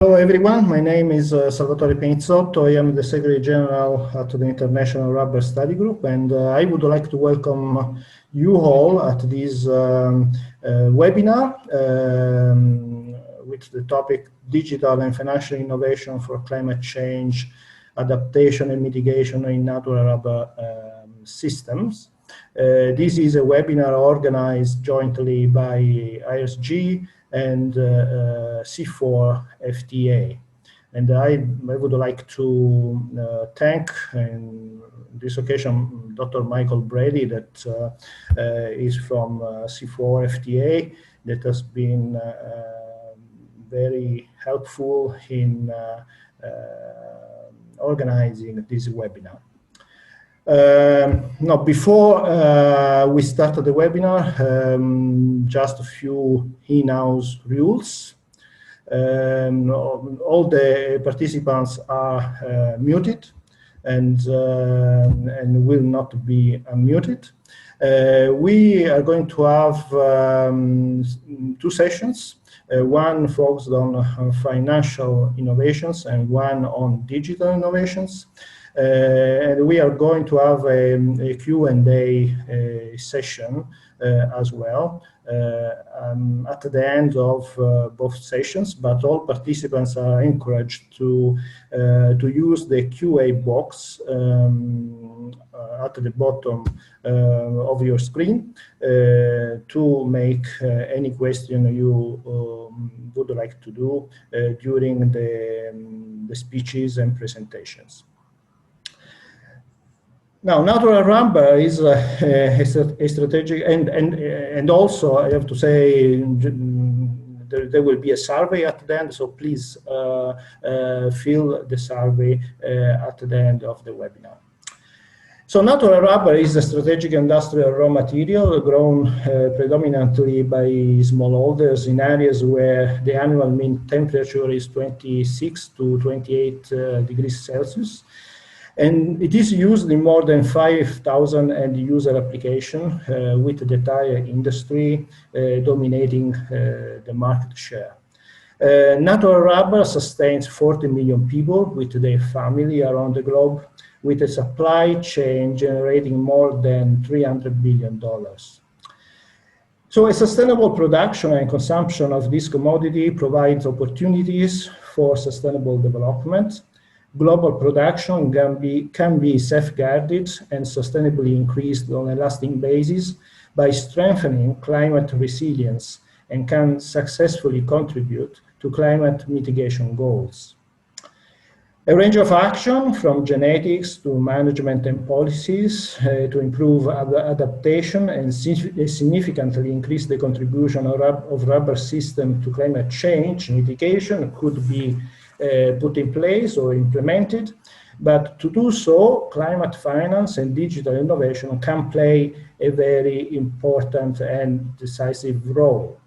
Hello everyone, my name is Salvatore Pinizzotto. I am the Secretary General at the International Rubber Study Group, and I would like to welcome you all at this webinar with the topic Digital and Financial Innovation for Climate Change, Adaptation and Mitigation in Natural Rubber Systems. This is a webinar organized jointly by IRSG and CIFOR FTA. And I would like to thank, in this occasion, Dr. Michael Brady, that is from CIFOR FTA, that has been very helpful in organizing this webinar. Now, before we start the webinar, just a few in-house rules. All the participants are muted and will not be unmuted. We are going to have two sessions, one focused on financial innovations and one on digital innovations. And we are going to have a Q&A session as well at the end of both sessions, but all participants are encouraged to use the QA box at the bottom of your screen to make any question you would like to do during the speeches and presentations. Now, natural rubber is a strategic, and also I have to say there will be a survey at the end, so please fill the survey at the end of the webinar. So natural rubber is a strategic industrial raw material grown predominantly by smallholders in areas where the annual mean temperature is 26 to 28 degrees Celsius. And it is used in more than 5,000 end-user applications, with the tire industry dominating the market share. Natural rubber sustains 40 million people with their family around the globe, with a supply chain generating more than $300 billion. So a sustainable production and consumption of this commodity provides opportunities for sustainable development. Global production can be safeguarded and sustainably increased on a lasting basis by strengthening climate resilience and can successfully contribute to climate mitigation goals. A range of action, from genetics to management and policies to improve adaptation and significantly increase the contribution of rubber system to climate change mitigation could be put in place or implemented, but to do so, climate finance and digital innovation can play a very important and decisive role.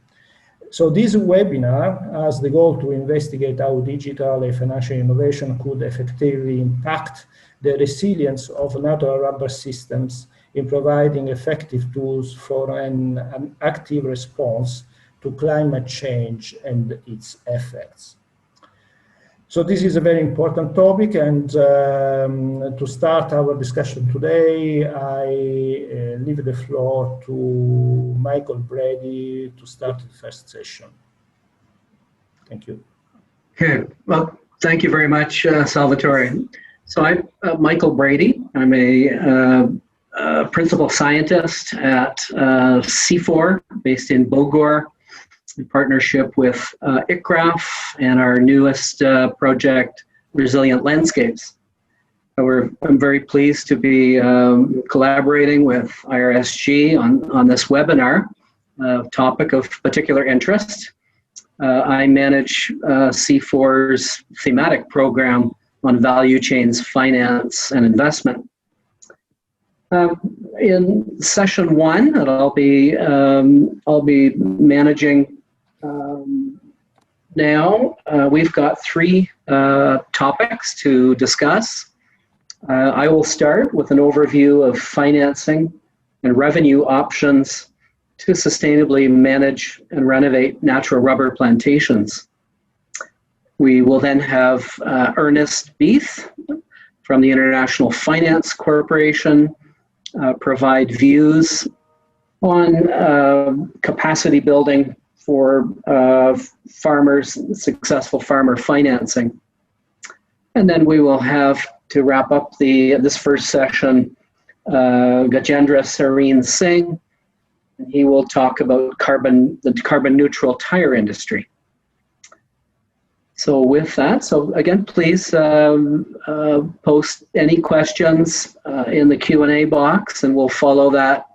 So this webinar has the goal to investigate how digital and financial innovation could effectively impact the resilience of natural rubber systems in providing effective tools for an active response to climate change and its effects. So this is a very important topic, and to start our discussion today, I leave the floor to Michael Brady to start the first session. Thank you. Okay, well, thank you very much, Salvatore. So I'm Michael Brady. I'm a principal scientist at CIFOR, based in Bogor, in partnership with ICRAF and our newest project, Resilient Landscapes. I'm very pleased to be collaborating with IRSG on this webinar, topic of particular interest. I manage CIFOR's thematic program on value chains, finance, and investment. In session one that I'll be managing now, we've got three topics to discuss. I will start with an overview of financing and revenue options to sustainably manage and renovate natural rubber plantations. We will then have Ernest Bethe from the International Finance Corporation provide views on capacity building for farmers, successful farmer financing. And then we will have, to wrap up this first session, Gajendra Sareen Singh. He will talk about the carbon neutral tire industry. So with that, again, please post any questions in the Q&A box, and we'll follow that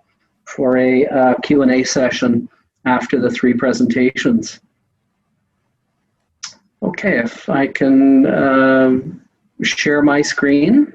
for a Q&A session after the three presentations. Okay, if I can share my screen.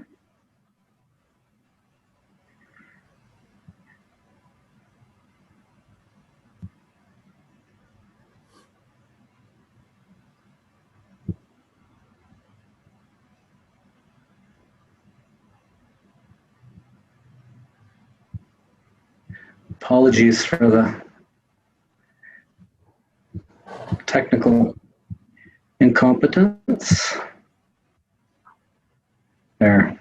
Apologies for the technical incompetence. There.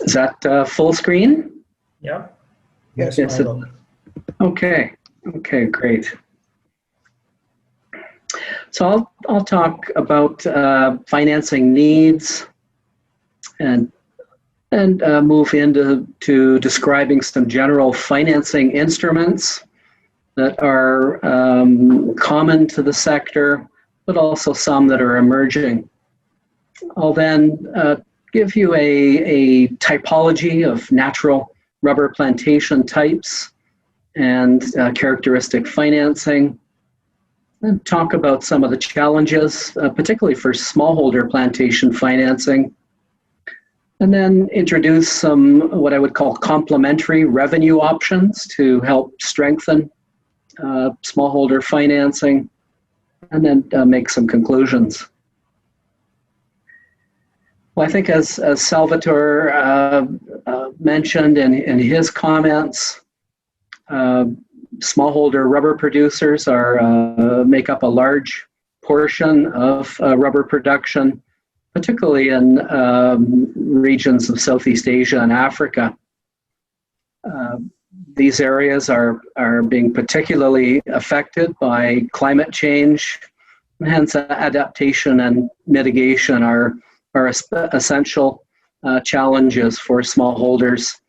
Is that full screen? Yeah. Yes. Okay. Okay, great. So I'll talk about financing needs and move into describing some general financing instruments that are common to the sector, but also some that are emerging. I'll then give you a typology of natural rubber plantation types and characteristic financing, and talk about some of the challenges, particularly for smallholder plantation financing, and then introduce some what I would call complementary revenue options to help strengthen smallholder financing, and then make some conclusions. Well, I think as Salvatore mentioned in his comments, smallholder rubber producers make up a large portion of rubber production, particularly in regions of Southeast Asia and Africa. These areas are being particularly affected by climate change, hence adaptation and mitigation are essential challenges for smallholders,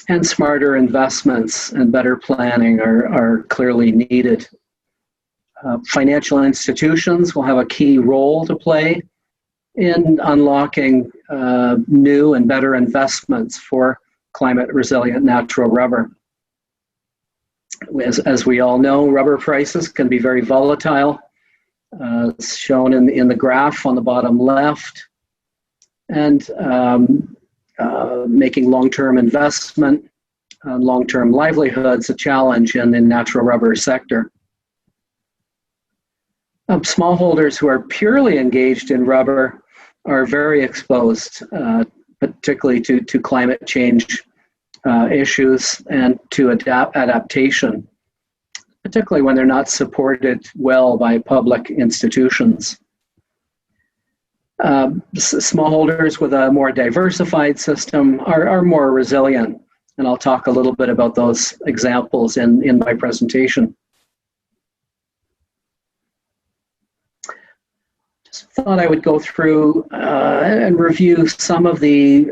and smarter investments and better planning are clearly needed. Financial institutions will have a key role to play in unlocking new and better investments for climate resilient natural rubber. As we all know, rubber prices can be very volatile, as shown in the graph on the bottom left, and making long-term investment, long-term livelihoods a challenge in the natural rubber sector. Smallholders who are purely engaged in rubber are very exposed, particularly to climate change issues and to adaptation, particularly when they're not supported well by public institutions. Smallholders with a more diversified system are more resilient, and I'll talk a little bit about those examples in my presentation. Just thought I would go through and review some of the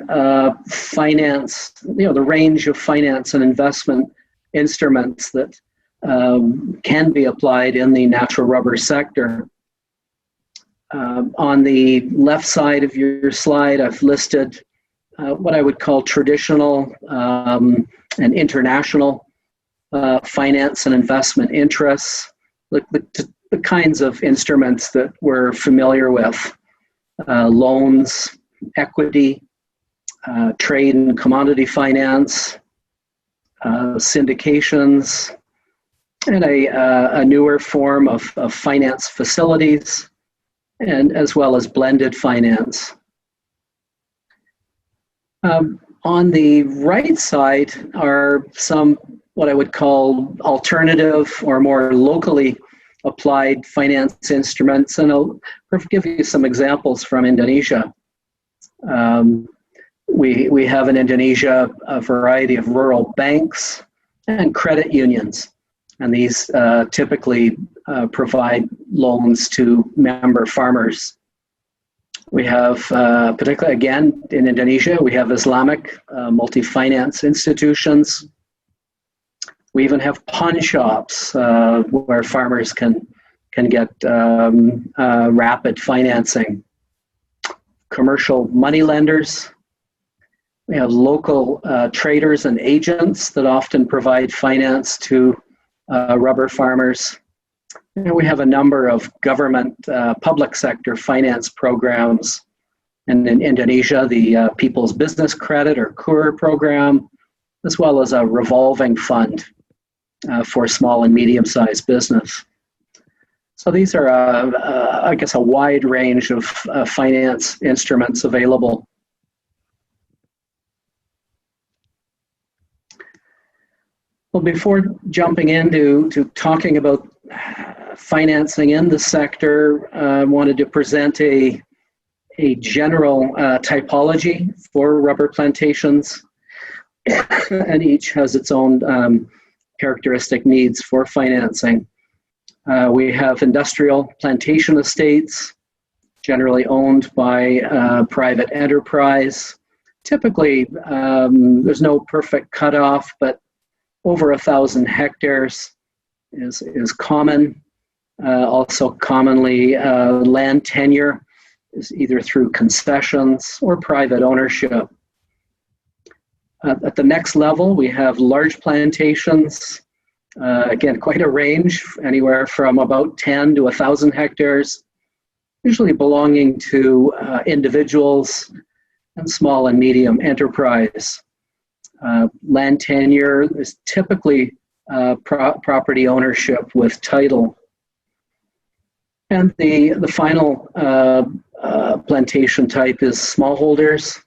finance, the range of finance and investment instruments that can be applied in the natural rubber sector. On the left side of your slide, I've listed what I would call traditional and international finance and investment interests, the kinds of instruments that we're familiar with: loans, equity, trade and commodity finance, syndications, and a newer form of finance facilities, and as well as blended finance. On the right side are some what I would call alternative or more locally applied finance instruments, and I'll give you some examples from Indonesia. We have in Indonesia a variety of rural banks and credit unions, and these typically provide loans to member farmers. We have, particularly again in Indonesia, we have Islamic multi-finance institutions. We even have pawn shops where farmers can get rapid financing. Commercial money lenders. We have local traders and agents that often provide finance to rubber farmers. And we have a number of government public sector finance programs. And in Indonesia, the People's Business Credit or KUR program, as well as a revolving fund for small and medium-sized business. So these are, I guess, a wide range of finance instruments available. Well, before jumping into talking about financing in the sector, I wanted to present a general typology for rubber plantations, and each has its own characteristic needs for financing. We have industrial plantation estates, generally owned by private enterprise. Typically, there's no perfect cutoff, but over 1,000 hectares is common. Also commonly, land tenure is either through concessions or private ownership. At the next level, we have large plantations. Again, quite a range, anywhere from about 10 to 1,000 hectares, usually belonging to individuals and small and medium enterprise. Land tenure is typically property ownership with title. And the final plantation type is smallholders,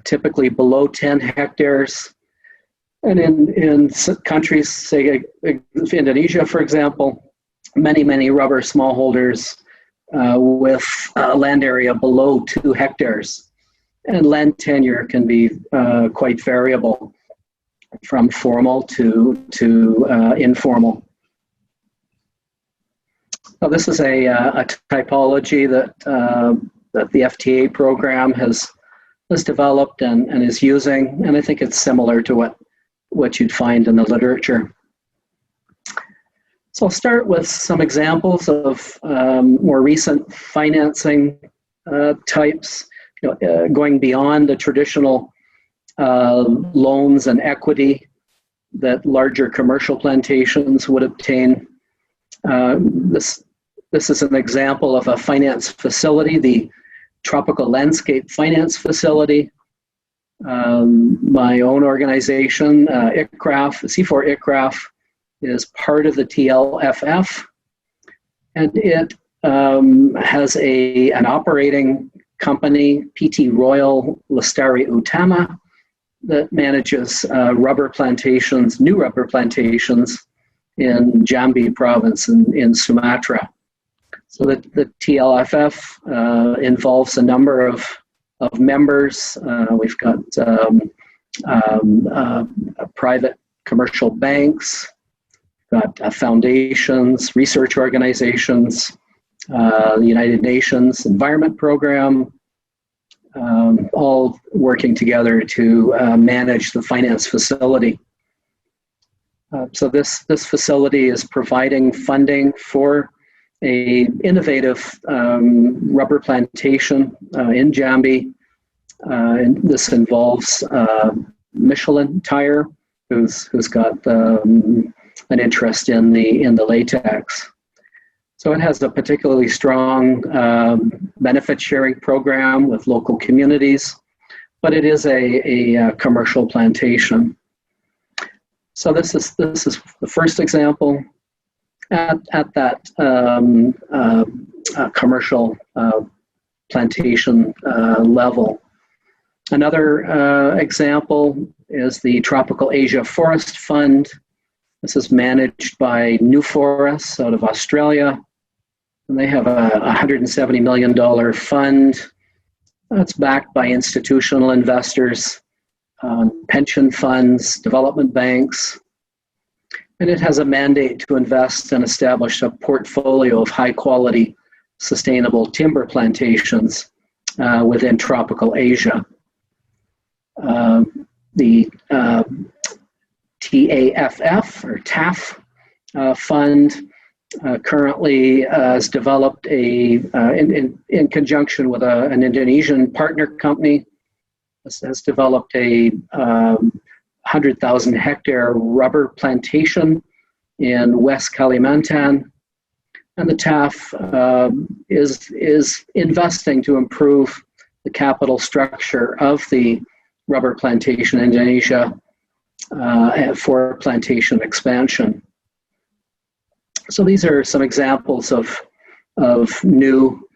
typically below 10 hectares. And in countries, say Indonesia, for example, many rubber smallholders with land area below 2 hectares. And land tenure can be quite variable, from formal to informal. So this is a typology that the FTA program has developed and is using, and I think it's similar to what you'd find in the literature. So I'll start with some examples of more recent financing types, going beyond the traditional loans and equity that larger commercial plantations would obtain. This is an example of a finance facility, the Tropical Landscape Finance Facility. My own organization, ICRAF, the CIFOR ICRAF, is part of the TLFF, and it has an operating company, PT Royal Lestari Utama, that manages rubber plantations, new rubber plantations in Jambi province in Sumatra. So the TLFF involves a number of members. We've got private commercial banks, got foundations, research organizations, the United Nations Environment Program, all working together to manage the finance facility. So this facility is providing funding for an innovative rubber plantation in Jambi. And this involves Michelin Tire, who's got an interest in the latex. So it has a particularly strong benefit sharing program with local communities, but it is a commercial plantation. So this is the first example at that commercial plantation level. Another example is the Tropical Asia Forest Fund. This is managed by New Forests out of Australia, and they have a $170 million fund that's backed by institutional investors, pension funds, development banks, and it has a mandate to invest and establish a portfolio of high-quality, sustainable timber plantations within tropical Asia. The TAFF or TAF fund currently has developed in conjunction with an Indonesian partner company, has developed a 100,000 hectare rubber plantation in West Kalimantan. And the TAF is investing to improve the capital structure of the rubber plantation in Indonesia for plantation expansion. So these are some examples of new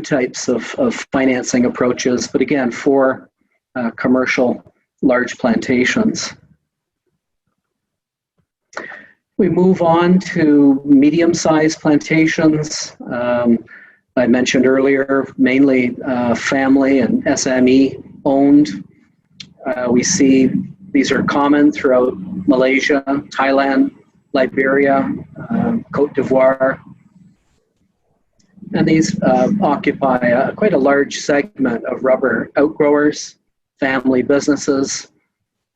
types of financing approaches, but again, for commercial large plantations. We move on to medium-sized plantations. I mentioned earlier, mainly family and SME owned. We see these are common throughout Malaysia, Thailand, Liberia, Cote d'Ivoire. And these occupy quite a large segment of rubber outgrowers, family businesses,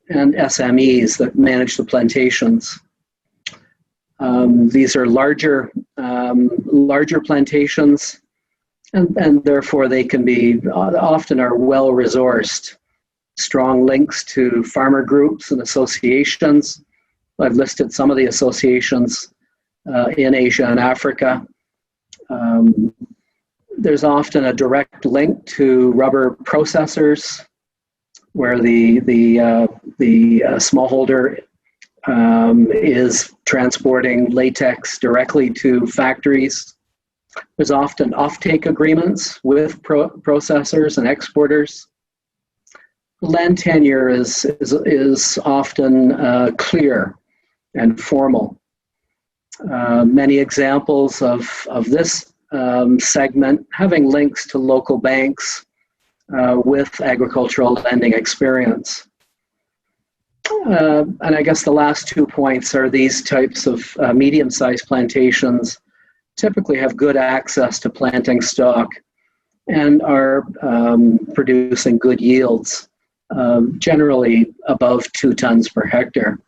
and SMEs that manage the plantations. These are larger plantations, and therefore they can be often are well-resourced. Strong links to farmer groups and associations. I've listed some of the associations in Asia and Africa. There's often a direct link to rubber processors, where the smallholder is transporting latex directly to factories. There's often offtake agreements with processors and exporters. Land tenure is often clear and formal. Many examples of this segment having links to local banks with agricultural lending experience. And I guess the last 2 points are these types of medium-sized plantations typically have good access to planting stock and are producing good yields, generally above 2 tons per hectare.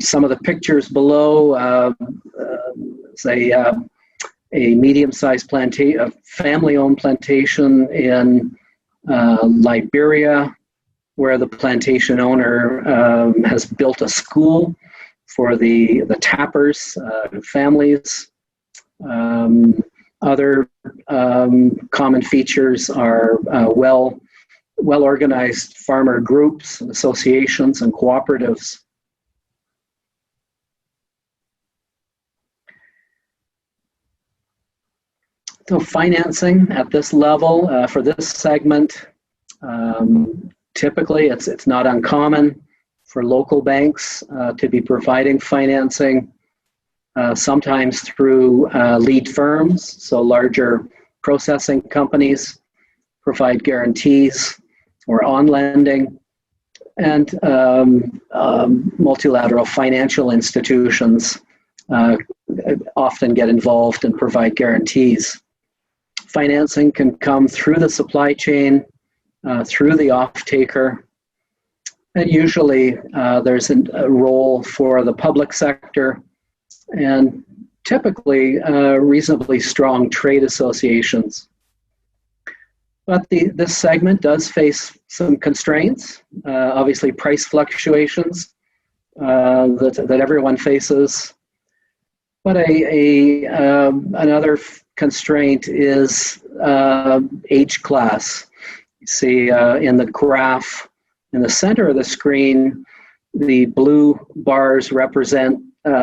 Some of the pictures below say a medium-sized plantation, a family-owned plantation in Liberia, where the plantation owner has built a school for the tappers, families. Other common features are well-organized farmer groups, associations, and cooperatives. So financing at this level for this segment, typically it's not uncommon for local banks to be providing financing, sometimes through lead firms, so larger processing companies provide guarantees or on lending, and multilateral financial institutions often get involved and provide guarantees. Financing can come through the supply chain, through the off-taker, and usually there's a role for the public sector and typically reasonably strong trade associations. But this segment does face some constraints, obviously price fluctuations that everyone faces. But another constraint is age class. You see in the graph in the center of the screen, the blue bars represent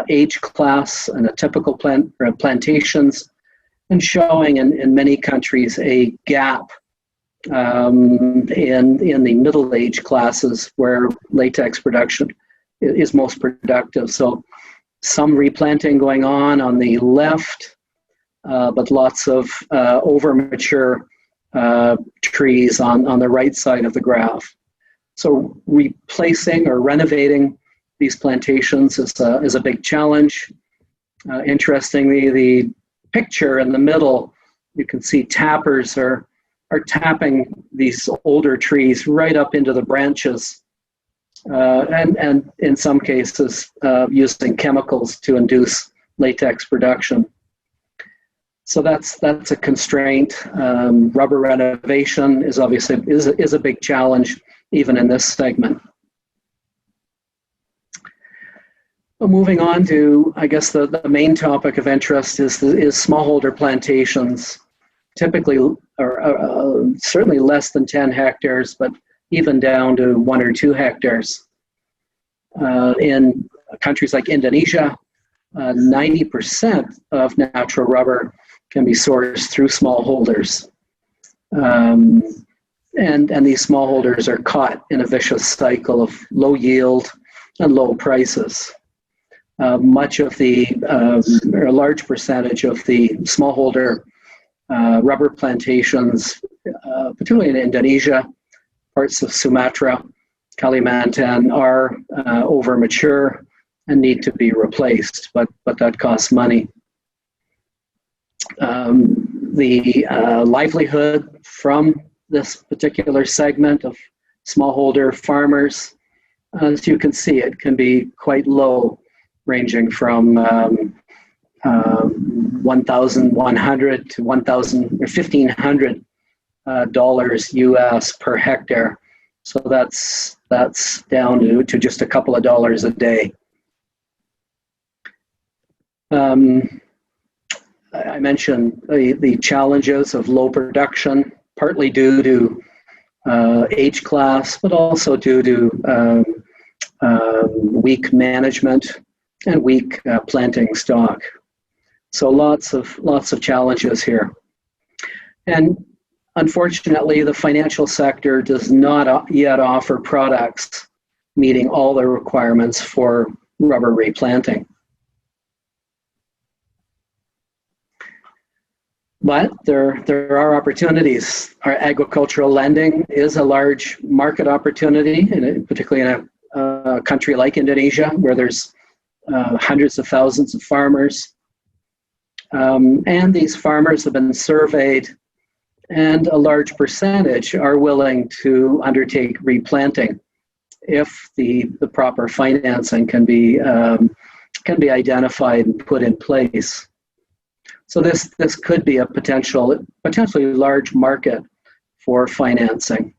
age class and a typical plantations, and showing in many countries a gap in the middle age classes where latex production is most productive. So some replanting going on the left, but lots of over-mature trees on the right side of the graph. So replacing or renovating these plantations is a big challenge. Interestingly, the picture in the middle, you can see tappers are tapping these older trees right up into the branches, and in some cases using chemicals to induce latex production. So that's a constraint. Rubber renovation is obviously is a big challenge even in this segment. Well, moving on to, I guess, the main topic of interest is smallholder plantations, typically or certainly less than 10 hectares, but even down to 1 or 2 hectares. In countries like Indonesia, 90% of natural rubber can be sourced through smallholders. And these smallholders are caught in a vicious cycle of low yield and low prices. Much of or a large percentage of the smallholder rubber plantations, particularly in Indonesia, parts of Sumatra, Kalimantan, are over mature and need to be replaced, but that costs money. The livelihood from this particular segment of smallholder farmers, as you can see, it can be quite low, ranging from $1,100 to $1,500 US per hectare. So that's down to just a couple of dollars a day. I mentioned the challenges of low production, partly due to age class, but also due to weak management and weak planting stock. So lots of challenges here. And unfortunately, the financial sector does not yet offer products meeting all the requirements for rubber replanting. But there are opportunities. Our agricultural lending is a large market opportunity, particularly in a country like Indonesia, where there's hundreds of thousands of farmers. And these farmers have been surveyed, and a large percentage are willing to undertake replanting if the proper financing can be identified and put in place. So this could be a potentially large market for financing.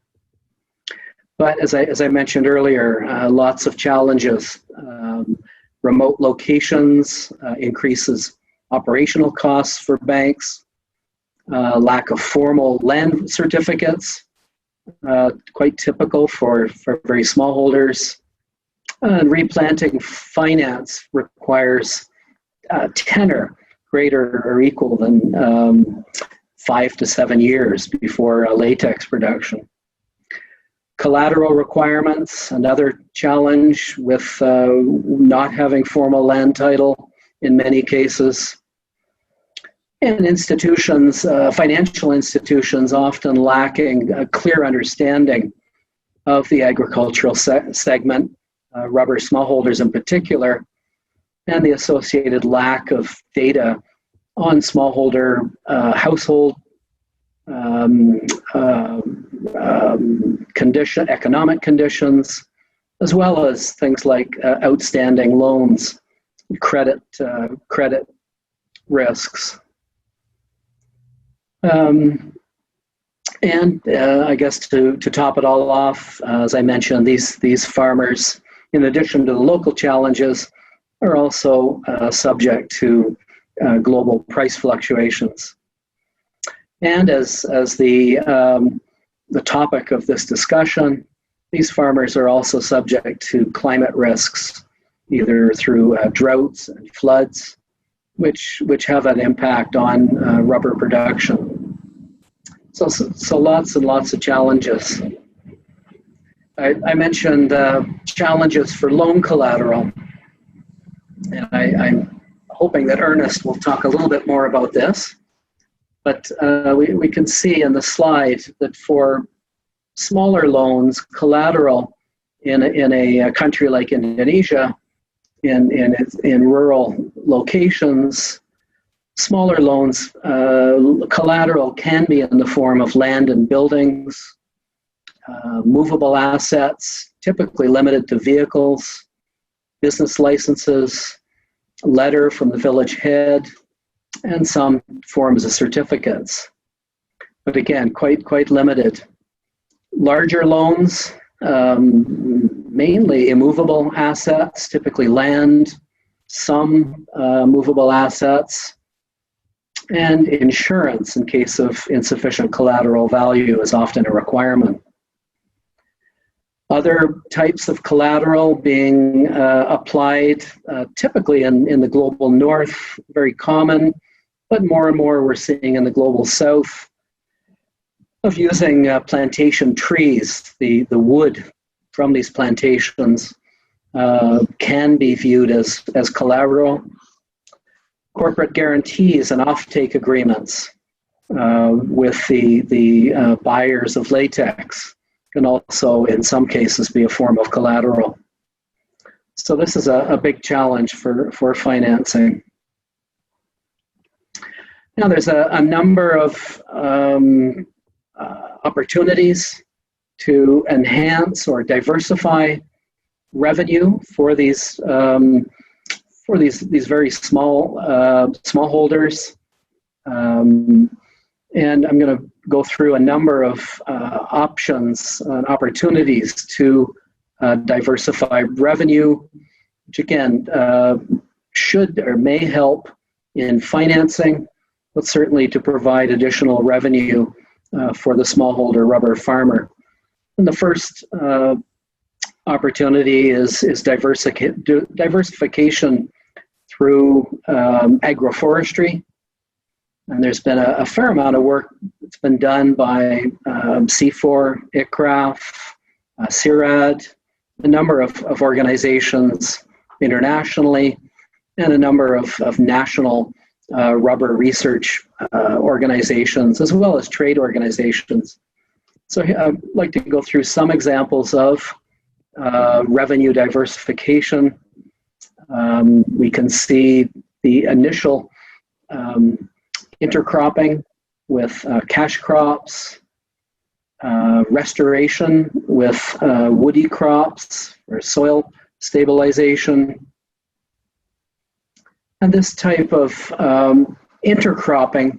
But as I mentioned earlier, lots of challenges. Remote locations increases operational costs for banks. Lack of formal land certificates, quite typical for very small holders. Replanting finance requires tenor greater or equal than 5 to 7 years before latex production. Collateral requirements, another challenge with not having formal land title in many cases. And institutions, financial institutions, often lacking a clear understanding of the agricultural segment, rubber smallholders in particular, and the associated lack of data on smallholder household economic conditions, as well as things like outstanding loans, credit risks. And I guess to top it all off, as I mentioned, these farmers, in addition to the local challenges, are also subject to global price fluctuations. And as the topic of this discussion, these farmers are also subject to climate risks, either through droughts and floods, which have an impact on rubber production. So lots and lots of challenges. I mentioned challenges for loan collateral, and I'm hoping that Ernest will talk a little bit more about this. But we can see in the slide that for smaller loans, collateral in a country like Indonesia, in rural locations, smaller loans, collateral can be in the form of land and buildings, movable assets, typically limited to vehicles, business licenses, a letter from the village head, and some forms of certificates. But again, quite limited. Larger loans, mainly immovable assets, typically land, some movable assets, and insurance in case of insufficient collateral value is often a requirement. Other types of collateral being applied, typically in the global north, very common, but more and more we're seeing in the global south, of using plantation trees. The wood from these plantations can be viewed as collateral. Corporate guarantees and offtake agreements with the buyers of latex can also, in some cases, be a form of collateral. So this is a big challenge for financing. Now there's a number of opportunities to enhance or diversify revenue for these very small smallholders, and I'm going to go through a number of options and opportunities to diversify revenue, which again should or may help in financing, but certainly to provide additional revenue for the smallholder rubber farmer. And the first opportunity is diversification through agroforestry. And there's been a fair amount of work that's been done by CIFOR, ICRAF, CIRAD, a number of organizations internationally, and a number of national rubber research organizations, as well as trade organizations. So I'd like to go through some examples of revenue diversification. We can see the initial intercropping with cash crops, restoration with woody crops or soil stabilization. And this type of intercropping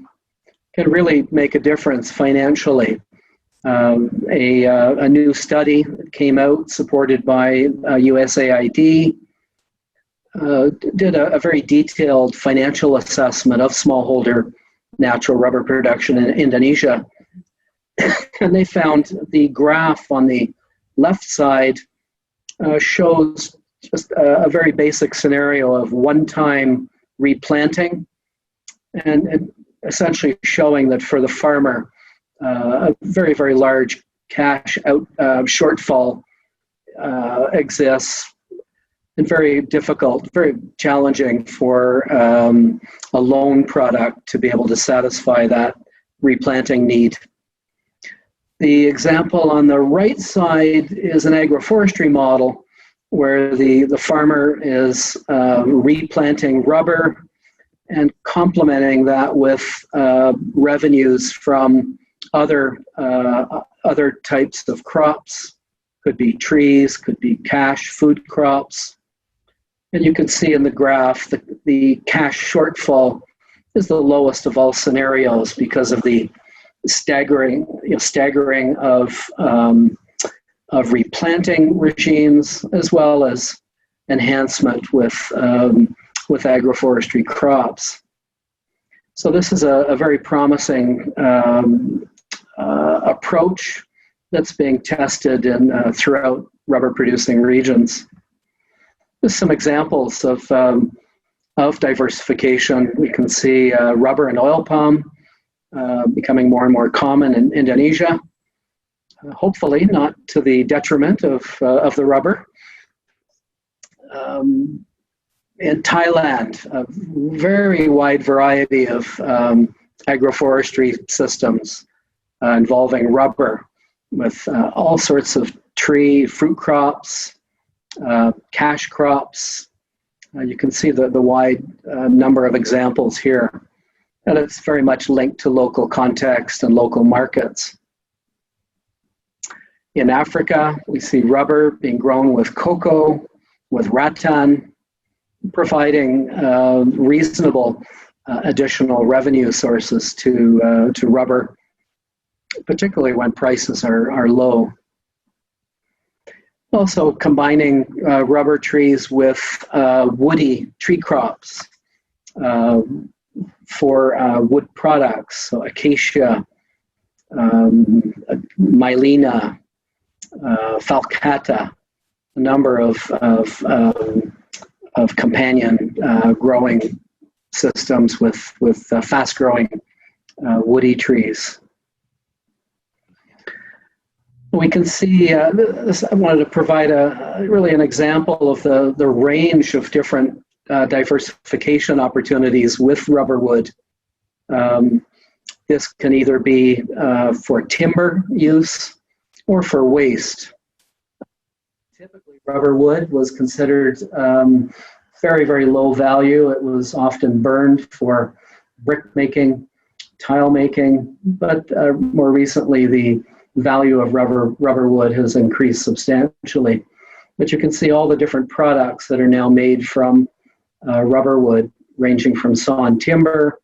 can really make a difference financially. A new study that came out, supported by USAID, did a very detailed financial assessment of smallholder natural rubber production in Indonesia. And they found the graph on the left side shows just a very basic scenario of one-time replanting, and essentially showing that for the farmer, a very, very large cash shortfall exists, and very difficult, very challenging for a loan product to be able to satisfy that replanting need. The example on the right side is an agroforestry model where the farmer is replanting rubber and complementing that with revenues from other types of crops. Could be trees, could be cash food crops. And you can see in the graph that the cash shortfall is the lowest of all scenarios because of the staggering of replanting regimes, as well as enhancement with agroforestry crops. So this is a very promising approach that's being tested throughout rubber producing regions. Just some examples of diversification. We can see rubber and oil palm becoming more and more common in Indonesia. hopefully not to the detriment of the rubber. In Thailand, a very wide variety of agroforestry systems involving rubber with all sorts of tree, fruit crops, cash crops. You can see the wide number of examples here. And it's very much linked to local context and local markets. In Africa, we see rubber being grown with cocoa, with rattan, providing reasonable additional revenue sources to rubber, particularly when prices are low. Also combining rubber trees with woody tree crops for wood products, so acacia, mylena, falcata, a number of companion growing systems with fast-growing woody trees. We can see, I wanted to provide really an example of the range of different diversification opportunities with rubber wood. This can either be for timber use or for waste. Typically, rubber wood was considered very, very low value. It was often burned for brick making, tile making, but more recently the value of rubber wood has increased substantially. But you can see all the different products that are now made from rubber wood, ranging from sawn timber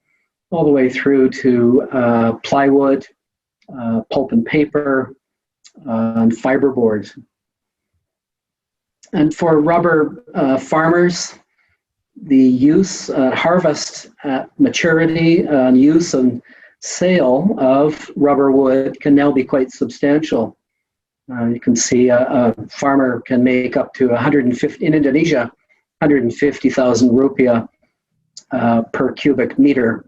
all the way through to plywood, pulp and paper, and fiberboard. And for rubber farmers, the use, harvest at maturity, use and sale of rubber wood can now be quite substantial. You can see a farmer can make up to 150, in Indonesia, 150,000 rupiah per cubic meter,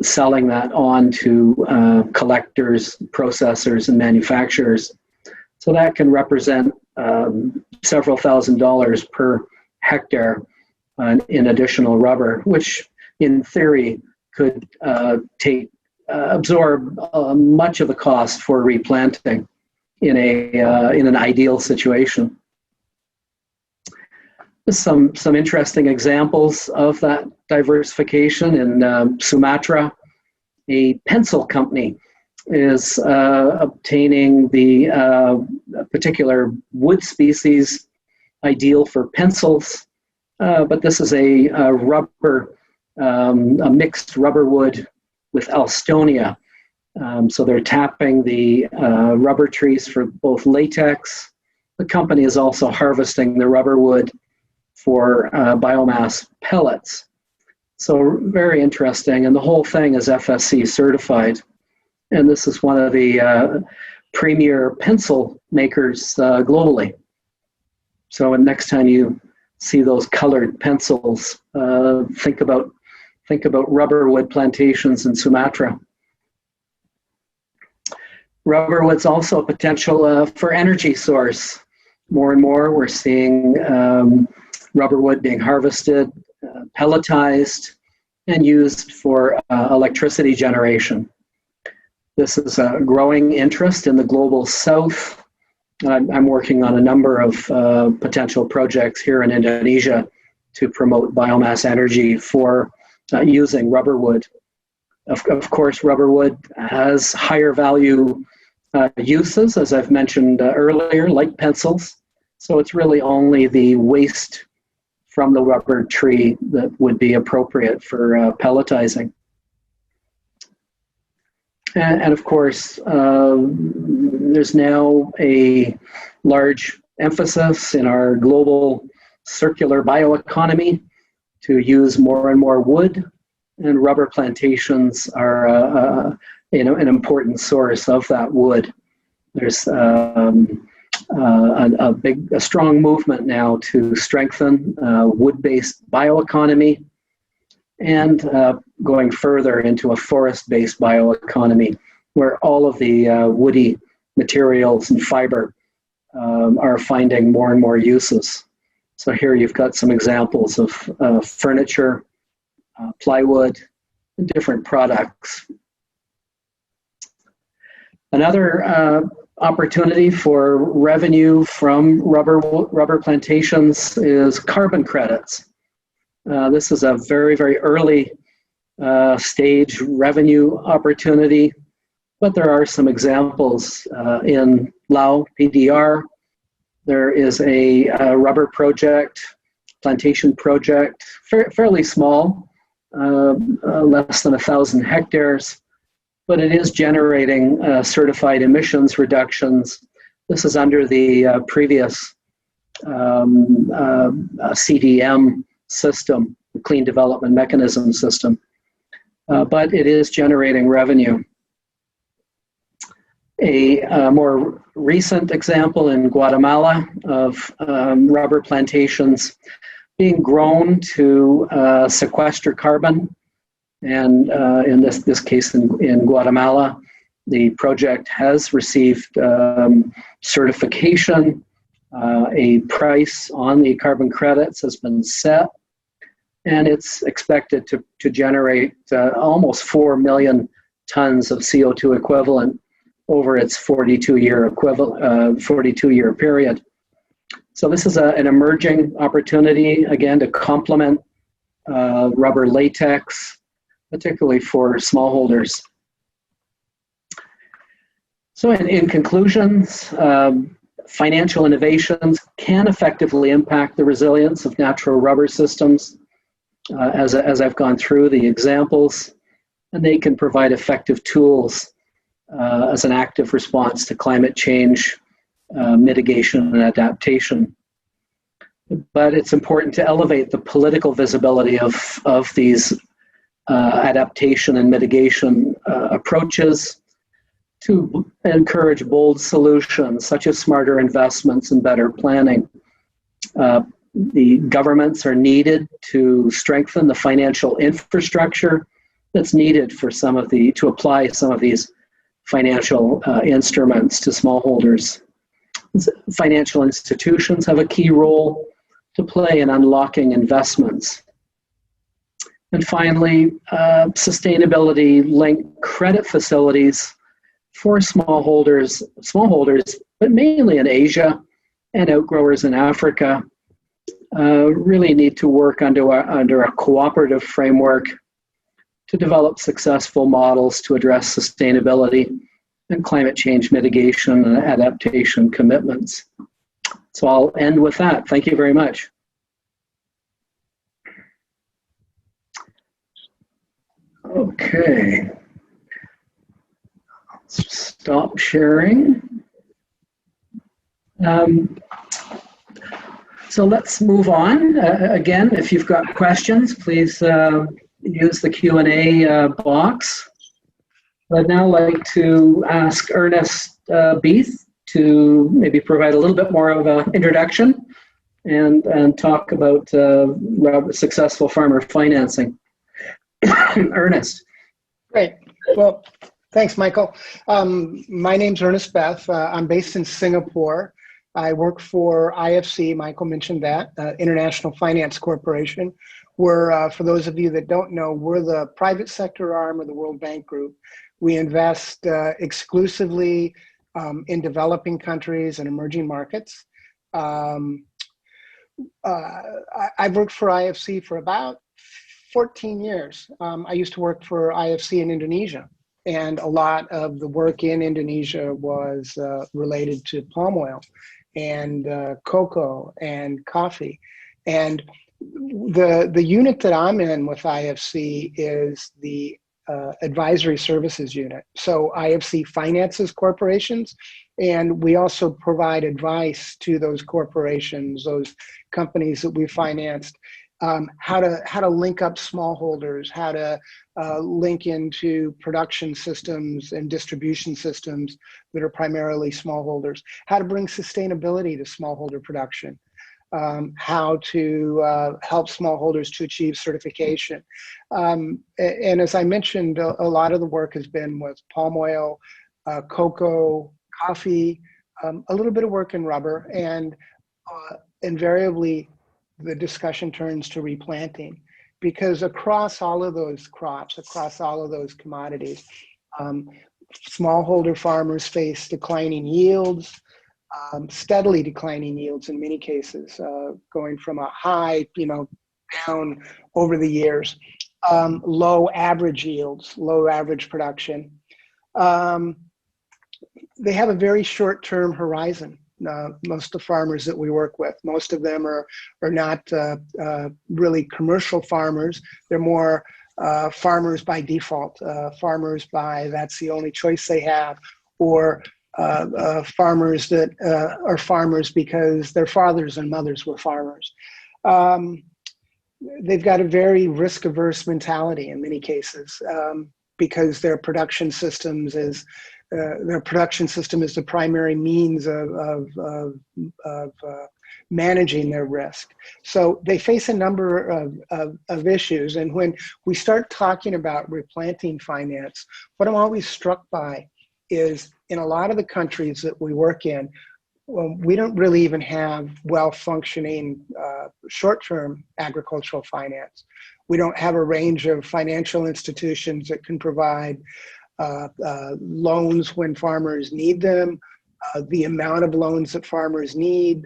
selling that on to collectors, processors, and manufacturers. So that can represent several $1,000s per hectare in additional rubber, which in theory could absorb much of the cost for replanting in an ideal situation. Some interesting examples of that diversification in Sumatra. A pencil company is obtaining the particular wood species ideal for pencils, but this is a rubber, a mixed rubber wood with Alstonia. So they're tapping the rubber trees for both latex. The company is also harvesting the rubber wood for biomass pellets. So very interesting, and the whole thing is FSC certified. And this is one of the premier pencil makers globally. So next time you see those colored pencils, think about rubber wood plantations in Sumatra. Rubber wood's also a potential for energy source. More and more we're seeing rubber wood being harvested, pelletized, and used for electricity generation. This is a growing interest in the global south. I'm working on a number of potential projects here in Indonesia to promote biomass energy for using rubber wood. Of course, rubber wood has higher value uses, as I've mentioned earlier, like pencils. So it's really only the waste from the rubber tree that would be appropriate for pelletizing. And of course, there's now a large emphasis in our global circular bioeconomy to use more and more wood, and rubber plantations are an important source of that wood. There's a strong movement now to strengthen wood-based bioeconomy and going further into a forest-based bioeconomy where all of the woody materials and fiber are finding more and more uses. So here you've got some examples of furniture, plywood, and different products. Another opportunity for revenue from rubber plantations is carbon credits. This is a very, very early stage revenue opportunity, but there are some examples in Lao, PDR. There is a rubber project, plantation project, fairly small, less than 1,000 hectares, but it is generating certified emissions reductions. This is under the previous CDM system, the Clean Development Mechanism system, but it is generating revenue. A more recent example in Guatemala of rubber plantations being grown to sequester carbon. And in this case in Guatemala, the project has received certification. A price on the carbon credits has been set, and it's expected to generate almost 4 million tons of CO2 equivalent over its 42-year period. So this is an emerging opportunity, again, to complement rubber latex, particularly for smallholders. So in conclusions, financial innovations can effectively impact the resilience of natural rubber systems, as I've gone through the examples, and they can provide effective tools as an active response to climate change, mitigation, and adaptation. But it's important to elevate the political visibility of these adaptation and mitigation approaches to encourage bold solutions such as smarter investments and better planning. The governments are needed to strengthen the financial infrastructure that's needed for to apply some of these financial instruments to smallholders. Financial institutions have a key role to play in unlocking investments. And finally, sustainability-linked credit facilities for smallholders, but mainly in Asia and outgrowers in Africa, really need to work under a cooperative framework to develop successful models to address sustainability and climate change mitigation and adaptation commitments. So I'll end with that. Thank you very much. Okay. Stop sharing. So let's move on. Again, if you've got questions, please use the Q&A box. I'd now like to ask Ernest Bethe to maybe provide a little bit more of an introduction and talk about successful farmer financing. Ernest. Great. Well, thanks, Michael. My name's Ernest Bethe. I'm based in Singapore. I work for IFC, Michael mentioned that, International Finance Corporation. We're, for those of you that don't know, we're the private sector arm of the World Bank Group. We invest exclusively in developing countries and emerging markets. I've worked for IFC for about 14 years. I used to work for IFC in Indonesia, and a lot of the work in Indonesia was related to palm oil and cocoa and coffee. And the unit that I'm in with IFC is the advisory services unit. So IFC finances corporations, and we also provide advice to those corporations, those companies that we financed, how to link up smallholders, how to link into production systems and distribution systems that are primarily smallholders, how to bring sustainability to smallholder production, how to help smallholders to achieve certification. And as I mentioned, a lot of the work has been with palm oil, cocoa, coffee, a little bit of work in rubber, and invariably the discussion turns to replanting, because across all of those crops, across all of those commodities, smallholder farmers face declining yields, steadily declining yields in many cases, going from a high, down over the years, low average yields, low average production. They have a very short-term horizon. Most of the farmers that we work with, most of them are not really commercial farmers. They're more farmers by default, farmers by that's the only choice they have, or farmers that are farmers because their fathers and mothers were farmers. They've got a very risk-averse mentality in many cases, because their production system is the primary means of managing their risk. So they face a number of issues. And when we start talking about replanting finance, what I'm always struck by is in a lot of the countries that we work in, we don't really even have well-functioning short-term agricultural finance. We don't have a range of financial institutions that can provide loans when farmers need them, the amount of loans that farmers need,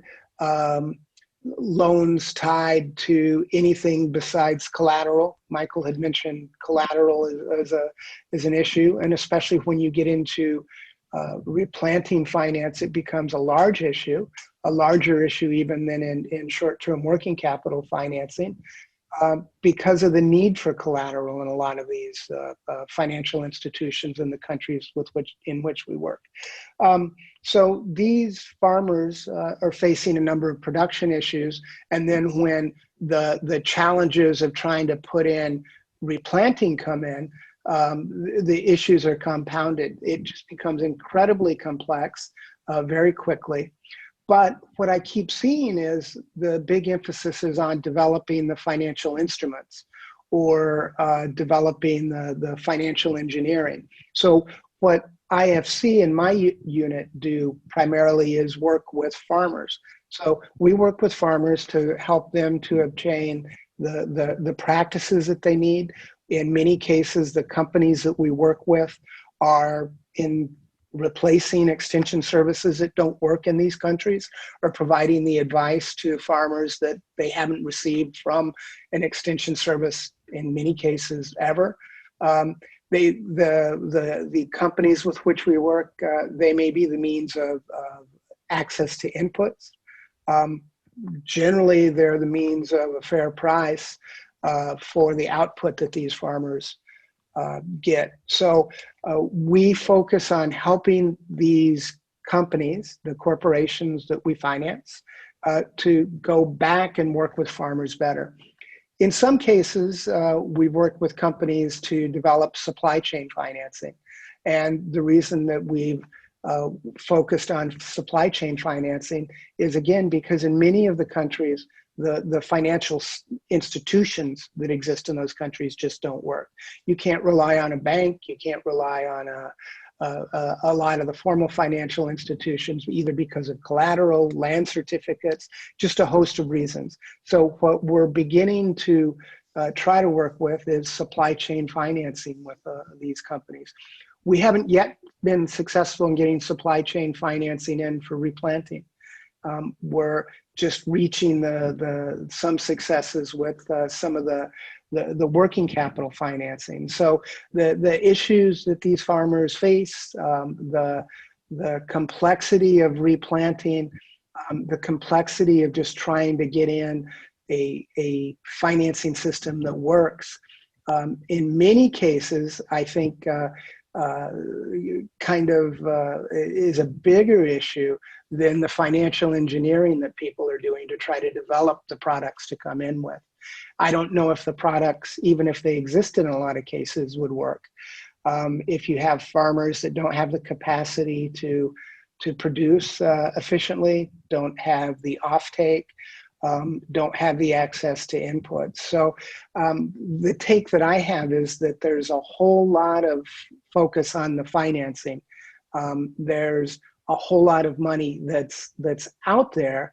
loans tied to anything besides collateral. Michael had mentioned collateral as an issue, and especially when you get into replanting finance, it becomes a large issue, a larger issue even than in short-term working capital financing, because of the need for collateral in a lot of these financial institutions in the countries in which we work. So these farmers are facing a number of production issues, and then when the challenges of trying to put in replanting come in, the issues are compounded. It just becomes incredibly complex very quickly. But what I keep seeing is the big emphasis is on developing the financial instruments, or developing the financial engineering. So what IFC and my unit do primarily is work with farmers. So we work with farmers to help them to obtain the practices that they need. In many cases, the companies that we work with are in replacing extension services that don't work in these countries, or providing the advice to farmers that they haven't received from an extension service in many cases ever. The companies with which we work, they may be the means of access to inputs. Generally, they're the means of a fair price for the output that these farmers get. So we focus on helping these companies, the corporations that we finance, to go back and work with farmers better. In some cases, we've worked with companies to develop supply chain financing. And the reason that we've focused on supply chain financing is, again, because in many of the countries, the financial institutions that exist in those countries just don't work. You can't rely on a bank. You can't rely on a lot of the formal financial institutions, either because of collateral, land certificates, just a host of reasons. So what we're beginning to try to work with is supply chain financing with these companies. We haven't yet been successful in getting supply chain financing in for replanting. We're just reaching some successes with some of the working capital financing. So the issues that these farmers face, the complexity of replanting, the complexity of just trying to get in a financing system that works. In many cases, I think is a bigger issue than the financial engineering that people are doing to try to develop the products to come in with. I don't know if the products, even if they exist in a lot of cases, would work. If you have farmers that don't have the capacity to produce efficiently, don't have the offtake, don't have the access to inputs. So the take that I have is that there's a whole lot of focus on the financing. There's a whole lot of money that's out there.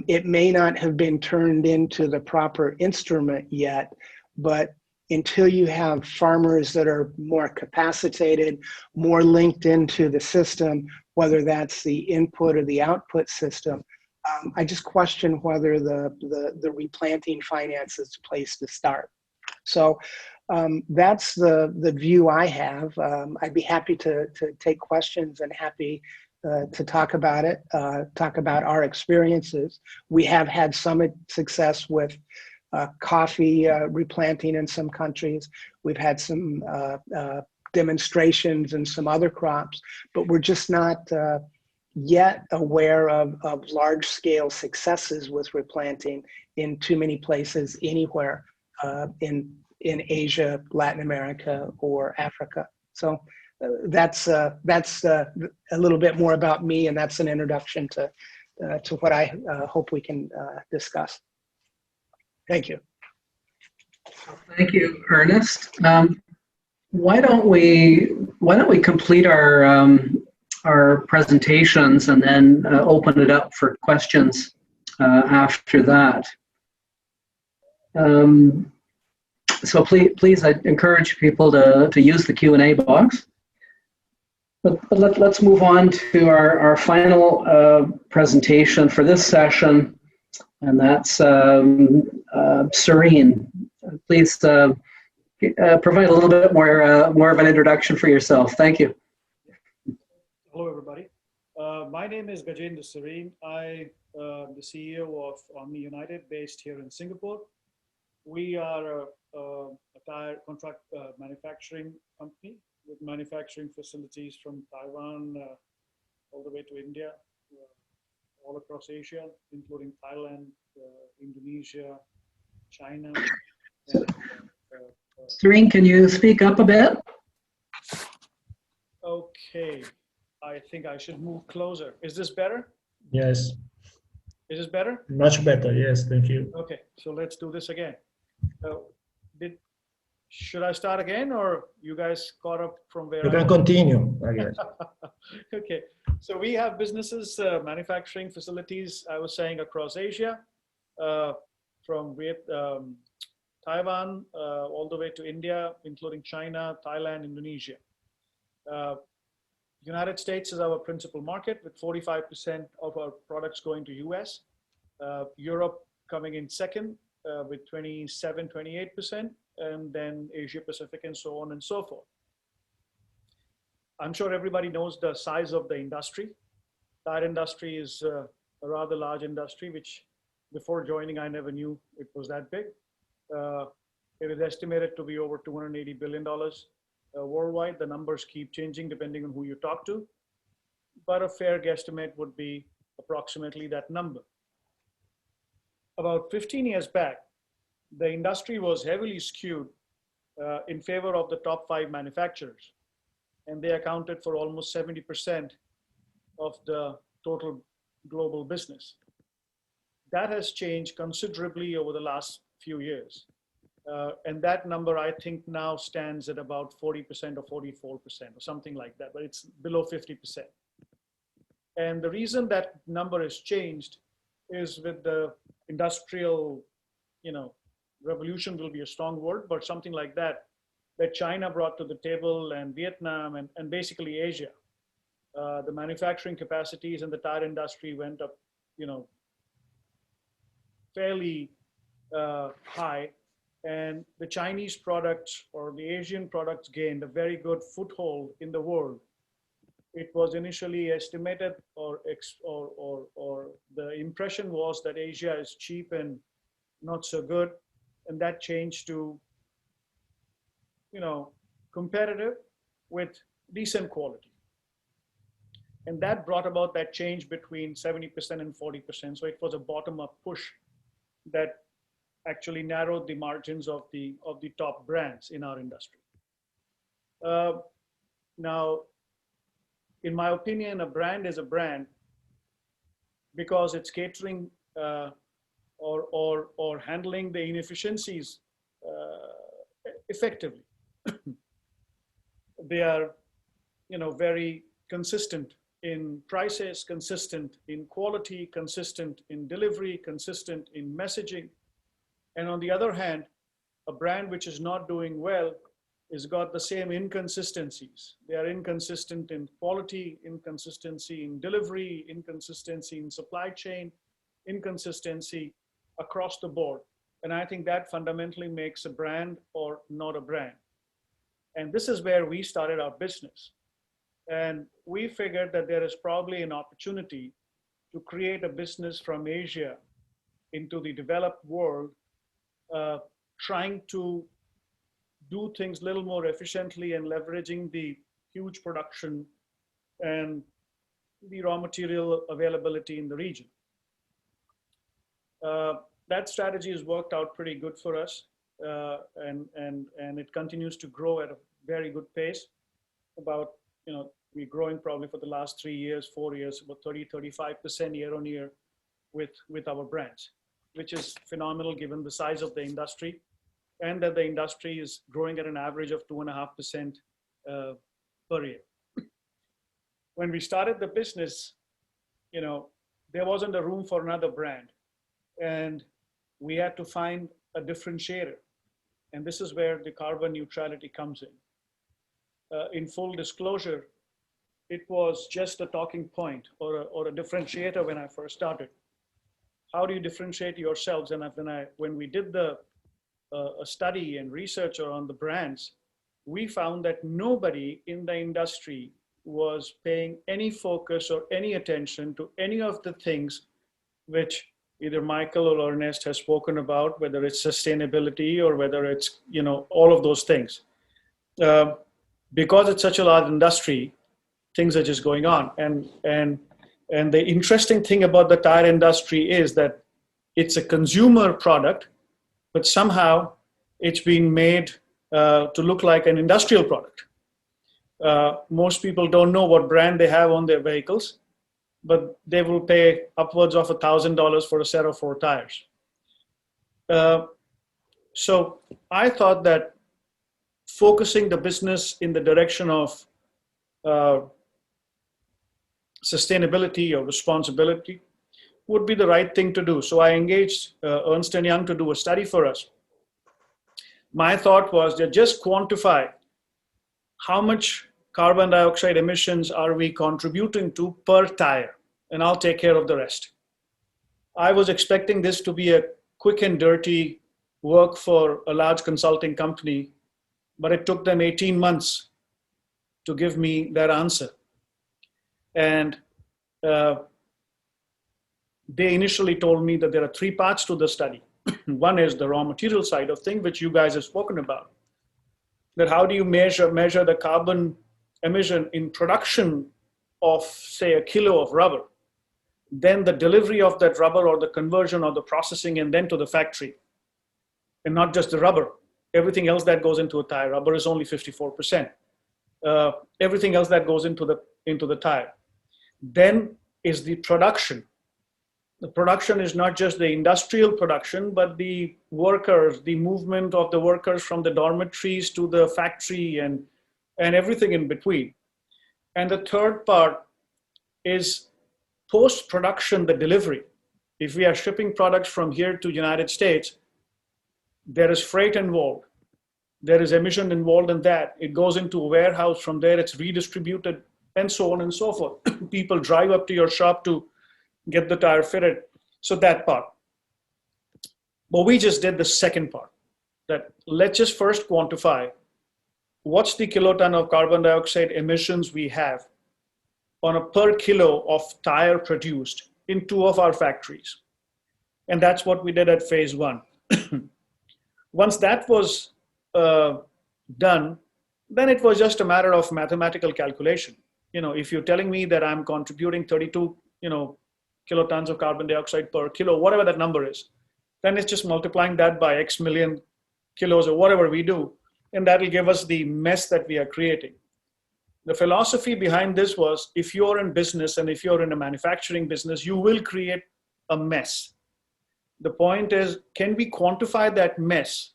It may not have been turned into the proper instrument yet, but until you have farmers that are more capacitated, more linked into the system, whether that's the input or the output system, I just question whether the replanting finance is the place to start. So that's the view I have. I'd be happy to take questions and happy to talk about it, talk about our experiences. We have had some success with coffee replanting in some countries. We've had some demonstrations in some other crops, but we're just not yet aware of large-scale successes with replanting in too many places anywhere in Asia, Latin America, or Africa. So that's a little bit more about me, and that's an introduction to what I hope we can discuss. Thank you. Thank you, Ernest. Why don't we complete our presentations and then open it up for questions after that. So please, I encourage people to use the Q&A box. But let's move on to our final presentation for this session, and that's Sareen. Please provide a little bit more of an introduction for yourself. Thank you. Hello, everybody. My name is Gajendra Sareen. I am the CEO of Omni United, based here in Singapore. We are a tire contract manufacturing company with manufacturing facilities from Taiwan all the way to India, all across Asia, including Thailand, Indonesia, China. Sareen, can you speak up a bit? Okay, I think I should move closer. Is this better? Yes. Is this better? Much better. Yes, thank you. Okay, so let's do this again. Should I start again, or you guys caught up from where You can continue, I guess. Okay, so we have businesses, manufacturing facilities, I was saying, across Asia, from Taiwan all the way to India, including China, Thailand, Indonesia. United States is our principal market, with 45% of our products going to US. Europe coming in second with 28%, and then Asia Pacific, and so on and so forth. I'm sure everybody knows the size of the industry. Tire industry is a rather large industry, which before joining, I never knew it was that big. It is estimated to be over $280 billion worldwide. The numbers keep changing depending on who you talk to, but a fair guesstimate would be approximately that number. About 15 years back, the industry was heavily skewed in favor of the top 5 manufacturers, and they accounted for almost 70% of the total global business. That has changed considerably over the last few years. And that number, I think, now stands at about 40% or 44% or something like that, but it's below 50%. And the reason that number has changed is with the industrial, revolution will be a strong word, but something like that China brought to the table, and Vietnam, and basically Asia. The manufacturing capacities in the tire industry went up, fairly high, and the Chinese products or the Asian products gained a very good foothold in the world. It was initially estimated, or the impression was that Asia is cheap and not so good, and that changed to, competitive with decent quality. And that brought about that change between 70% and 40%. So it was a bottom-up push that actually narrowed the margins of the top brands in our industry. Now, in my opinion, a brand is a brand because it's catering or handling the inefficiencies effectively. They are, very consistent in prices, consistent in quality, consistent in delivery, consistent in messaging. And on the other hand, a brand which is not doing well has got the same inconsistencies. They are inconsistent in quality, inconsistency in delivery, inconsistency in supply chain, inconsistency across the board. And I think that fundamentally makes a brand or not a brand. And this is where we started our business. And we figured that there is probably an opportunity to create a business from Asia into the developed world, trying to do things a little more efficiently and leveraging the huge production and the raw material availability in the region. That strategy has worked out pretty good for us, and it continues to grow at a very good pace. About, we're growing probably for the last 3 years, 4 years, about 30-35% year on year with our brands, which is phenomenal given the size of the industry, and that the industry is growing at an average of 2.5% per year. When we started the business, there wasn't a room for another brand, and we had to find a differentiator. And this is where the carbon neutrality comes in. In full disclosure, it was just a talking point or a differentiator when I first started. How do you differentiate yourselves? And when we did a study and research on the brands, we found that nobody in the industry was paying any focus or any attention to any of the things which either Michael or Ernest has spoken about, whether it's sustainability or whether it's, all of those things. Because it's such a large industry, things are just going on. And the interesting thing about the tire industry is that it's a consumer product, but somehow it's been made to look like an industrial product. Most people don't know what brand they have on their vehicles, but they will pay upwards of $1,000 for a set of 4 tires. So I thought that focusing the business in the direction of sustainability or responsibility would be the right thing to do. So I engaged Ernst & Young to do a study for us. My thought was to just quantify how much carbon dioxide emissions are we contributing to per tire, and I'll take care of the rest. I was expecting this to be a quick and dirty work for a large consulting company, but it took them 18 months to give me that answer. And they initially told me that there are 3 parts to the study. One is the raw material side of things, which you guys have spoken about. That how do you measure the carbon emission in production of, say, a kilo of rubber, then the delivery of that rubber or the conversion or the processing, and then to the factory. And not just the rubber, everything else that goes into a tire. Rubber is only 54%. Everything else that goes into the tire. Then is the production. The production is not just the industrial production, but the workers, the movement of the workers from the dormitories to the factory and everything in between. And the third part is post-production, the delivery. If we are shipping products from here to United States, there is freight involved. There is emission involved in that. It goes into a warehouse. From there, it's redistributed, and so on and so forth. People drive up to your shop to get the tire fitted. So that part. But we just did the second part. That let's just first quantify what's the kiloton of carbon dioxide emissions we have on a per kilo of tire produced in 2 of our factories. And that's what we did at phase 1. Once that was done, then it was just a matter of mathematical calculation. If you're telling me that I'm contributing 32, kilotons of carbon dioxide per kilo, whatever that number is, then it's just multiplying that by X million kilos or whatever we do, and that'll give us the mess that we are creating. The philosophy behind this was, if you're in business and if you're in a manufacturing business, you will create a mess. The point is, can we quantify that mess?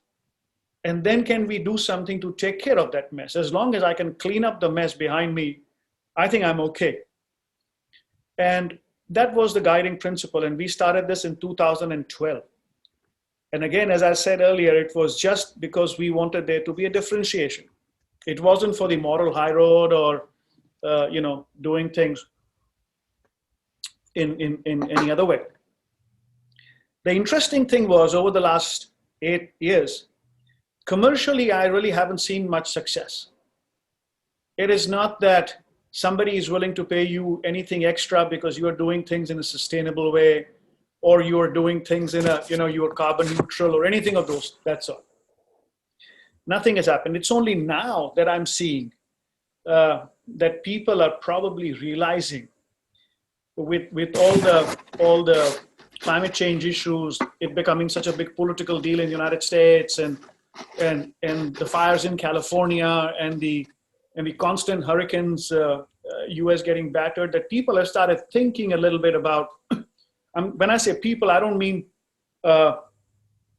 And then can we do something to take care of that mess? As long as I can clean up the mess behind me, I think I'm okay. And that was the guiding principle. And we started this in 2012. And again, as I said earlier, it was just because we wanted there to be a differentiation. It wasn't for the moral high road or, doing things in any other way. The interesting thing was over the last 8 years, commercially, I really haven't seen much success. It is not that somebody is willing to pay you anything extra because you are doing things in a sustainable way, or you are doing things in a, you are carbon neutral or anything of those, that's all. Nothing has happened. It's only now that I'm seeing that people are probably realizing with all the climate change issues, it becoming such a big political deal in the United States, and the fires in California, and the constant hurricanes, US getting battered, that people have started thinking a little bit about, when I say people, I don't mean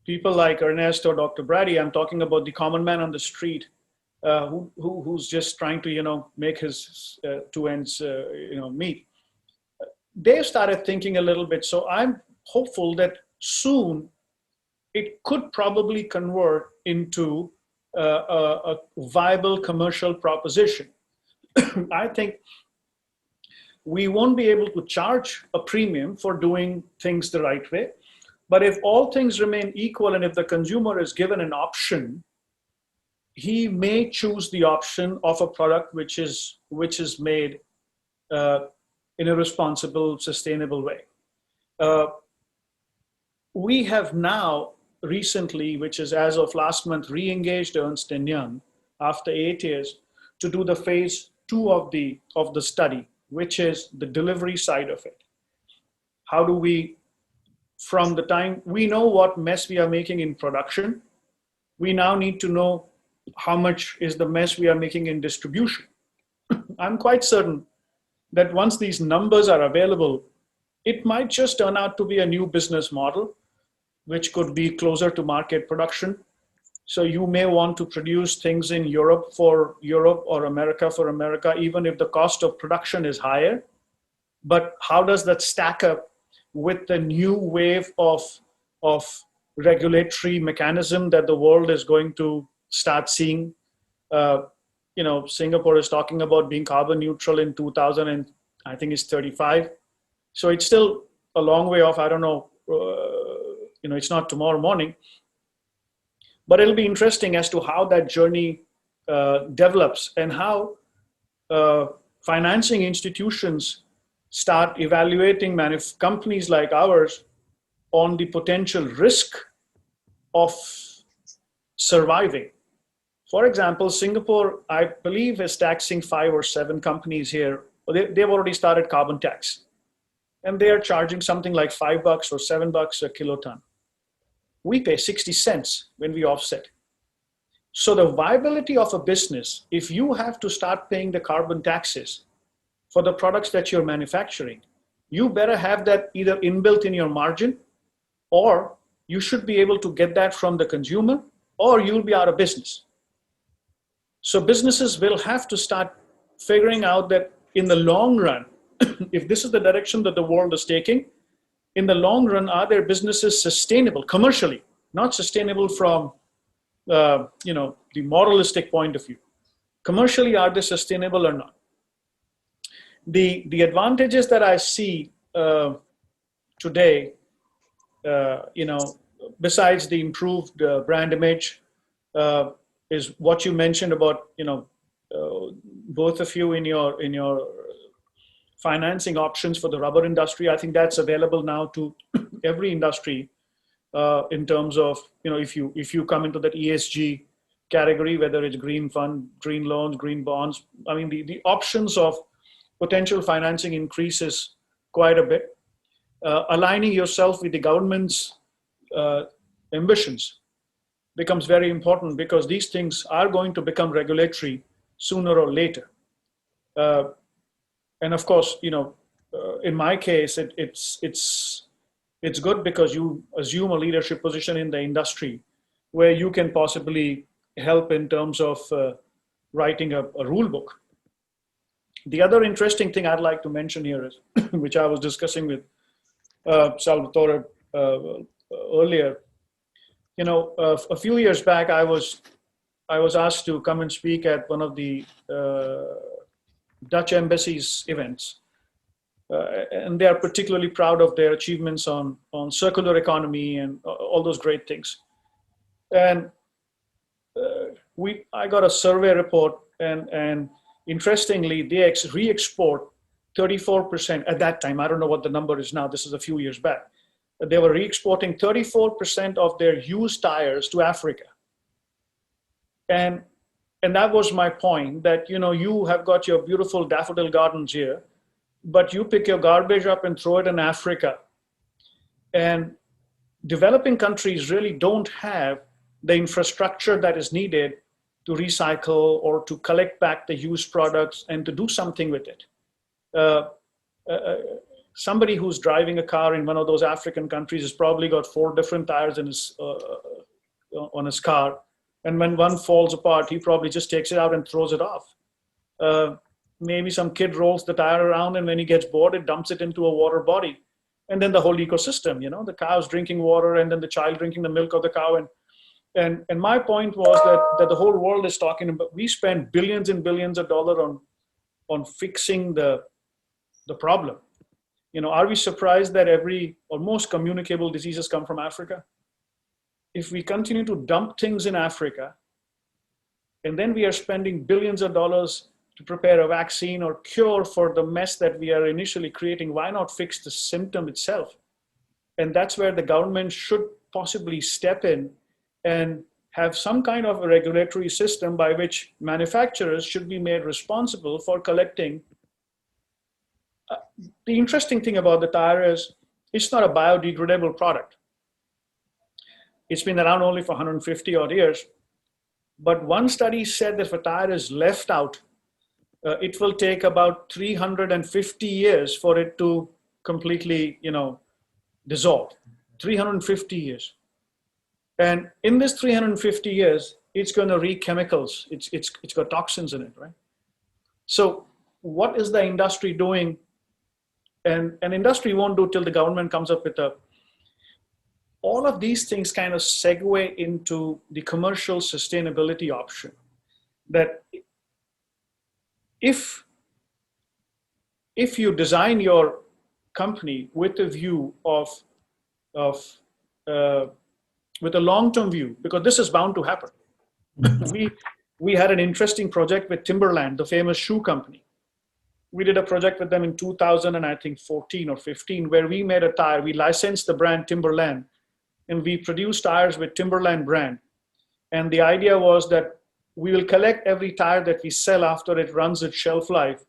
people like Ernest or Dr. Brady. I'm talking about the common man on the street who's just trying to, make his two ends, meet. They've started thinking a little bit. So I'm hopeful that soon it could probably convert into a viable commercial proposition. I think we won't be able to charge a premium for doing things the right way. But if all things remain equal, and if the consumer is given an option, he may choose the option of a product which is made in a responsible, sustainable way. We have now recently, which is as of last month, re-engaged Ernst & Young after 8 years to do the phase 2 of the study, which is the delivery side of it. How do we, from the time we know what mess we are making in production, we now need to know how much is the mess we are making in distribution. I'm quite certain that once these numbers are available, it might just turn out to be a new business model, which could be closer to market production. So you may want to produce things in Europe for Europe, or America for America, even if the cost of production is higher. But how does that stack up with the new wave of regulatory mechanism that the world is going to start seeing? Singapore is talking about being carbon neutral in 2000, and I think it's 35. So it's still a long way off. I don't know, it's not tomorrow morning, but it'll be interesting as to how that journey develops, and how financing institutions start evaluating companies like ours on the potential risk of surviving. For example, Singapore, I believe, is taxing 5 or 7 companies here. They've already started carbon tax, and they are charging something like $5 or $7 a kiloton. We pay 60 cents when we offset. So the viability of a business, if you have to start paying the carbon taxes for the products that you're manufacturing, you better have that either inbuilt in your margin, or you should be able to get that from the consumer, or you'll be out of business. So businesses will have to start figuring out that in the long run, if this is the direction that the world is taking, in the long run, are their businesses sustainable commercially, not sustainable from the moralistic point of view? Commercially, are they sustainable or not? The advantages that I see today, besides the improved brand image, is what you mentioned about, both of you in your financing options for the rubber industry. I think that's available now to every industry in terms of, if you come into that ESG category, whether it's green fund, green loans, green bonds. I mean, the options of potential financing increases quite a bit. Aligning yourself with the government's ambitions becomes very important, because these things are going to become regulatory sooner or later. And of course, in my case, it's good because you assume a leadership position in the industry where you can possibly help in terms of writing a rule book. The other interesting thing I'd like to mention here is, which I was discussing with Salvatore earlier. You know, a few years back, I was asked to come and speak at one of the Dutch embassy's events. And they are particularly proud of their achievements on circular economy and all those great things. And I got a survey report, and interestingly, they re-export 34% at that time. I don't know what the number is now. This is a few years back. They were re-exporting 34% of their used tires to Africa. And that was my point, that, you know, you have got your beautiful daffodil gardens here, but you pick your garbage up and throw it in Africa. And developing countries really don't have the infrastructure that is needed to recycle or to collect back the used products and to do something with it. Somebody who's driving a car in one of those African countries has probably got 4 different tires in his, on his car. And when one falls apart, he probably just takes it out and throws it off. Maybe some kid rolls the tire around, and when he gets bored, it dumps it into a water body. And then the whole ecosystem, you know, the cow's drinking water, and then the child drinking the milk of the cow. And my point was that the whole world is talking about, we spend billions and billions of dollars on fixing the problem. You know, are we surprised that every or most communicable diseases come from Africa? If we continue to dump things in Africa, and then we are spending billions of dollars to prepare a vaccine or cure for the mess that we are initially creating, why not fix the symptom itself? And that's where the government should possibly step in and have some kind of a regulatory system by which manufacturers should be made responsible for collecting. The interesting thing about the tire is it's not a biodegradable product. It's been around only for 150 odd years. But one study said that if a tire is left out, it will take about 350 years for it to completely, you know, dissolve. 350 years. And in this 350 years, it's going to wreak chemicals. It's got toxins in it, right? So what is the industry doing? And industry won't do till the government comes up with all of these things kind of segue into the commercial sustainability option. That if you design your company with a view with a long-term view, because this is bound to happen. We had an interesting project with Timberland, the famous shoe company. We did a project with them in 2014 or 15, where we made a tire. We licensed the brand Timberland, and we produced tires with Timberland brand. And the idea was that we will collect every tire that we sell after it runs its shelf life.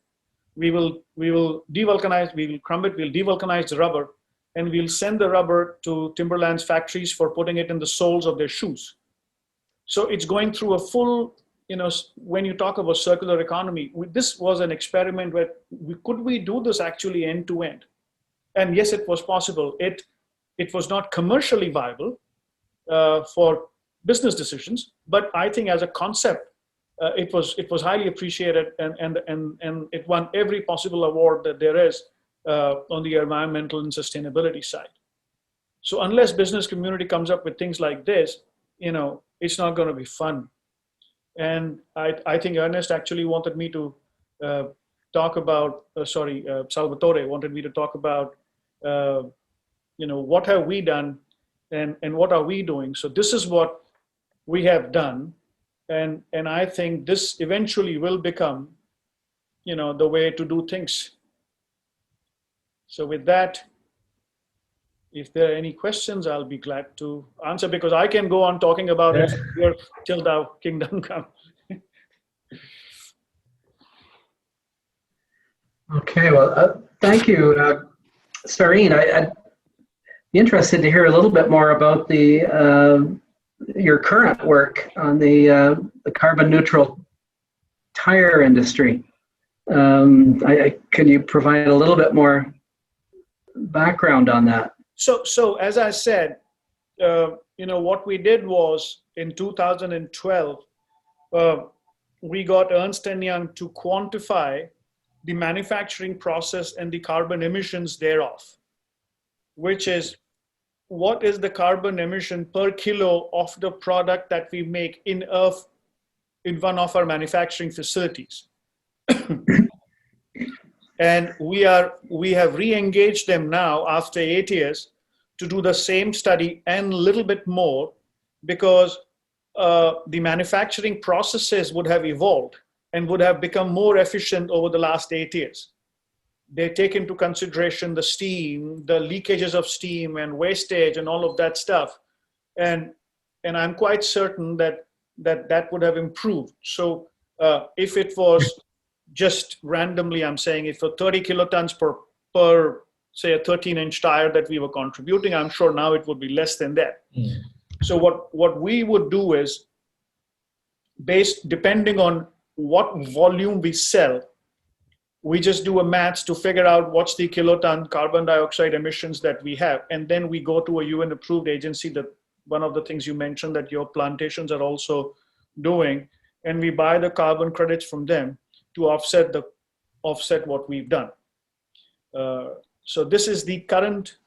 We will devulcanize, we will crumb it, we'll devulcanize the rubber, and we'll send the rubber to Timberland's factories for putting it in the soles of their shoes. So it's going through a full, you know, when you talk about circular economy, this was an experiment where could we do this actually end to end? And yes, it was possible. It was not commercially viable for business decisions, but I think as a concept, it was highly appreciated, and it won every possible award that there is on the environmental and sustainability side. So unless business community comes up with things like this, you know, it's not going to be fun. And I think Ernest actually wanted me to talk about, Salvatore wanted me to talk about, you know, what have we done and what are we doing? So this is what we have done. And I think this eventually will become, you know, the way to do things. So with that, if there are any questions, I'll be glad to answer, because I can go on talking about it here till the kingdom comes. Okay, well, thank you, Sareen. I'd be interested to hear a little bit more about your current work on the carbon neutral tire industry. Can you provide a little bit more background on that? So as I said, you know, what we did was in 2012, we got Ernst & Young to quantify the manufacturing process and the carbon emissions thereof, which is what is the carbon emission per kilo of the product that we make in one of our manufacturing facilities. And we have re-engaged them now after 8 years to do the same study and a little bit more, because the manufacturing processes would have evolved and would have become more efficient over the last 8 years. They take into consideration the steam, the leakages of steam and wastage and all of that stuff. And I'm quite certain that would have improved. So if it was just randomly, I'm saying if for 30 kilotons per say a 13-inch tire that we were contributing, I'm sure now it would be less than that. Mm. So what we would do is, depending on what volume we sell, we just do a maths to figure out what's the kiloton carbon dioxide emissions that we have. And then we go to a UN approved agency, that one of the things you mentioned that your plantations are also doing, and we buy the carbon credits from them to offset what we've done. So this is the current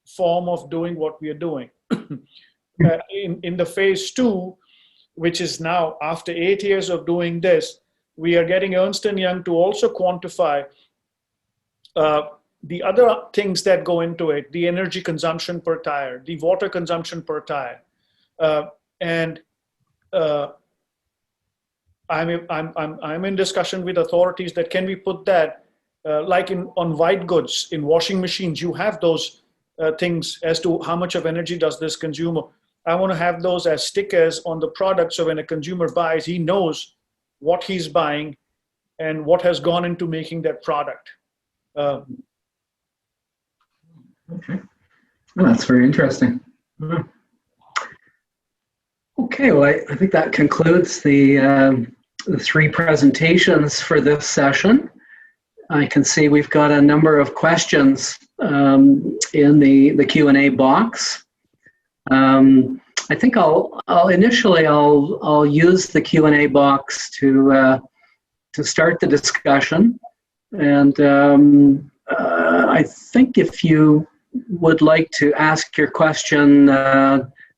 form of doing what we are doing. In the phase 2, which is now after 8 years of doing this, we are getting Ernst & Young to also quantify the other things that go into it, the energy consumption per tire, the water consumption per tire. I'm in discussion with authorities that can we put that like on white goods, in washing machines, you have those things as to how much of energy does this consume. I want to have those as stickers on the product, so when a consumer buys, he knows what he's buying and what has gone into making that product. Okay, well, that's very interesting. Okay, well, I think that concludes the 3 presentations for this session. I can see we've got a number of questions in the Q&A box. I think I'll initially use the Q&A box to start the discussion, and I think if you would like to ask your question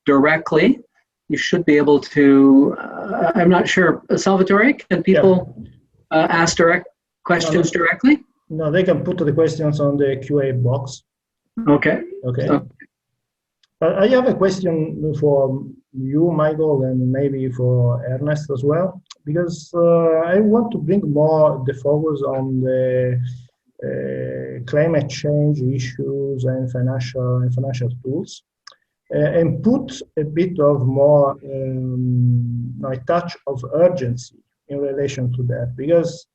directly, you should be able to. I'm not sure, Salvatore, can people ask direct questions directly? No, they can put the questions on the QA box. Okay. Okay. So, I have a question for you, Michael, and maybe for Ernest as well, because I want to bring more the focus on the climate change issues and financial tools, and put a bit of more a touch of urgency in relation to that, because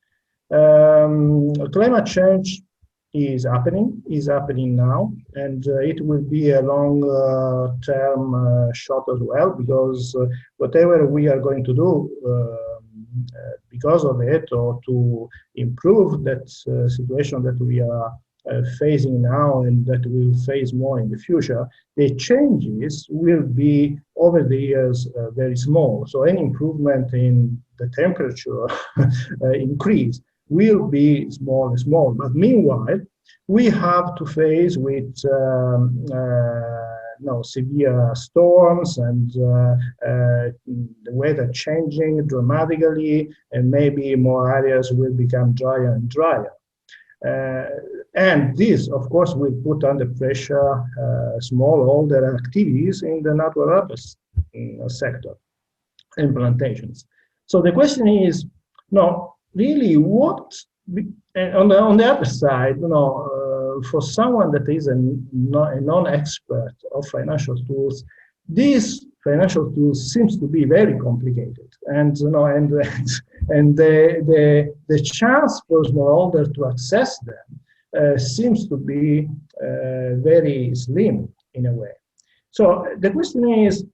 climate change is happening now, and it will be a long-term shot as well, because whatever we are going to do because of it, or to improve that situation that we are facing now and that we'll face more in the future, the changes will be over the years very small. So any improvement in the temperature increase will be small. But meanwhile, we have to face with severe storms and the weather changing dramatically, and maybe more areas will become drier and drier. And this, of course, will put under pressure smallholder activities in the natural rubber sector and plantations. So the question is, really, what on the other side, for someone that is a non-expert of financial tools, these financial tools seems to be very complicated, and the chance for smallholder to access them seems to be very slim in a way. So the question is,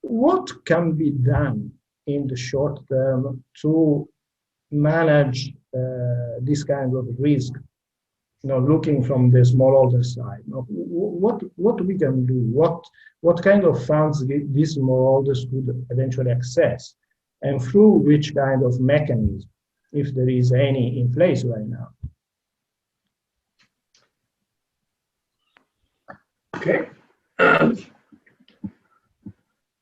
what can be done in the short term to manage this kind of risk? Looking from the smallholder side, what we can do? What kind of funds these smallholders could eventually access, and through which kind of mechanism? if there is any in place right now. Okay.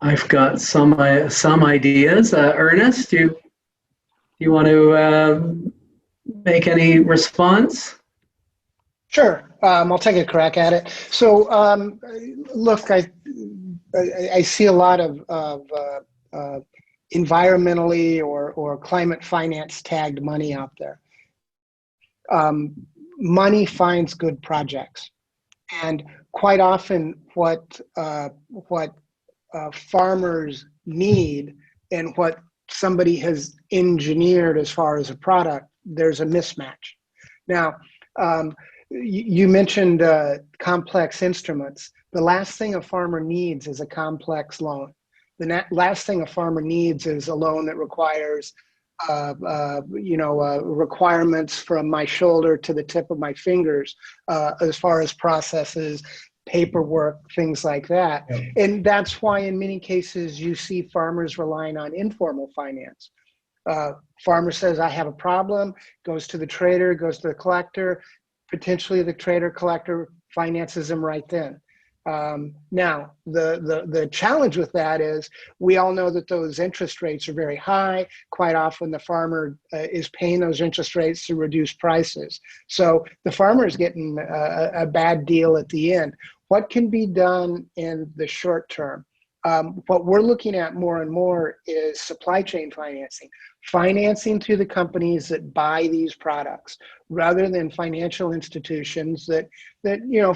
I've got some ideas. Ernest, do you want to make any response? Sure, I'll take a crack at it. So, look, I see a lot of environmentally or climate finance tagged money out there. Money finds good projects, and quite often what farmers need and what somebody has engineered as far as a product, there's a mismatch. Now, you mentioned complex instruments. The last thing a farmer needs is a complex loan. The last thing a farmer needs is a loan that requires requirements from my shoulder to the tip of my fingers as far as processes, paperwork, things like that. Yeah. And that's why in many cases you see farmers relying on informal finance. Farmer says, I have a problem, goes to the trader, goes to the collector, potentially the trader collector finances them right then. Now, the challenge with that is we all know that those interest rates are very high. Quite often the farmer is paying those interest rates to reduce prices. So the farmer is getting a bad deal at the end. What can be done in the short term? What we're looking at more and more is supply chain financing to the companies that buy these products, rather than financial institutions that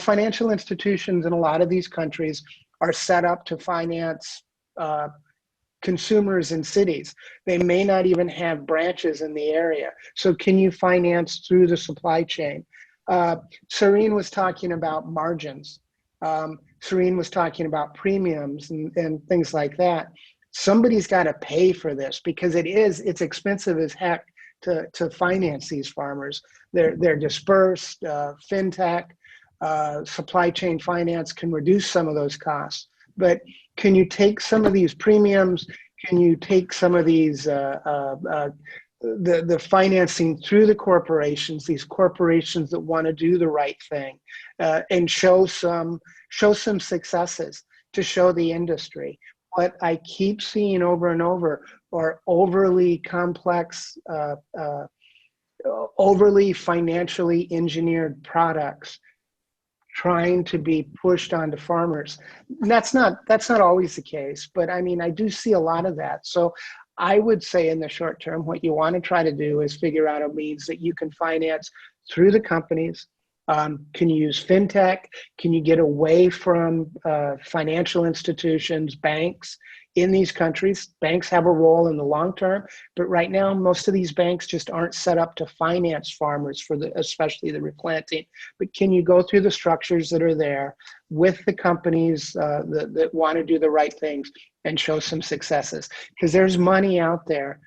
financial institutions in a lot of these countries are set up to finance consumers in cities. They may not even have branches in the area. So can you finance through the supply chain? Sareen was talking about margins. Sareen was talking about premiums and things like that. Somebody's got to pay for this because it's expensive as heck to finance these farmers. They're dispersed. Fintech, supply chain finance can reduce some of those costs. But can you take some of these premiums? Can you take some of these the financing through the corporations, these corporations that want to do the right thing, and show some successes to show the industry? What I keep seeing over and over are overly complex, overly financially engineered products trying to be pushed onto farmers. And that's not always the case, but I mean, I do see a lot of that. So I would say in the short term, what you want to try to do is figure out a means that you can finance through the companies. Can you use fintech? Can you get away from financial institutions, banks in these countries? Banks have a role in the long term, but right now most of these banks just aren't set up to finance farmers especially the replanting. But can you go through the structures that are there with the companies that want to do the right things and show some successes? Because there's money out there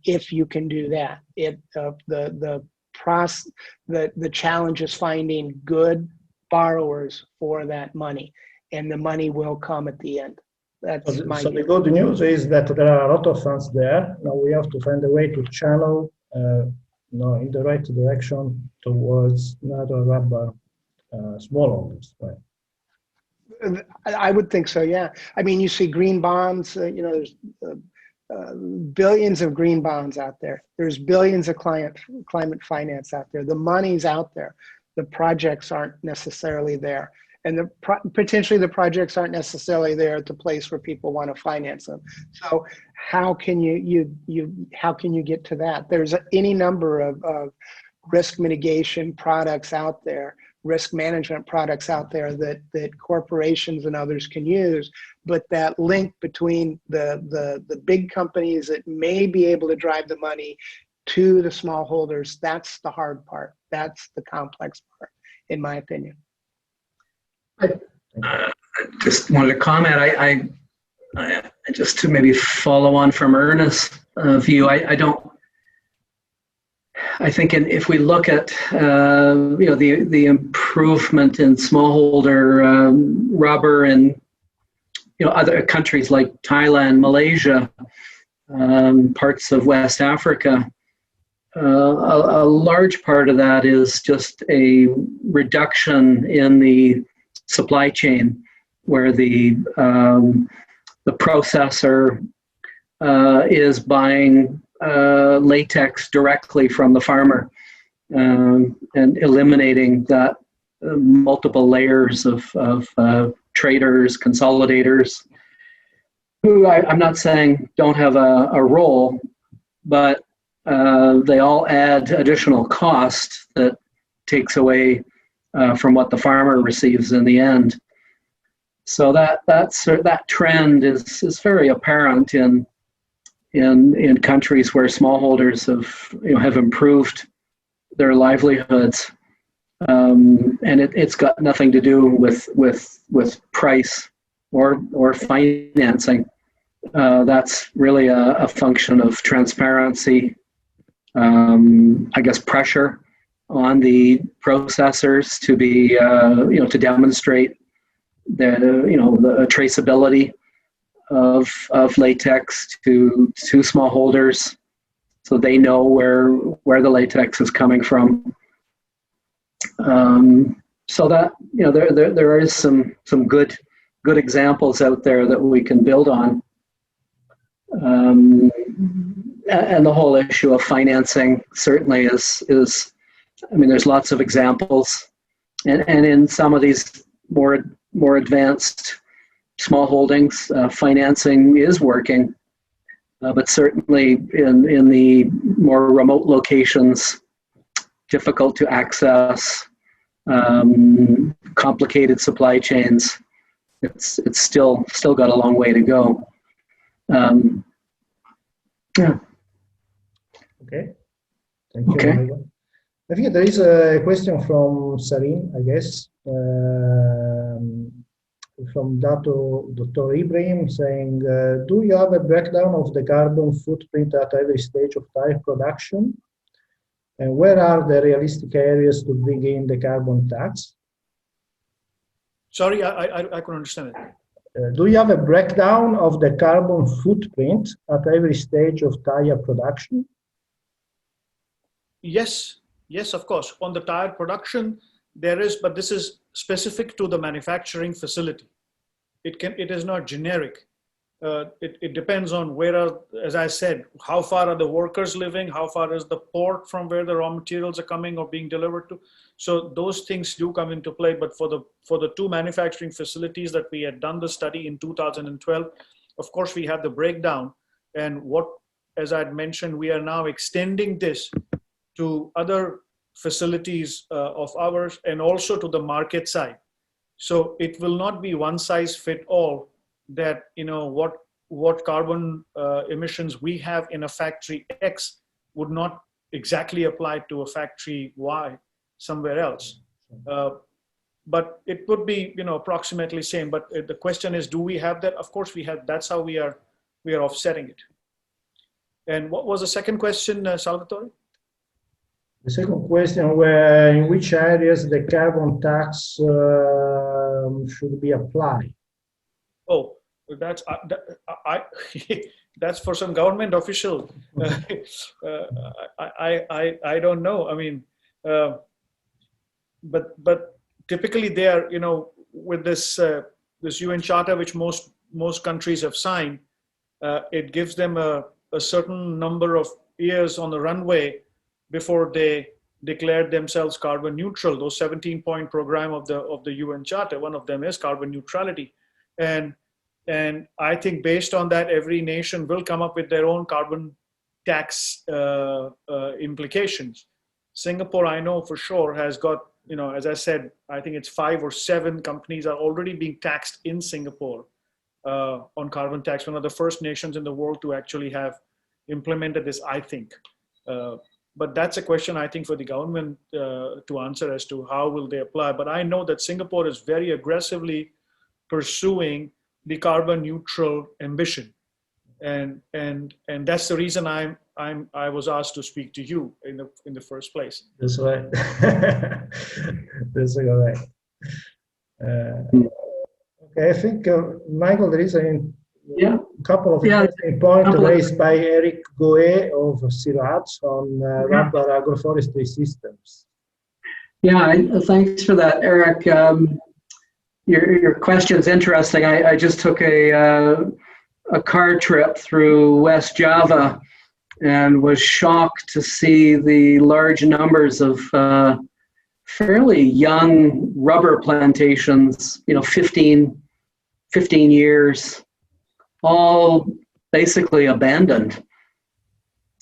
if you can do that. The challenge is finding good borrowers for that money, and the money will come at the end. That's so the good news is that there are a lot of funds there. Now we have to find a way to channel in the right direction towards natural rubber smallholders, right? I would think so, yeah. I mean, you see green bonds, there's billions of green bonds out there. There's billions of climate finance out there. The money's out there. The projects aren't necessarily there. And potentially the projects aren't necessarily there at the place where people want to finance them. So how can you get to that? There's any number of risk mitigation products out there, risk management products out there that corporations and others can use, but that link between the big companies that may be able to drive the money to the smallholders, that's the hard part. That's the complex part, in my opinion. I just wanted to comment. I just to maybe follow on from Ernest's view. I think if we look at the improvement in smallholder rubber in other countries like Thailand, Malaysia, parts of West Africa, a large part of that is just a reduction in the supply chain, where the processor is buying latex directly from the farmer, and eliminating that multiple layers of traders, consolidators, who I'm not saying don't have a role, but they all add additional cost that takes away from what the farmer receives in the end. So that trend is very apparent in countries where smallholders have improved their livelihoods, and it's got nothing to do with price or financing. That's really a function of transparency. I guess pressure on the processors to be to demonstrate the traceability of latex to smallholders, so they know where the latex is coming from. So that there is some good examples out there that we can build on. And the whole issue of financing certainly is there's lots of examples, and in some of these more advanced small holdings, financing is working, but certainly in the more remote locations, difficult to access, complicated supply chains, it's still got a long way to go. Yeah. Okay. Thank you. Okay. Michael. I think there is a question from Sareen, I guess, from Dr. Ibrahim, saying, do you have a breakdown of the carbon footprint at every stage of tire production? And where are the realistic areas to bring in the carbon tax? Sorry, I couldn't understand it. Do you have a breakdown of the carbon footprint at every stage of tire production? Yes, of course. On the tire production, there is, but this is specific to the manufacturing facility. It is not generic. It depends on as I said, how far are the workers living, how far is the port from where the raw materials are coming or being delivered to. So those things do come into play. But for the two manufacturing facilities that we had done the study in 2012, of course we had the breakdown, and as I'd mentioned, we are now extending this to other facilities of ours, and also to the market side. So it will not be one size fit all, that what carbon emissions we have in a factory X would not exactly apply to a factory Y somewhere else. But it would be approximately same. But the question is, do we have that? Of course we have. That's how we are offsetting it. And what was the second question, Salvatore? The second question, in which areas the carbon tax should be applied? Oh, that's that's for some government official. I don't know. I mean, but typically they are, with this UN Charter, which most countries have signed, it gives them a certain number of years on the runway before they declared themselves carbon neutral. Those 17-point program of the UN Charter, one of them is carbon neutrality. And I think based on that, every nation will come up with their own carbon tax implications. Singapore, I know for sure, has got, as I said, I think it's 5 or 7 companies are already being taxed in Singapore on carbon tax. One of the first nations in the world to actually have implemented this, I think. But that's a question, I think, for the government to answer as to how will they apply. But I know that Singapore is very aggressively pursuing the carbon neutral ambition, and that's the reason I was asked to speak to you in the first place. That's right. That's correct. Okay, I think Michael, there is couple of Yeah, interesting points couple of- raised by Eric Goet of Siraj on rubber agroforestry systems. Yeah, thanks for that, Eric. Your question's interesting. I just took a car trip through West Java and was shocked to see the large numbers of fairly young rubber plantations, 15 years, all basically abandoned.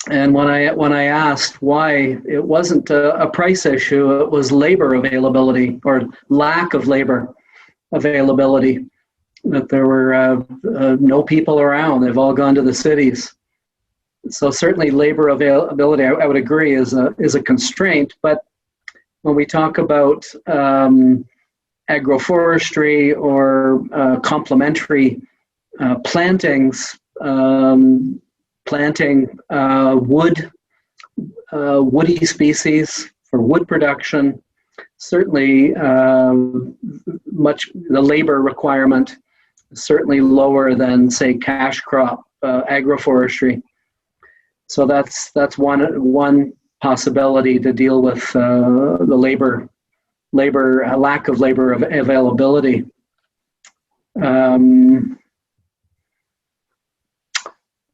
And when I asked why, it wasn't a price issue, it was labor availability or lack of labor availability, that there were no people around. They've all gone to the cities. So certainly labor availability, I would agree, is a constraint. But when we talk about agroforestry or complementary plantings, planting woody species for wood production, certainly the labor requirement is certainly lower than, say, cash crop agroforestry. So that's one possibility to deal with the lack of labor availability.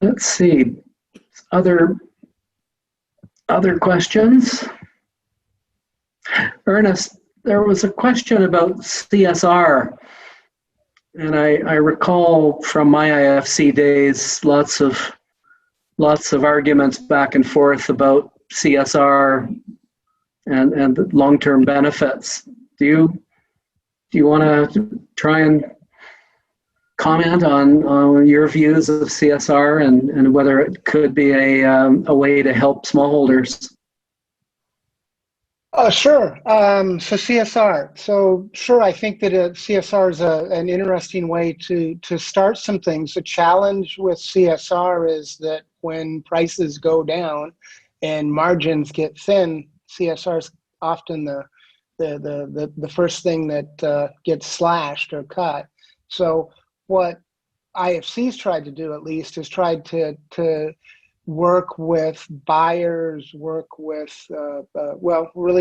Let's see, other questions? Ernest, there was a question about CSR, and I recall from my IFC days lots of arguments back and forth about CSR and the long-term benefits. Do you want to try and comment on your views of CSR and whether it could be a way to help smallholders? Sure. So CSR. So sure, I think that CSR is an interesting way to start some things. The challenge with CSR is that when prices go down and margins get thin, CSR is often the first thing that gets slashed or cut. So what IFC's tried to do, at least, is tried to work with buyers, really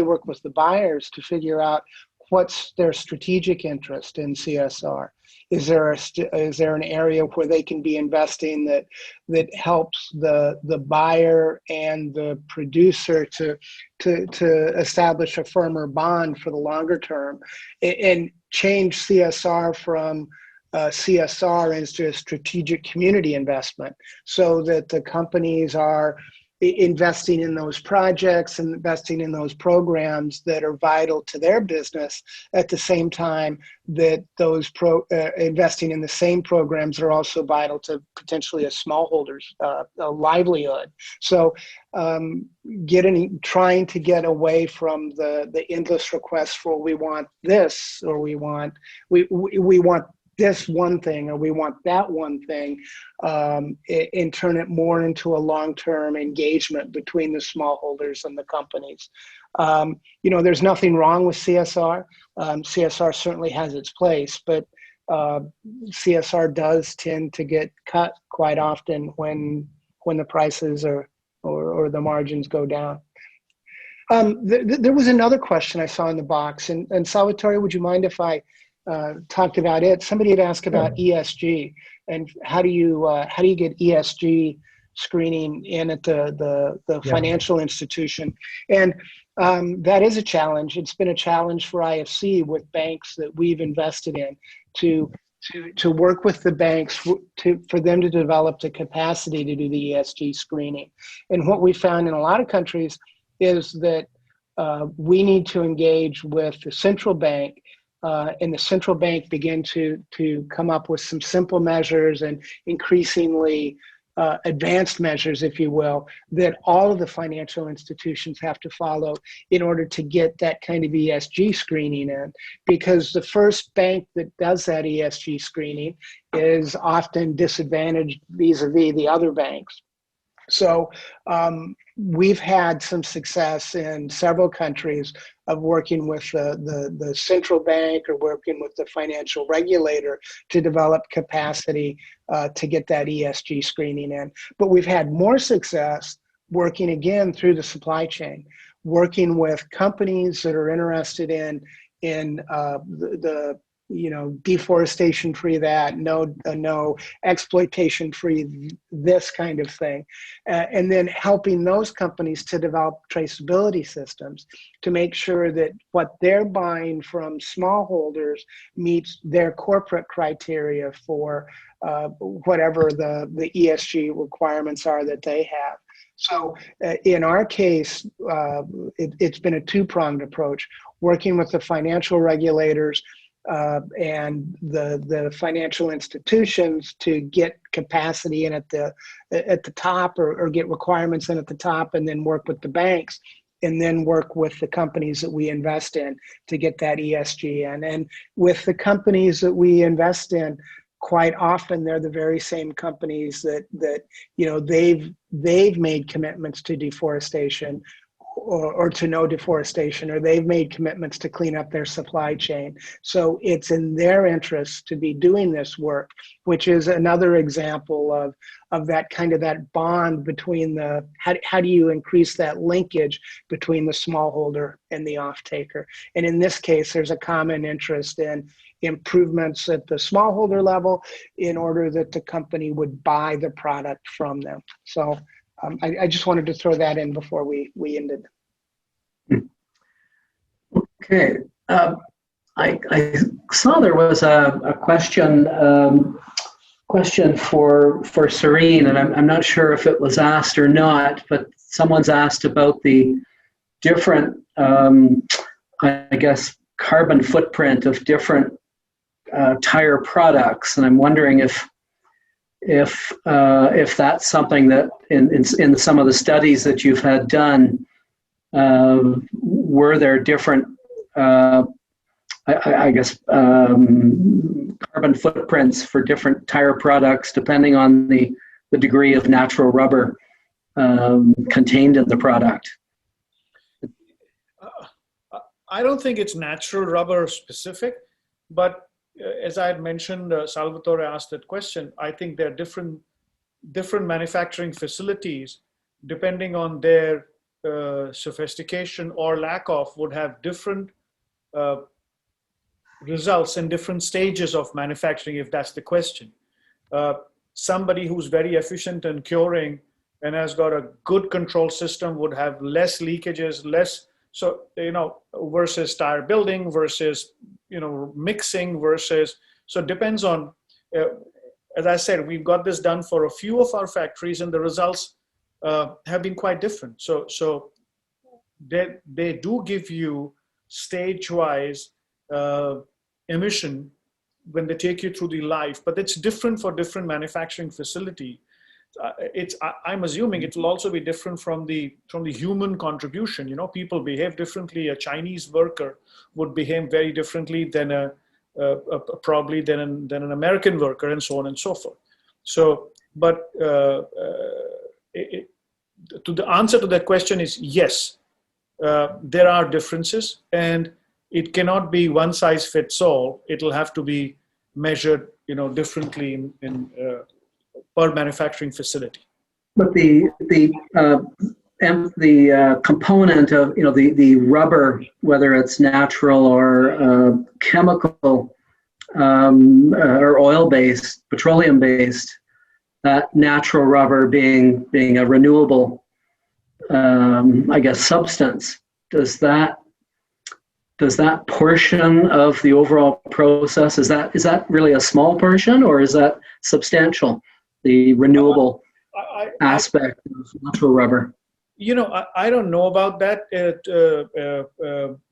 work with the buyers to figure out what's their strategic interest in CSR. Is there an area where they can be investing that helps the buyer and the producer to establish a firmer bond for the longer term, and change CSR from CSR into a strategic community investment, so that the companies are investing in those projects and investing in those programs that are vital to their business, at the same time that those investing in the same programs are also vital to potentially a smallholder's livelihood. So trying to get away from the endless requests for we want this, or we want this one thing, or we want that one thing, and turn it more into a long-term engagement between the smallholders and the companies. There's nothing wrong with CSR. CSR certainly has its place, but CSR does tend to get cut quite often when the prices or the margins go down. There was another question I saw in the box, and Salvatore, would you mind if I talked about it? Somebody had asked about ESG and how do you get ESG screening in at the financial institution, and that is a challenge. It's been a challenge for IFC with banks that we've invested in to work with the banks for them to develop the capacity to do the ESG screening. And what we found in a lot of countries is that we need to engage with the central bank, and the central bank begin to come up with some simple measures and increasingly advanced measures, if you will, that all of the financial institutions have to follow in order to get that kind of ESG screening in. Because the first bank that does that ESG screening is often disadvantaged vis-a-vis the other banks. So we've had some success in several countries of working with the central bank or working with the financial regulator to develop capacity to get that ESG screening in. But we've had more success working again through the supply chain, working with companies that are interested in the deforestation free, that no exploitation free, this kind of thing, and then helping those companies to develop traceability systems to make sure that what they're buying from smallholders meets their corporate criteria for whatever the ESG requirements are that they have. So in our case, it's been a two-pronged approach, working with the financial regulators and the financial institutions to get capacity in at the top, or get requirements in at the top, and then work with the banks, and then work with the companies that we invest in to get that ESG in. And with the companies that we invest in, quite often they're the very same companies that they've made commitments to deforestation, or to no deforestation, or they've made commitments to clean up their supply chain. So it's in their interest to be doing this work, which is another example of that kind of that bond between how do you increase that linkage between the smallholder and the off-taker. And in this case, there's a common interest in improvements at the smallholder level in order that the company would buy the product from them. So I just wanted to throw that in before we ended. Okay. I saw there was a question for Sareen, and I'm not sure if it was asked or not, but someone's asked about the different, I guess, carbon footprint of different tire products, and I'm wondering if that's something that in some of the studies that you've had done, were there different, I guess, carbon footprints for different tire products depending on the degree of natural rubber contained in the product? I don't think it's natural rubber specific, but as I had mentioned, Salvatore asked that question. I think there are different manufacturing facilities, depending on their sophistication or lack of, would have different results in different stages of manufacturing, if that's the question. Somebody who's very efficient in curing and has got a good control system would have less leakages, versus tire building, versus mixing, versus, so it depends on, as I said, we've got this done for a few of our factories, and the results have been quite different. So they do give you stage-wise emission when they take you through the life, but it's different for different manufacturing facility. I'm assuming it will also be different from the human contribution. People behave differently. A Chinese worker would behave very differently than probably than an American worker, and so on and so forth. So, but the answer to that question is yes. There are differences, and it cannot be one size fits all. It'll have to be measured, differently in per manufacturing facility. But the component of the rubber, whether it's natural or chemical or oil-based, petroleum-based, that natural rubber being a renewable, I guess, substance, does that portion of the overall process, is that really a small portion, or is that substantial? The renewable aspect of natural rubber. I don't know about that,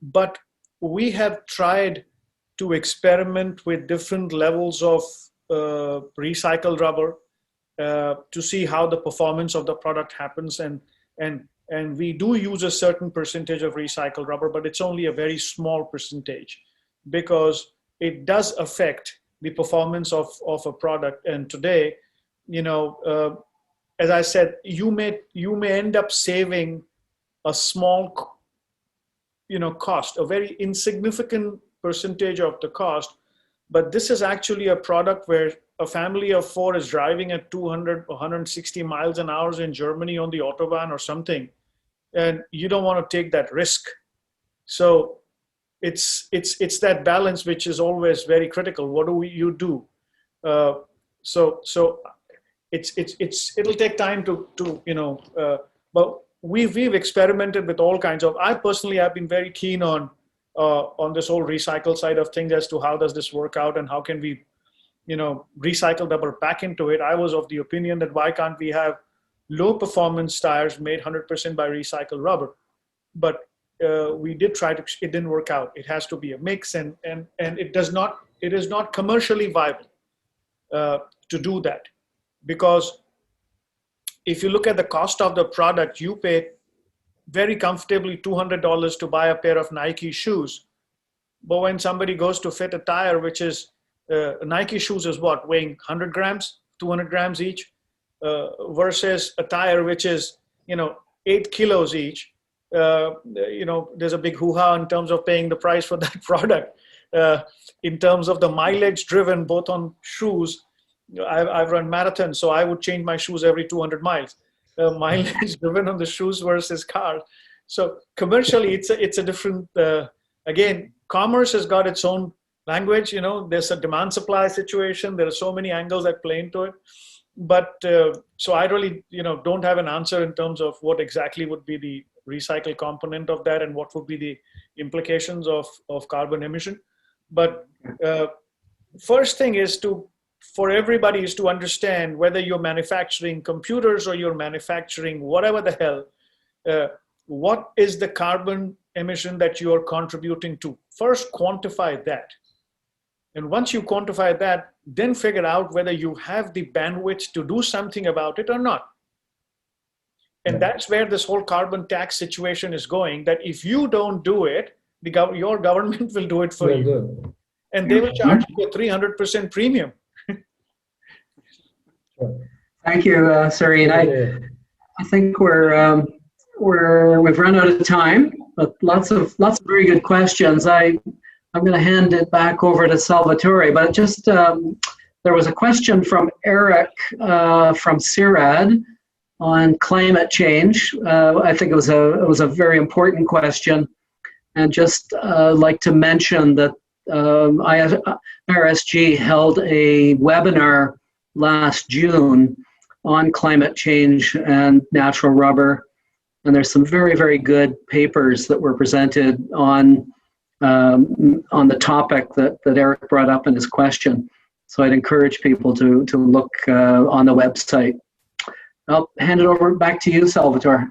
but we have tried to experiment with different levels of recycled rubber to see how the performance of the product happens, and we do use a certain percentage of recycled rubber, but it's only a very small percentage because it does affect the performance of a product. And today, as I said, you may end up saving a small, cost, a very insignificant percentage of the cost. But this is actually a product where a family of 4 is driving at 200, 160 miles an hour in Germany on the Autobahn or something, and you don't want to take that risk. So it's that balance which is always very critical. What do you do? So it'll take time to but we've experimented with all kinds of. I personally have been very keen on this whole recycle side of things as to how does this work out and how can we, recycle rubber back into it. I was of the opinion that why can't we have low performance tires made 100% by recycled rubber? But we did try to, it didn't work out. It has to be a mix, and it is not commercially viable to do that, because if you look at the cost of the product, you pay very comfortably $200 to buy a pair of Nike shoes. But when somebody goes to fit a tire, which is Nike shoes is what, weighing 100 grams, 200 grams each, versus a tire which is 8 kilos each. There's a big hoo-ha in terms of paying the price for that product. In terms of the mileage driven, both on shoes, I've run marathons, so I would change my shoes every 200 miles. Mileage driven on the shoes versus cars. So commercially, it's a different. Again, commerce has got its own language. There's a demand supply situation. There are so many angles that play into it. But so I really don't have an answer in terms of what exactly would be the recycle component of that and what would be the implications of carbon emission. But first thing is for everybody is to understand whether you're manufacturing computers or you're manufacturing whatever the hell, what is the carbon emission that you are contributing to. First, quantify that. And once you quantify that, then figure out whether you have the bandwidth to do something about it or not. And that's where this whole carbon tax situation is going, that if you don't do it, your government will do it for you. Good. And they will charge you a 300% premium. Thank you, Sareen. I think we've run out of time, but lots of very good questions. I'm going to hand it back over to Salvatore, but just there was a question from Eric from CIRAD on climate change. I think it was a very important question, and just like to mention that IRSG held a webinar last June on climate change and natural rubber, and there's some very, very good papers that were presented on the topic that Eric brought up in his question. So I'd encourage people to look on the website. I'll hand it over back to you, Salvatore.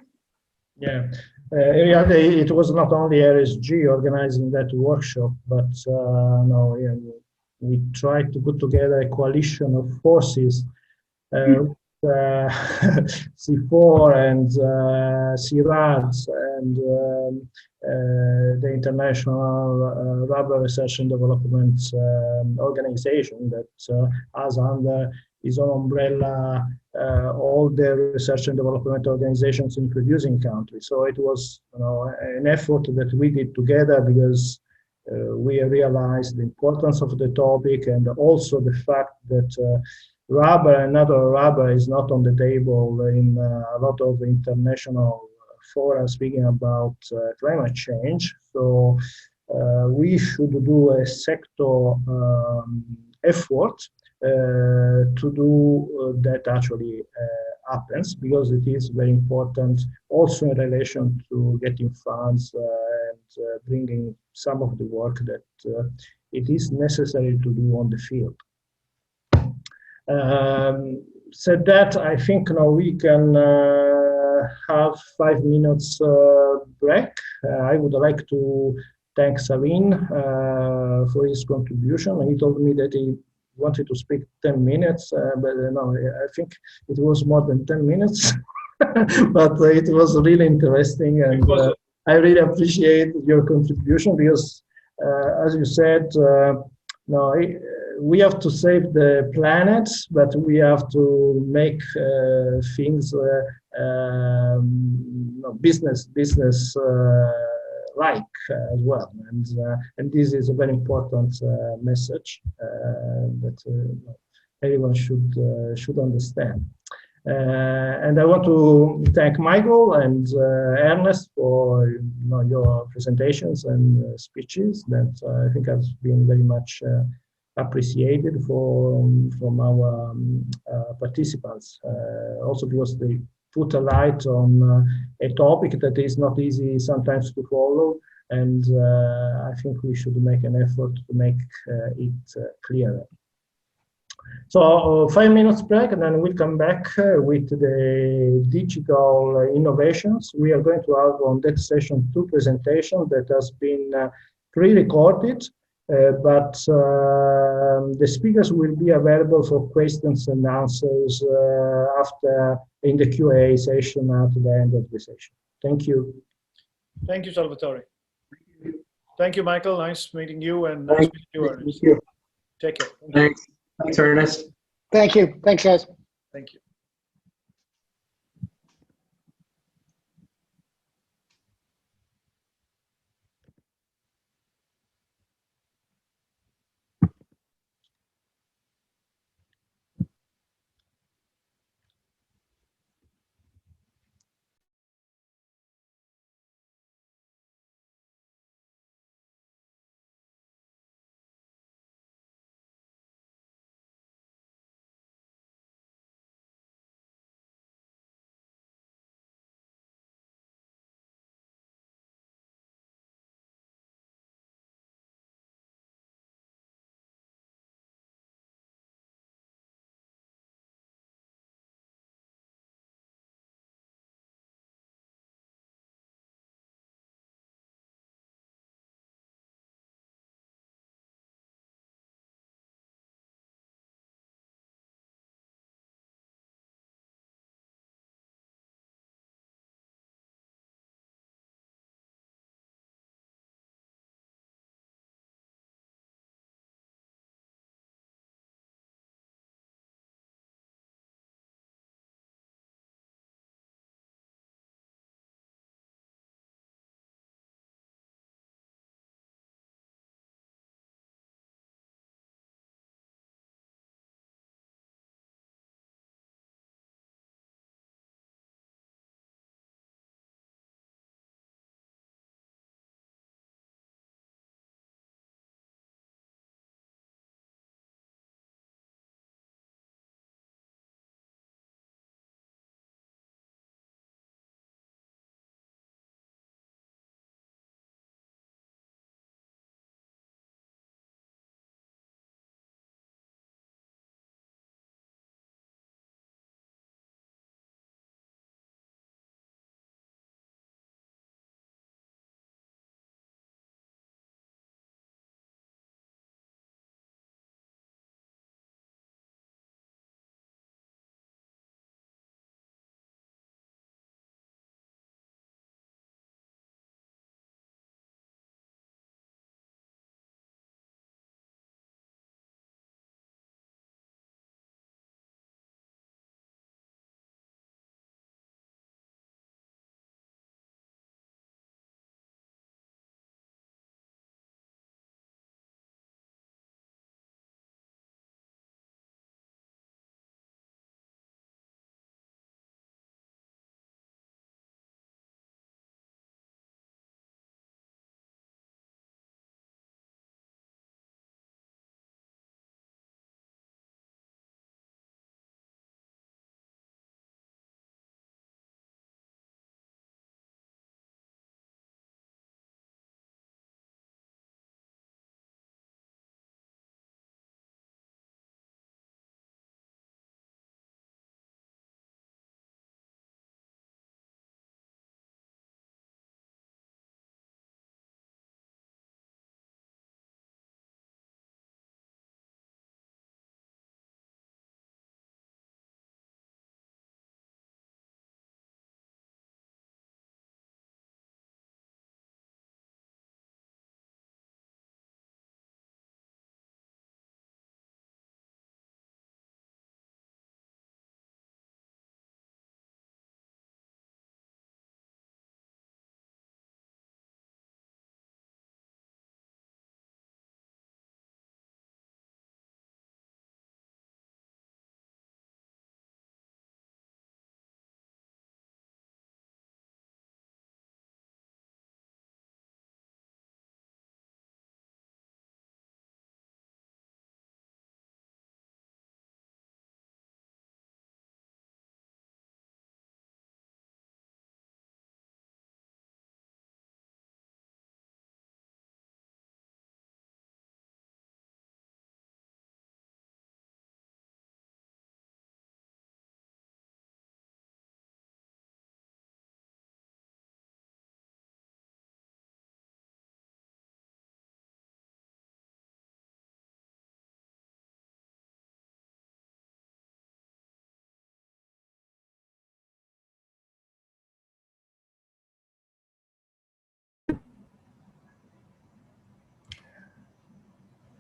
Yeah, it was not only IRSG organizing that workshop, but we tried to put together a coalition of forces, CIFOR and CIRAD and the International Rubber Research and Development Organization that has under its own umbrella all the research and development organizations in producing countries. So it was an effort that we did together because we realized the importance of the topic, and also the fact that rubber and natural rubber is not on the table in a lot of international fora speaking about climate change. So we should do a sector effort to do that actually happens, because it is very important also in relation to getting funds and bringing some of the work that it is necessary to do on the field. Said that, I think now we can have 5 minutes break. I would like to thank Sareen for his contribution. He told me that he wanted to speak 10 minutes, but no, I think it was more than 10 minutes. But it was really interesting, and I really appreciate your contribution because, as you said, we have to save the planet, but we have to make things business like as well, and this is a very important message that everyone should understand. And I want to thank Michael and Ernest for your presentations and speeches that I think has been very much appreciated from our participants, also because they put a light on a topic that is not easy sometimes to follow, and I think we should make an effort to make it clearer. So 5 minutes break, and then we'll come back with the digital innovations. We are going to have on that session 2 presentations that has been pre-recorded, but the speakers will be available for questions and answers after in the Q&A session at the end of the session. Thank you. Thank you, Salvatore. Thank you, Michael. Nice meeting you, and nice meeting you, Ernest. Thank you. Take care. Thanks. Thanks, Ernest. Thank you. Thanks, guys. Thank you.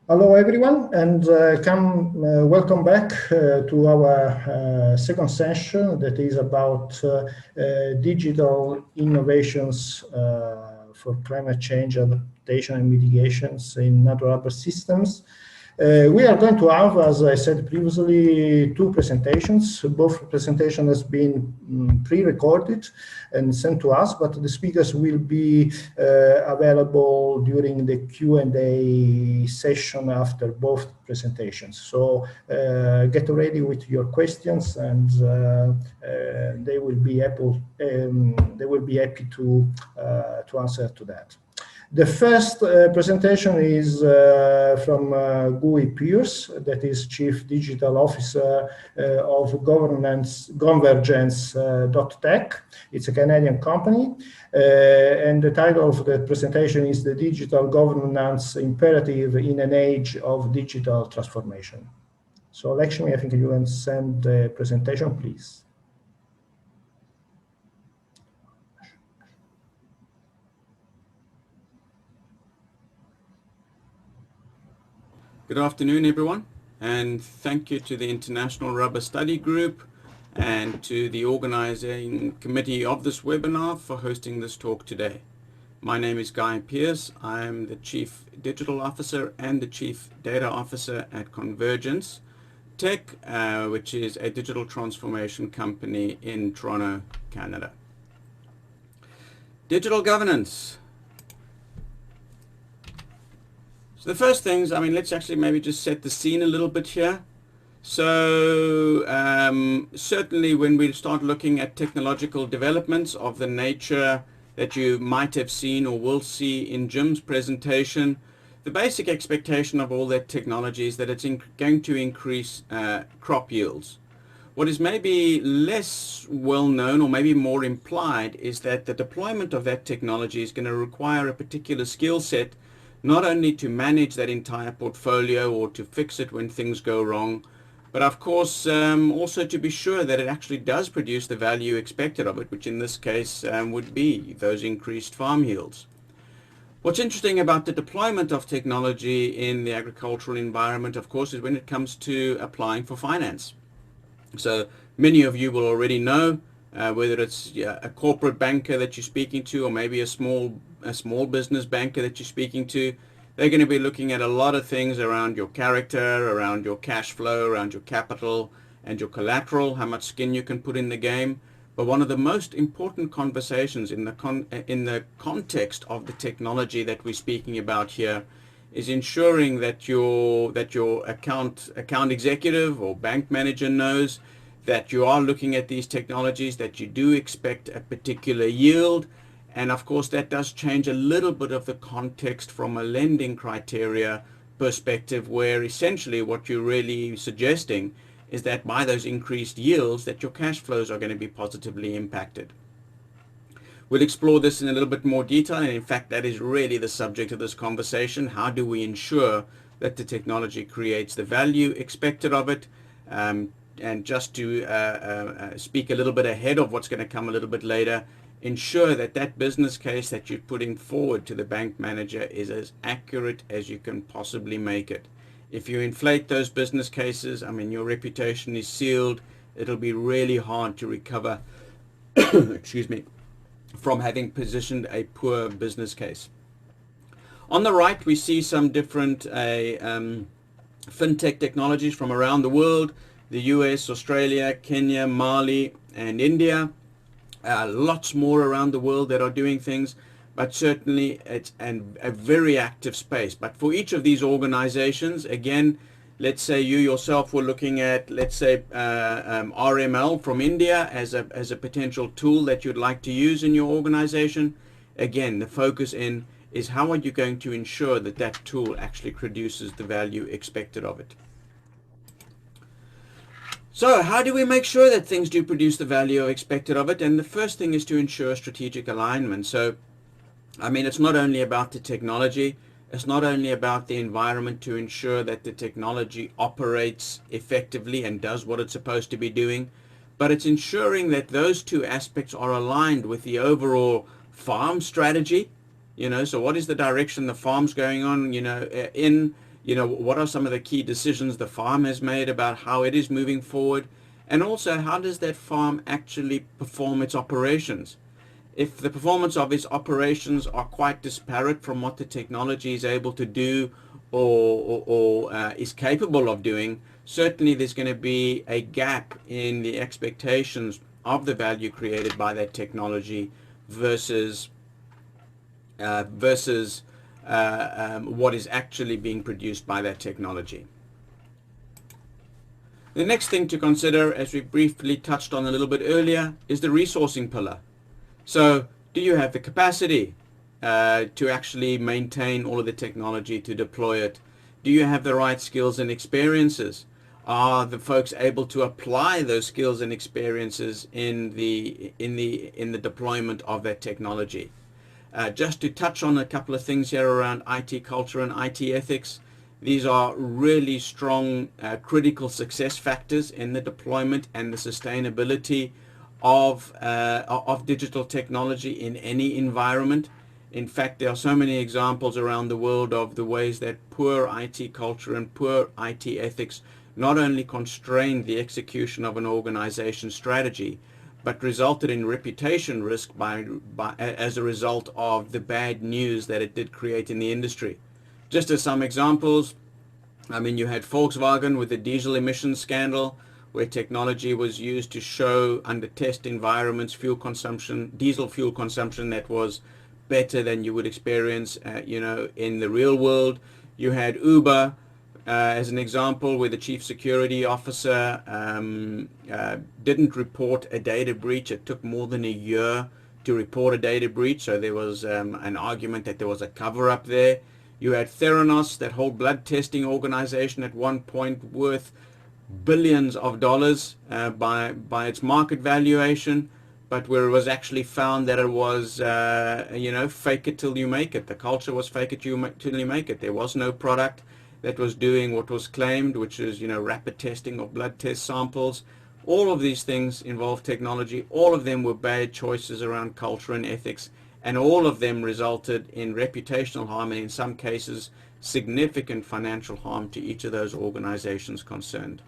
Hello everyone, and welcome back to our second session that is about digital innovations for climate change adaptation and mitigations in natural rubber systems. We are going to have, as I said previously, two presentations. Both presentations has been pre-recorded and sent to us, but the speakers will be available during the Q&A session after both presentations. So get ready with your questions, and they will be happy to answer to that. The first presentation is from Guy Pearce, that is Chief Digital Officer of Convergence.tech. It's a Canadian company, and the title of the presentation is The Digital Governance Imperative in an Age of Digital Transformation. So Lakshmi, I think you can send the presentation, please. Good afternoon, everyone, and thank you to the International Rubber Study Group and to the organizing committee of this webinar for hosting this talk today. My name is Guy Pearce. I am the Chief Digital Officer and the Chief Data Officer at Convergence Tech, which is a digital transformation company in Toronto, Canada. Digital governance. So the first things, let's actually maybe just set the scene a little bit here. So certainly when we start looking at technological developments of the nature that you might have seen or will see in Jim's presentation, the basic expectation of all that technology is that it's going to increase crop yields. What is maybe less well known or maybe more implied is that the deployment of that technology is going to require a particular skill set, not only to manage that entire portfolio or to fix it when things go wrong, but of course also to be sure that it actually does produce the value expected of it, which in this case would be those increased farm yields. What's interesting about the deployment of technology in the agricultural environment, of course, is when it comes to applying for finance. So many of you will already know whether it's a corporate banker that you're speaking to, or maybe a small business banker that you're speaking to, they're going to be looking at a lot of things around your character, around your cash flow, around your capital and your collateral, how much skin you can put in the game. But one of the most important conversations in the context of the technology that we're speaking about here is ensuring that your account executive or bank manager knows that you are looking at these technologies, that you do expect a particular yield. And of course, that does change a little bit of the context from a lending criteria perspective, where essentially what you're really suggesting is that by those increased yields, that your cash flows are going to be positively impacted. We'll explore this in a little bit more detail, and in fact, that is really the subject of this conversation. How do we ensure that the technology creates the value expected of it? And just to speak a little bit ahead of what's going to come a little bit later, ensure that that business case that you're putting forward to the bank manager is as accurate as you can possibly make it. If you inflate those business cases, your reputation is sealed. It'll be really hard to recover, excuse me, from having positioned a poor business case. On the right, we see some different fintech technologies from around the world: the US, Australia, Kenya, Mali, and India. Lots more around the world that are doing things, but certainly it's a very active space. But for each of these organizations, again, let's say you yourself were looking at, let's say, RML from India as a potential tool that you'd like to use in your organization. Again, the focus is how are you going to ensure that that tool actually produces the value expected of it. So how do we make sure that things do produce the value expected of it? And the first thing is to ensure strategic alignment. So, it's not only about the technology, it's not only about the environment to ensure that the technology operates effectively and does what it's supposed to be doing, but it's ensuring that those two aspects are aligned with the overall farm strategy. So what is the direction the farm's going on, in? you know, what are some of the key decisions the farm has made about how it is moving forward, and also how does that farm actually perform its operations. If the performance of its operations are quite disparate from what the technology is able to do or is capable of doing, certainly there's going to be a gap in the expectations of the value created by that technology versus what is actually being produced by that technology. The next thing to consider, as we briefly touched on a little bit earlier, is the resourcing pillar. So do you have the capacity to actually maintain all of the technology, to deploy it? Do you have the right skills and experiences? Are the folks able to apply those skills and experiences in the deployment of that technology? Just to touch on a couple of things here around IT culture and IT ethics, these are really strong critical success factors in the deployment and the sustainability of digital technology in any environment. In fact, there are so many examples around the world of the ways that poor IT culture and poor IT ethics not only constrained the execution of an organization's strategy, but resulted in reputation risk as a result of the bad news that it did create in the industry. Just as some examples, I mean, you had Volkswagen with the diesel emissions scandal, where technology was used to show under test environments diesel fuel consumption that was better than you would experience, in the real world. You had Uber as an example, where the chief security officer didn't report a data breach. It took more than a year to report a data breach, so there was an argument that there was a cover-up there. You had Theranos, that whole blood testing organization, at one point worth billions of dollars by its market valuation, but where it was actually found that it was, fake it till you make it. The culture was fake it till you make it. There was no product that was doing what was claimed, which is, rapid testing of blood test samples. All of these things involve technology. All of them were bad choices around culture and ethics, and all of them resulted in reputational harm, and in some cases, significant financial harm to each of those organizations concerned.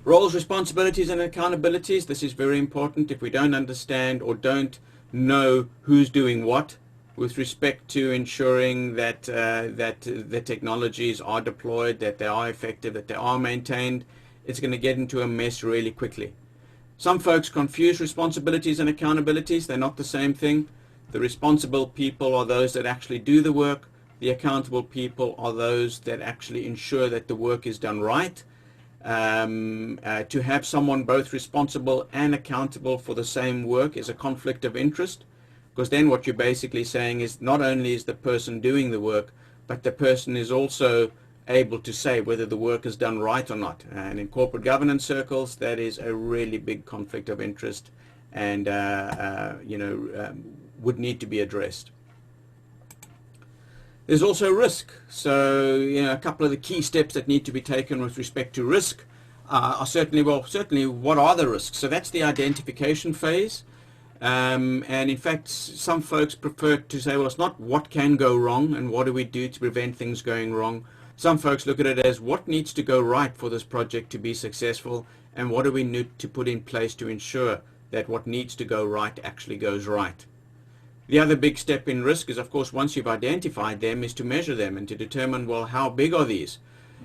Roles, responsibilities, and accountabilities. This is very important. If we don't understand or don't know who's doing what with respect to ensuring that the technologies are deployed, that they are effective, that they are maintained, it's going to get into a mess really quickly. Some folks confuse responsibilities and accountabilities. They're not the same thing. The responsible people are those that actually do the work. The accountable people are those that actually ensure that the work is done right. To have someone both responsible and accountable for the same work is a conflict of interest, because then what you're basically saying is not only is the person doing the work, but the person is also able to say whether the work is done right or not. And in corporate governance circles, that is a really big conflict of interest, and would need to be addressed. There's also risk. So, a couple of the key steps that need to be taken with respect to risk are certainly what are the risks? So that's the identification phase. And in fact, some folks prefer to say, well, it's not what can go wrong and what do we do to prevent things going wrong. Some folks look at it as what needs to go right for this project to be successful, and what do we need to put in place to ensure that what needs to go right actually goes right. The other big step in risk is, of course, once you've identified them, is to measure them and to determine, well, how big are these?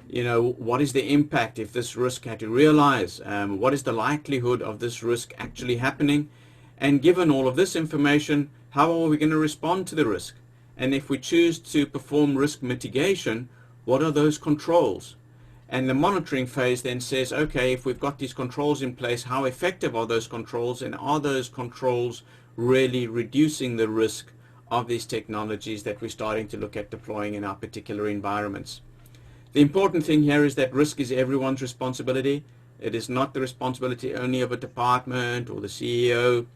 What is the impact if this risk had to realize? What is the likelihood of this risk actually happening? And given all of this information, how are we going to respond to the risk? And if we choose to perform risk mitigation, what are those controls? And the monitoring phase then says, okay, if we've got these controls in place, how effective are those controls? And are those controls really reducing the risk of these technologies that we're starting to look at deploying in our particular environments? The important thing here is that risk is everyone's responsibility. It is not the responsibility only of a department or the CEO.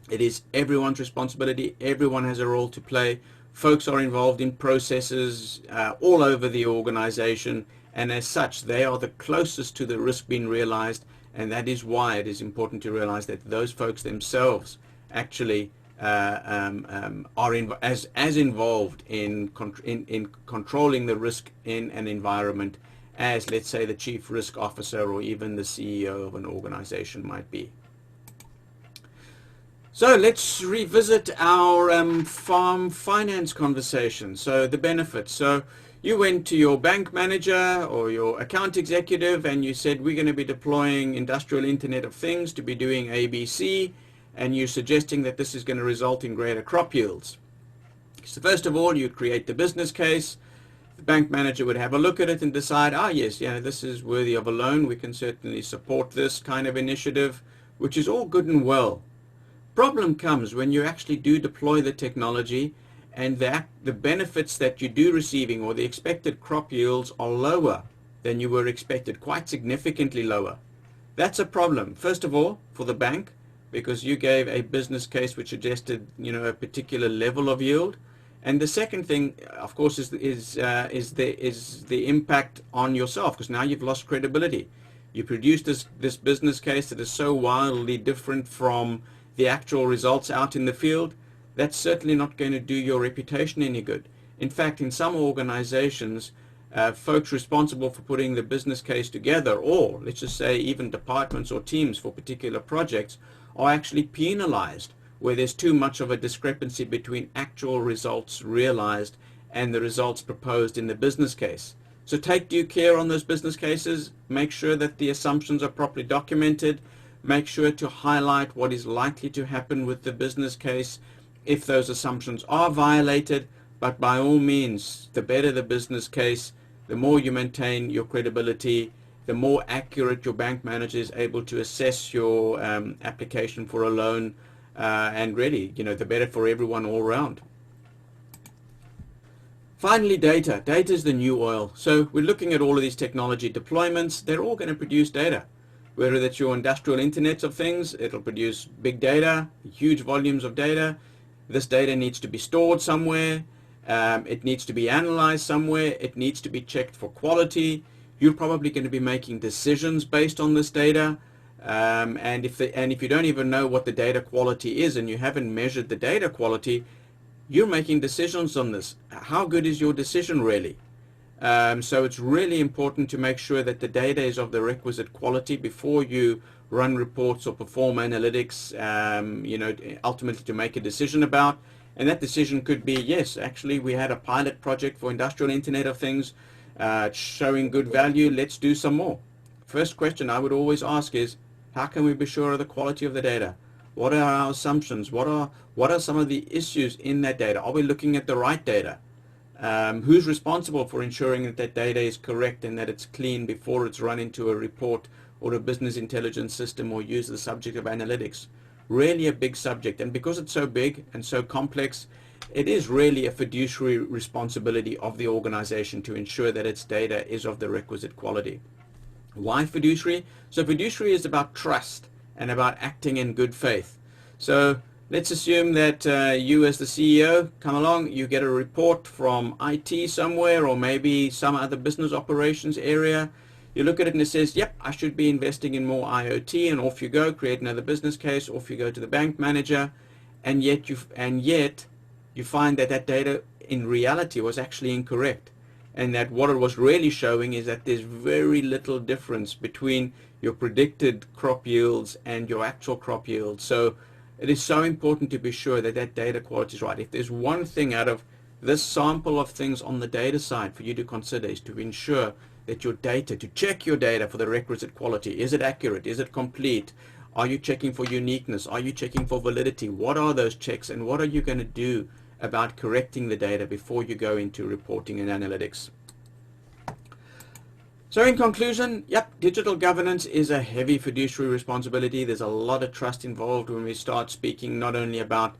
It is everyone's responsibility. Everyone has a role to play. Folks are involved in processes all over the organization, and as such, they are the closest to the risk being realized, and that is why it is important to realize that those folks themselves actually are as involved in controlling the risk in an environment as, let's say, the chief risk officer or even the CEO of an organization might be. So let's revisit our farm finance conversation. So the benefits. So you went to your bank manager or your account executive and you said, we're going to be deploying industrial Internet of Things to be doing ABC, and you're suggesting that this is going to result in greater crop yields. So first of all, you'd create the business case. The bank manager would have a look at it and decide, yes, this is worthy of a loan. We can certainly support this kind of initiative, which is all good and well. Problem comes when you actually do deploy the technology and the benefits that you do receiving or the expected crop yields are lower than you were expected, quite significantly lower. That's a problem, first of all, for the bank, because you gave a business case which suggested, a particular level of yield. And the second thing, of course, is the impact on yourself, because now you've lost credibility. You produced this business case that is so wildly different from the actual results out in the field. That's certainly not going to do your reputation any good. In fact, in some organizations, folks responsible for putting the business case together, or let's just say even departments or teams for particular projects, are actually penalized where there's too much of a discrepancy between actual results realized and the results proposed in the business case. So take due care on those business cases, make sure that the assumptions are properly documented, make sure to highlight what is likely to happen with the business case if those assumptions are violated. But by all means, the better the business case, the more you maintain your credibility, the more accurate your bank manager is able to assess your application for a loan, and really, the better for everyone all around. Finally, data. Data is the new oil. So we're looking at all of these technology deployments. They're all going to produce data. Whether that's your industrial Internet of Things, it'll produce big data, huge volumes of data. This data needs to be stored somewhere. It needs to be analyzed somewhere. It needs to be checked for quality. You're probably going to be making decisions based on this data. And if you don't even know what the data quality is and you haven't measured the data quality, you're making decisions on this. How good is your decision really? So it's really important to make sure that the data is of the requisite quality before you run reports or perform analytics, ultimately to make a decision about. And that decision could be, yes, actually we had a pilot project for industrial Internet of Things showing good value. Let's do some more. First question I would always ask is, how can we be sure of the quality of the data? What are our assumptions? What are some of the issues in that data? Are we looking at the right data? Who's responsible for ensuring that that data is correct and that it's clean before it's run into a report or a business intelligence system or used as the subject of analytics? Really a big subject, and because it's so big and so complex, it is really a fiduciary responsibility of the organization to ensure that its data is of the requisite quality. Why fiduciary? So fiduciary is about trust and about acting in good faith. So let's assume that you as the CEO come along, you get a report from IT somewhere or maybe some other business operations area. You look at it and it says, yep, I should be investing in more IoT, and off you go, create another business case, off you go to the bank manager, and yet you find that that data in reality was actually incorrect, and that what it was really showing is that there's very little difference between your predicted crop yields and your actual crop yields. So it is so important to be sure that that data quality is right. If there's one thing out of this sample of things on the data side for you to consider, is to ensure that your data, to check your data for the requisite quality. Is it accurate? Is it complete? Are you checking for uniqueness? Are you checking for validity? What are those checks, and what are you going to do about correcting the data before you go into reporting and analytics? So in conclusion, yep, digital governance is a heavy fiduciary responsibility. There's a lot of trust involved when we start speaking not only about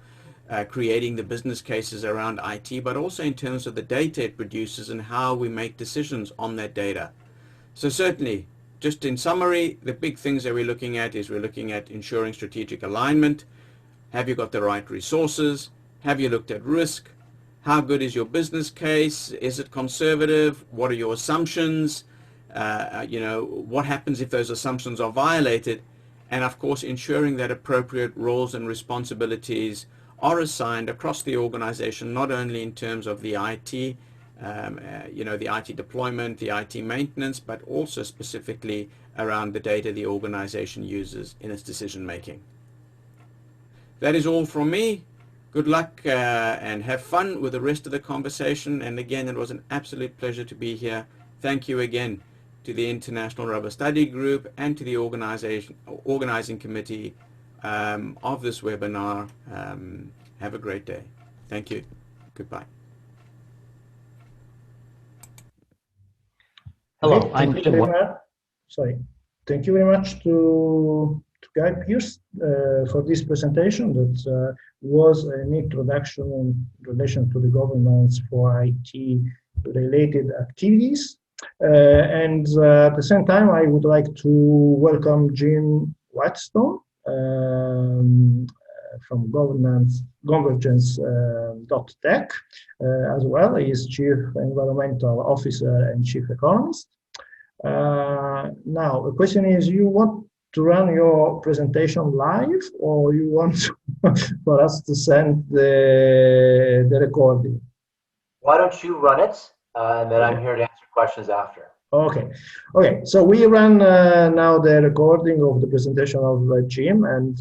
creating the business cases around IT, but also in terms of the data it produces and how we make decisions on that data. So certainly, just in summary, the big things that we're looking at is we're looking at ensuring strategic alignment. Have you got the right resources? Have you looked at risk? How good is your business case? Is it conservative? What are your assumptions? What happens if those assumptions are violated? And of course, ensuring that appropriate roles and responsibilities are assigned across the organization, not only in terms of the IT, the IT deployment, the IT maintenance, but also specifically around the data the organization uses in its decision making. That is all from me. Good luck and have fun with the rest of the conversation. And again, it was an absolute pleasure to be here. Thank you again to the International Rubber Study Group and to the organizing committee of this webinar. Have a great day. Thank you. Goodbye. Hello, Okay, I'm Jim. Thank you very much to Guy Pearce for this presentation that was an introduction in relation to the governance for IT related activities. And at the same time, I would like to welcome Jim Whitestone from Convergence.tech as well. He is Chief Environmental Officer and Chief Economist. Now, the question is, you want to run your presentation live, or you want for us to send the recording? Why don't you run it, and then I'm here to answer questions after. Okay. So we run now the recording of the presentation of Jim, and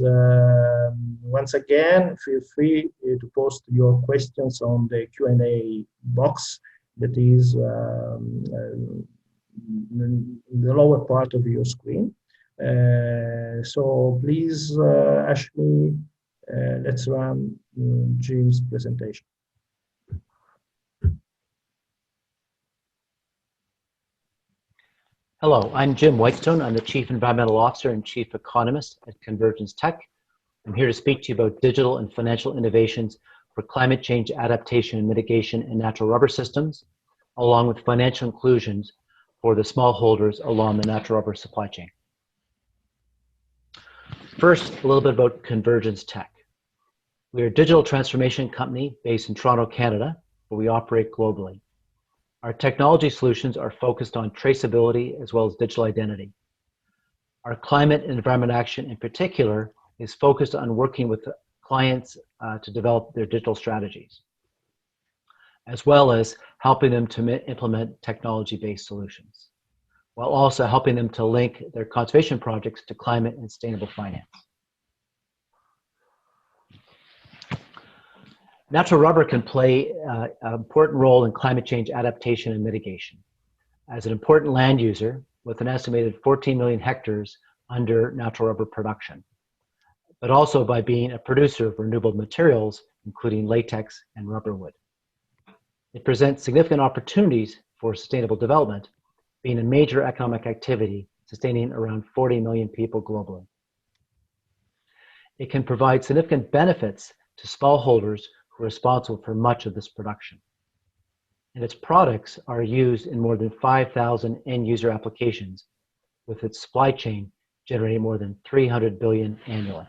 once again, feel free to post your questions on the Q&A box that is in the lower part of your screen. So please, Ashley, let's run Jim's presentation. Hello, I'm Jim Whitestone. I'm the Chief Environmental Officer and Chief Economist at Convergence Tech. I'm here to speak to you about digital and financial innovations for climate change adaptation and mitigation in natural rubber systems, along with financial inclusions for the smallholders along the natural rubber supply chain. First, a little bit about Convergence Tech. We are a digital transformation company based in Toronto, Canada, but we operate globally. Our technology solutions are focused on traceability as well as digital identity. Our climate and environment action in particular is focused on working with clients to develop their digital strategies, as well as helping them to implement technology-based solutions, while also helping them to link their conservation projects to climate and sustainable finance. Natural rubber can play an important role in climate change adaptation and mitigation. As an important land user with an estimated 14 million hectares under natural rubber production, but also by being a producer of renewable materials, including latex and rubber wood. It presents significant opportunities for sustainable development, being a major economic activity sustaining around 40 million people globally. It can provide significant benefits to smallholders who are responsible for much of this production. And its products are used in more than 5,000 end user applications, with its supply chain generating more than 300 billion annually.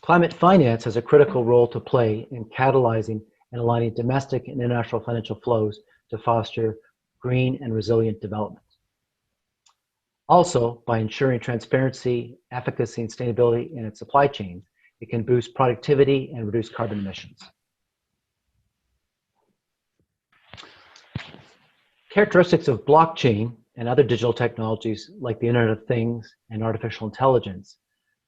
Climate finance has a critical role to play in catalyzing and aligning domestic and international financial flows to foster green and resilient development. Also, by ensuring transparency, efficacy, and sustainability in its supply chains, it can boost productivity and reduce carbon emissions. Characteristics of blockchain and other digital technologies like the Internet of Things and artificial intelligence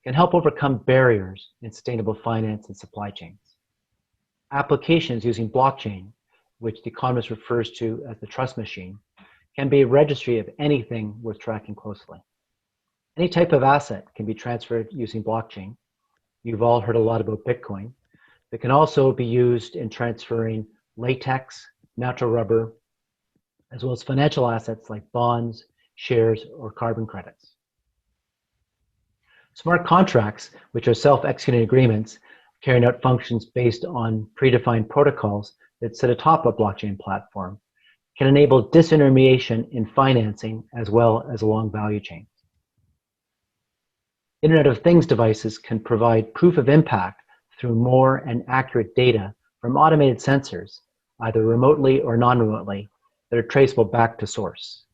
can help overcome barriers in sustainable finance and supply chains. Applications using blockchain, which the economist refers to as the trust machine, can be a registry of anything worth tracking closely. Any type of asset can be transferred using blockchain. You've all heard a lot about Bitcoin. It can also be used in transferring latex, natural rubber, as well as financial assets like bonds, shares, or carbon credits. Smart contracts, which are self-executing agreements carrying out functions based on predefined protocols that sit atop a blockchain platform, can enable disintermediation in financing as well as along value chains. Internet of Things devices can provide proof of impact through more and accurate data from automated sensors, either remotely or non-remotely, that are traceable back to source.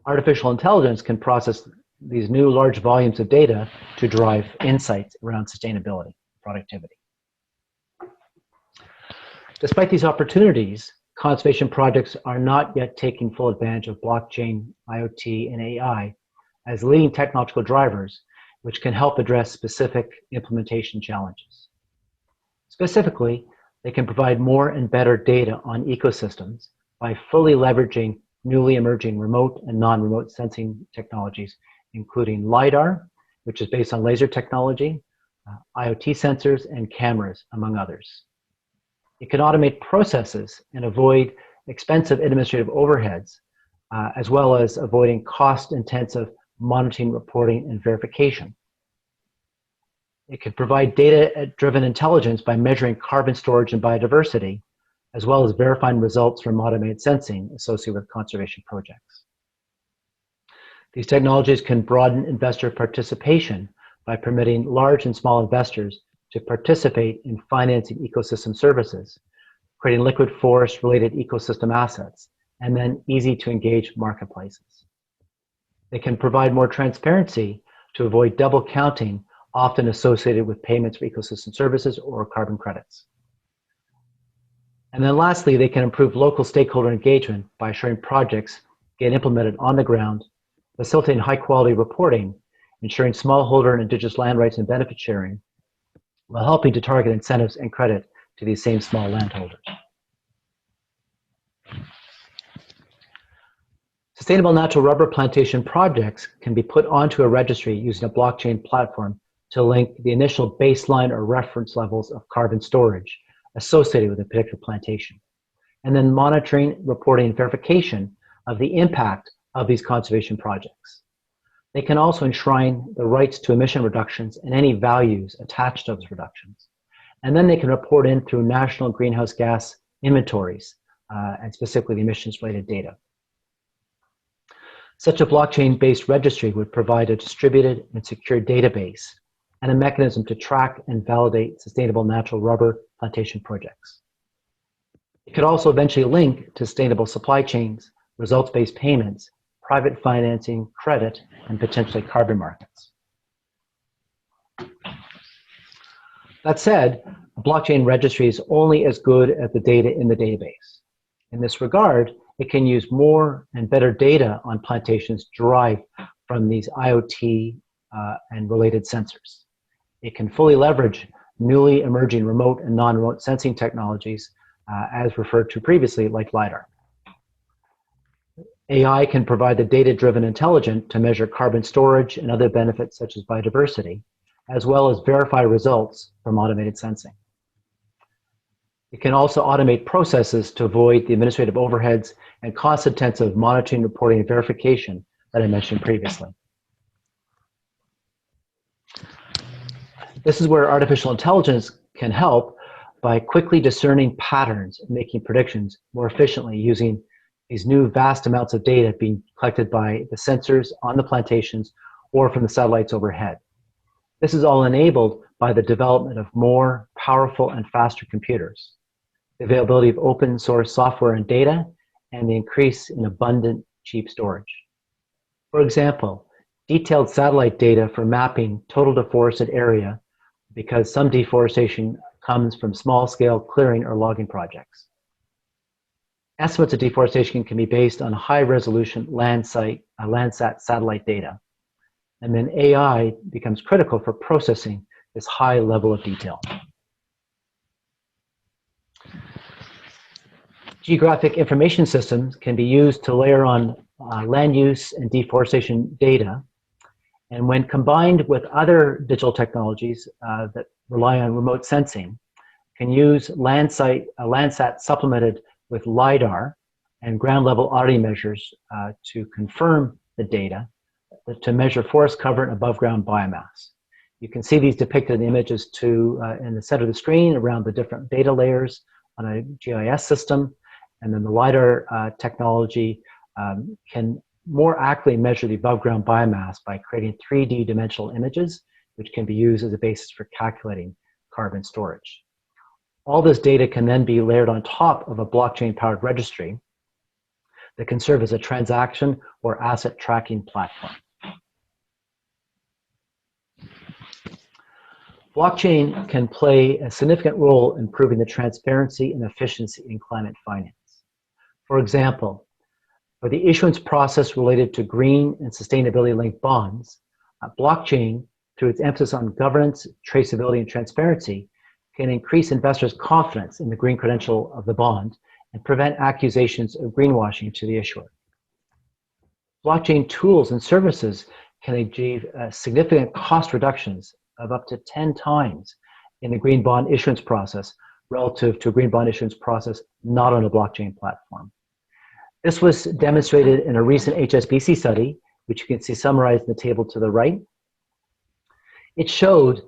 Artificial intelligence can process these new large volumes of data to drive insights around sustainability, productivity. Despite these opportunities, conservation projects are not yet taking full advantage of blockchain, IoT, and AI as leading technological drivers, which can help address specific implementation challenges. Specifically, they can provide more and better data on ecosystems by fully leveraging newly emerging remote and non-remote sensing technologies, including LiDAR, which is based on laser technology, IoT sensors, and cameras, among others. It can automate processes and avoid expensive administrative overheads, as well as avoiding cost-intensive monitoring, reporting, and verification. It could provide data-driven intelligence by measuring carbon storage and biodiversity, as well as verifying results from automated sensing associated with conservation projects. These technologies can broaden investor participation by permitting large and small investors to participate in financing ecosystem services, creating liquid forest-related ecosystem assets, and then easy-to-engage marketplaces. They can provide more transparency to avoid double counting, often associated with payments for ecosystem services or carbon credits. And then lastly, they can improve local stakeholder engagement by ensuring projects get implemented on the ground, facilitating high-quality reporting, ensuring smallholder and indigenous land rights and benefit sharing, while helping to target incentives and credit to these same small landholders. Sustainable natural rubber plantation projects can be put onto a registry using a blockchain platform to link the initial baseline or reference levels of carbon storage associated with a particular plantation, and then monitoring, reporting, and verification of the impact of these conservation projects. They can also enshrine the rights to emission reductions and any values attached to those reductions. And then they can report in through national greenhouse gas inventories, and specifically the emissions-related data. Such a blockchain-based registry would provide a distributed and secure database and a mechanism to track and validate sustainable natural rubber plantation projects. It could also eventually link to sustainable supply chains, results-based payments, private financing, credit, and potentially carbon markets. That said, a blockchain registry is only as good as the data in the database. In this regard, it can use more and better data on plantations derived from these IoT and related sensors. It can fully leverage newly emerging remote and non-remote sensing technologies, as referred to previously, like LiDAR. AI can provide the data-driven intelligence to measure carbon storage and other benefits such as biodiversity, as well as verify results from automated sensing. It can also automate processes to avoid the administrative overheads and cost-intensive monitoring, reporting, and verification that I mentioned previously. This is where artificial intelligence can help by quickly discerning patterns and making predictions more efficiently using these new vast amounts of data being collected by the sensors on the plantations or from the satellites overhead. This is all enabled by the development of more powerful and faster computers, the availability of open source software and data, and the increase in abundant, cheap storage. For example, detailed satellite data for mapping total deforested area, because some deforestation comes from small-scale clearing or logging projects. Estimates of deforestation can be based on high-resolution Landsat satellite data. And then AI becomes critical for processing this high level of detail. Geographic information systems can be used to layer on land use and deforestation data. And when combined with other digital technologies that rely on remote sensing, can use Landsat supplemented with LiDAR and ground level auditing measures to confirm the data, to measure forest cover and above ground biomass. You can see these depicted in the images in the center of the screen around the different data layers on a GIS system. And then the LiDAR technology can more accurately measure the above ground biomass by creating 3D dimensional images, which can be used as a basis for calculating carbon storage. All this data can then be layered on top of a blockchain-powered registry that can serve as a transaction or asset tracking platform. Blockchain can play a significant role in improving the transparency and efficiency in climate finance. For example, for the issuance process related to green and sustainability-linked bonds, blockchain, through its emphasis on governance, traceability, and transparency, can increase investors' confidence in the green credential of the bond and prevent accusations of greenwashing to the issuer. Blockchain tools and services can achieve significant cost reductions of up to 10 times in the green bond issuance process relative to a green bond issuance process not on a blockchain platform. This was demonstrated in a recent HSBC study, which you can see summarized in the table to the right. It showed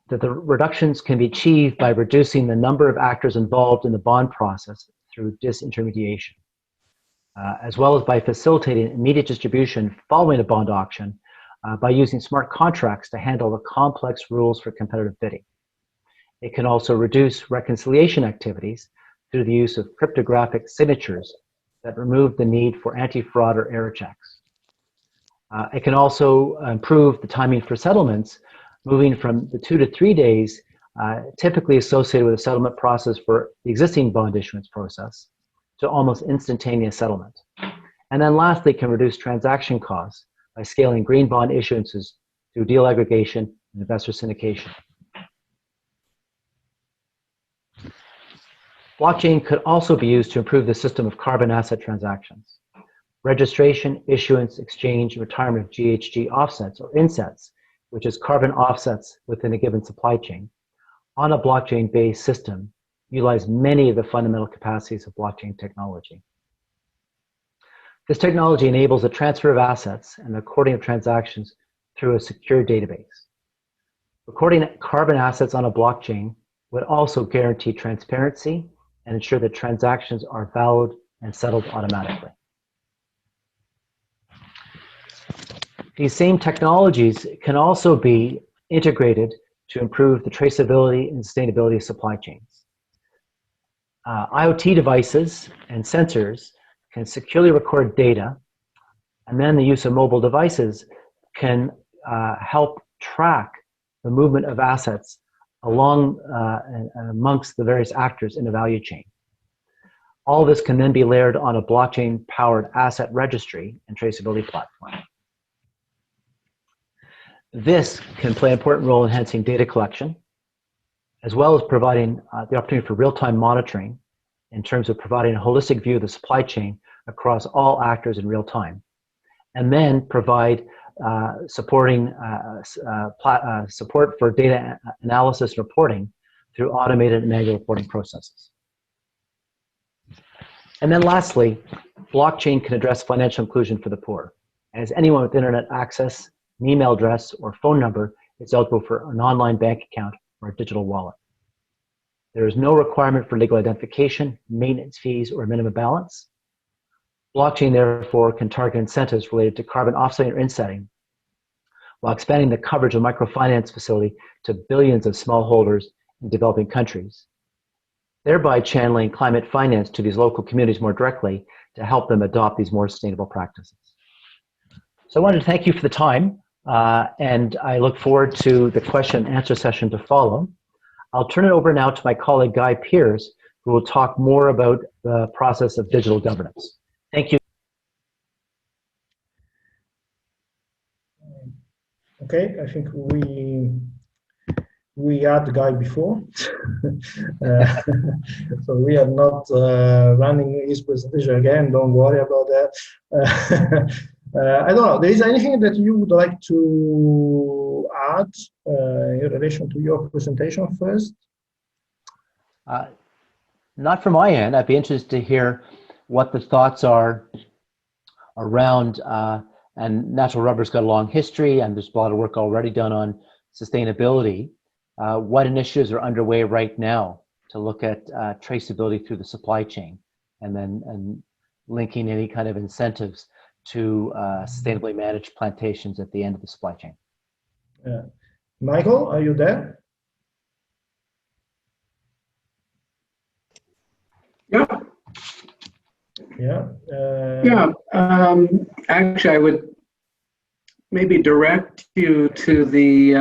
that the reductions can be achieved by reducing the number of actors involved in the bond process through disintermediation, as well as by facilitating immediate distribution following a bond auction by using smart contracts to handle the complex rules for competitive bidding. It can also reduce reconciliation activities through the use of cryptographic signatures that remove the need for anti-fraud or error checks. It can also improve the timing for settlements, moving from the 2 to 3 days typically associated with a settlement process for the existing bond issuance process to almost instantaneous settlement. And then lastly, can reduce transaction costs by scaling green bond issuances through deal aggregation and investor syndication. Blockchain could also be used to improve the system of carbon asset transactions. Registration, issuance, exchange, and retirement of GHG offsets or insets, which is carbon offsets within a given supply chain, on a blockchain-based system, utilize many of the fundamental capacities of blockchain technology. This technology enables the transfer of assets and the recording of transactions through a secure database. Recording carbon assets on a blockchain would also guarantee transparency and ensure that transactions are valid and settled automatically. These same technologies can also be integrated to improve the traceability and sustainability of supply chains. IoT devices and sensors can securely record data, and then the use of mobile devices can help track the movement of assets along amongst the various actors in the value chain. All this can then be layered on a blockchain-powered asset registry and traceability platform. This can play an important role in enhancing data collection, as well as providing the opportunity for real-time monitoring in terms of providing a holistic view of the supply chain across all actors in real time, and then provide supporting support for data analysis and reporting through automated and manual reporting processes. And then lastly, blockchain can address financial inclusion for the poor. As anyone with internet access, an email address, or phone number is eligible for an online bank account or a digital wallet. There is no requirement for legal identification, maintenance fees, or a minimum balance. Blockchain, therefore, can target incentives related to carbon offsetting or insetting, while expanding the coverage of microfinance facility to billions of smallholders in developing countries, thereby channeling climate finance to these local communities more directly to help them adopt these more sustainable practices. So I wanted to thank you for the time, and I look forward to the question and answer session to follow. I'll turn it over now to my colleague, Guy Pearce, who will talk more about the process of digital governance. Thank you. Okay, I think we had the guy before, so we are not running his presentation again. Don't worry about that. I don't know. There is anything that you would like to add in relation to your presentation first? Not from my end. I'd be interested to hear what the thoughts are around, and natural rubber's got a long history, and there's a lot of work already done on sustainability. What initiatives are underway right now to look at traceability through the supply chain, and linking any kind of incentives to sustainably managed plantations at the end of the supply chain? Michael, are you there? Yeah. Yeah. Actually, I would maybe direct you to the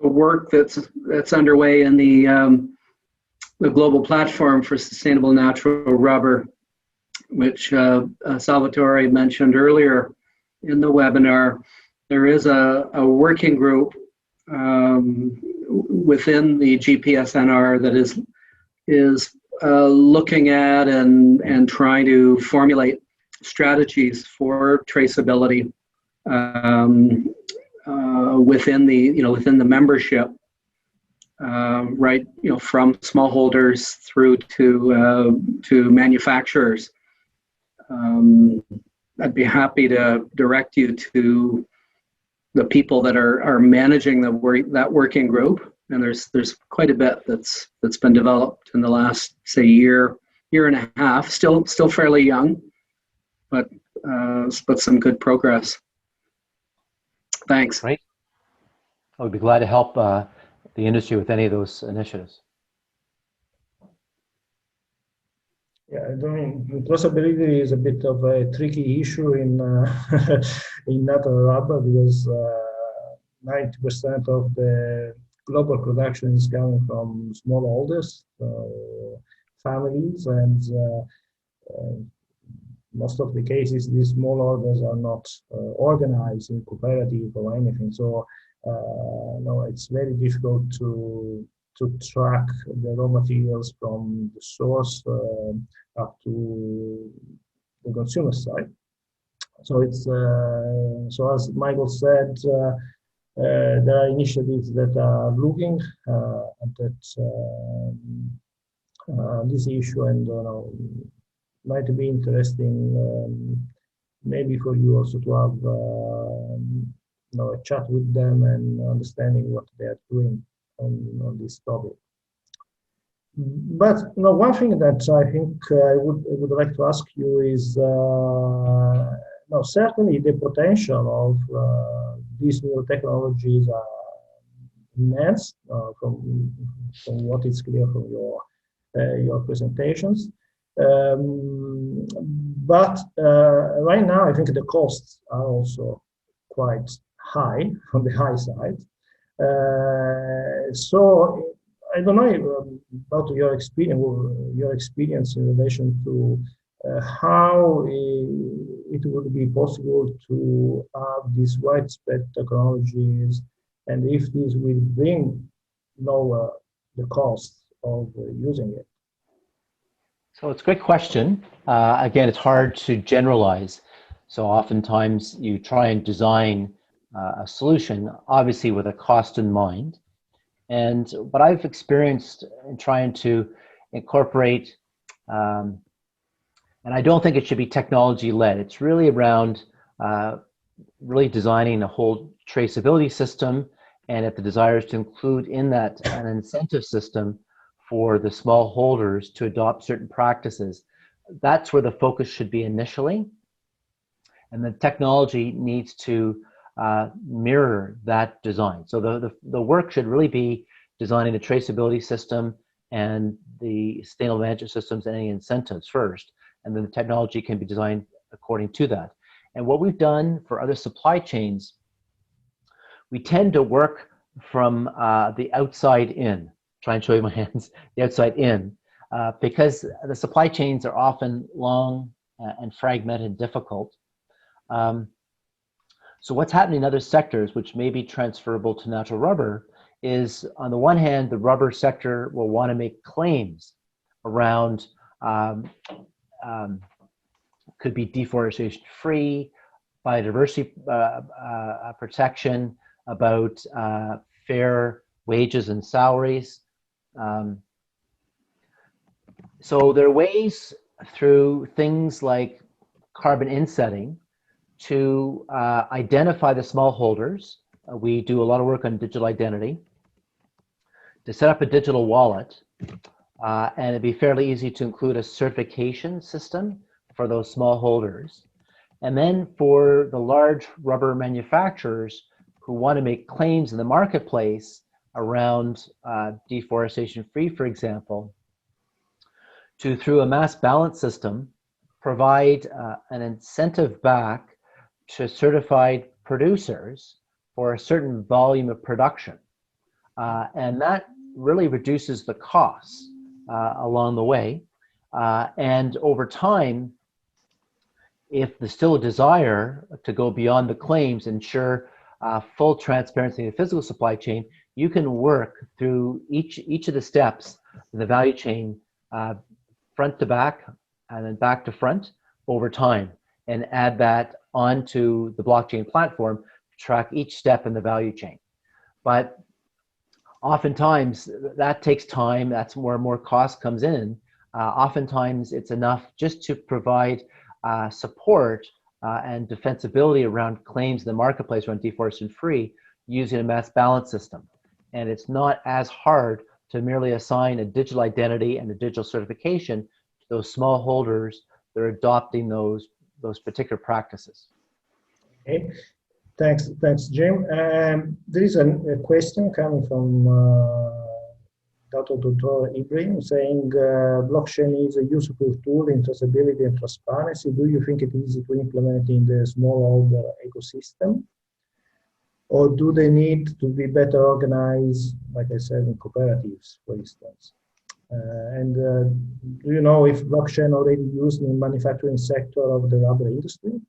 work that's underway in the global platform for sustainable natural rubber, which Salvatore mentioned earlier in the webinar. There is a working group within the GPSNR that is looking at and trying to formulate strategies for traceability within the membership, right? From smallholders through to manufacturers. I'd be happy to direct you to the people that are managing that working group, and there's quite a bit that's been developed in the last, say, year and a half. Still fairly young, but some good progress. Thanks. Great. I would be glad to help the industry with any of those initiatives. Yeah, I mean, traceability is a bit of a tricky issue in in natural rubber because 90% of the global production is coming from smallholders, families, and most of the cases, these smallholders are not organized in cooperative or anything. So, no, it's very difficult to track the raw materials from the source up to the consumer side. So it's so as Michael said, there are initiatives that are looking at this issue, and might be interesting maybe for you also to have a chat with them and understanding what they are doing on this topic. But one thing that I think I would like to ask you is certainly the potential of these new technologies are immense from what is clear from your presentations. But right now, I think the costs are also quite high, on the high side. So I don't know about your experience in relation to how it would be possible to have these widespread technologies, and if these will bring lower the cost of using it. So it's a great question. Again, it's hard to generalize. So oftentimes you try and design a solution, obviously with a cost in mind. And what I've experienced in trying to incorporate, and I don't think it should be technology-led, it's really around really designing a whole traceability system, and if the desire is to include in that an incentive system for the small holders to adopt certain practices. That's where the focus should be initially. And the technology needs to mirror that design. So the work should really be designing the traceability system and the sustainable management systems and any incentives first. And then the technology can be designed according to that. And what we've done for other supply chains, we tend to work from the outside in. Try and show you my hands, the outside in, because the supply chains are often long and fragmented and difficult. So what's happening in other sectors, which may be transferable to natural rubber, is on the one hand, the rubber sector will want to make claims around, could be deforestation free, biodiversity protection, about fair wages and salaries. So there are ways through things like carbon insetting to identify the smallholders. We do a lot of work on digital identity, to set up a digital wallet, and it'd be fairly easy to include a certification system for those smallholders. And then for the large rubber manufacturers who want to make claims in the marketplace around deforestation free, for example, to, through a mass balance system, provide an incentive back to certified producers for a certain volume of production. And that really reduces the costs along the way. And over time, if there's still a desire to go beyond the claims, ensure full transparency in the physical supply chain, you can work through each of the steps in the value chain, front to back and then back to front over time, and add that onto the blockchain platform to track each step in the value chain. But oftentimes that takes time. That's where more cost comes in. Oftentimes it's enough just to provide support and defensibility around claims in the marketplace around deforestation-free using a mass balance system. And it's not as hard to merely assign a digital identity and a digital certification to those smallholders that are adopting those particular practices. Okay, thanks, Jim. There is a question coming from Dr. Ibrahim saying blockchain is a useful tool in traceability and transparency. Do you think it is easy to implement in the smallholder ecosystem? Or do they need to be better organized, like I said, in cooperatives, for instance? And do you know if blockchain already used in the manufacturing sector of the rubber industry?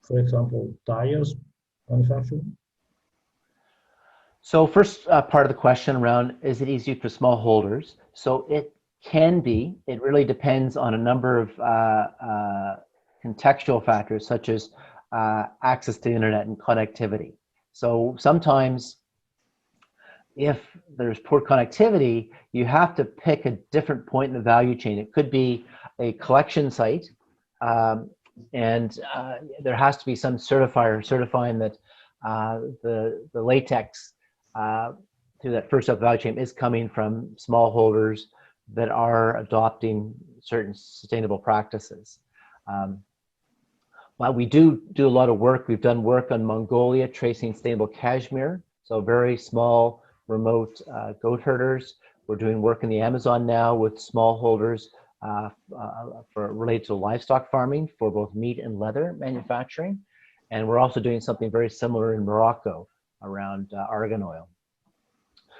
For example, tires manufacturing? So first part of the question around, is it easy for smallholders? So it can be. It really depends on a number of contextual factors, such as access to the internet and connectivity. So sometimes if there's poor connectivity, you have to pick a different point in the value chain. It could be a collection site, and there has to be some certifier certifying that the latex through that first step value chain is coming from smallholders that are adopting certain sustainable practices. But we do a lot of work. We've done work on Mongolia tracing sustainable cashmere, so very small remote goat herders. We're doing work in the Amazon now with smallholders related to livestock farming for both meat and leather manufacturing. And we're also doing something very similar in Morocco around argan oil.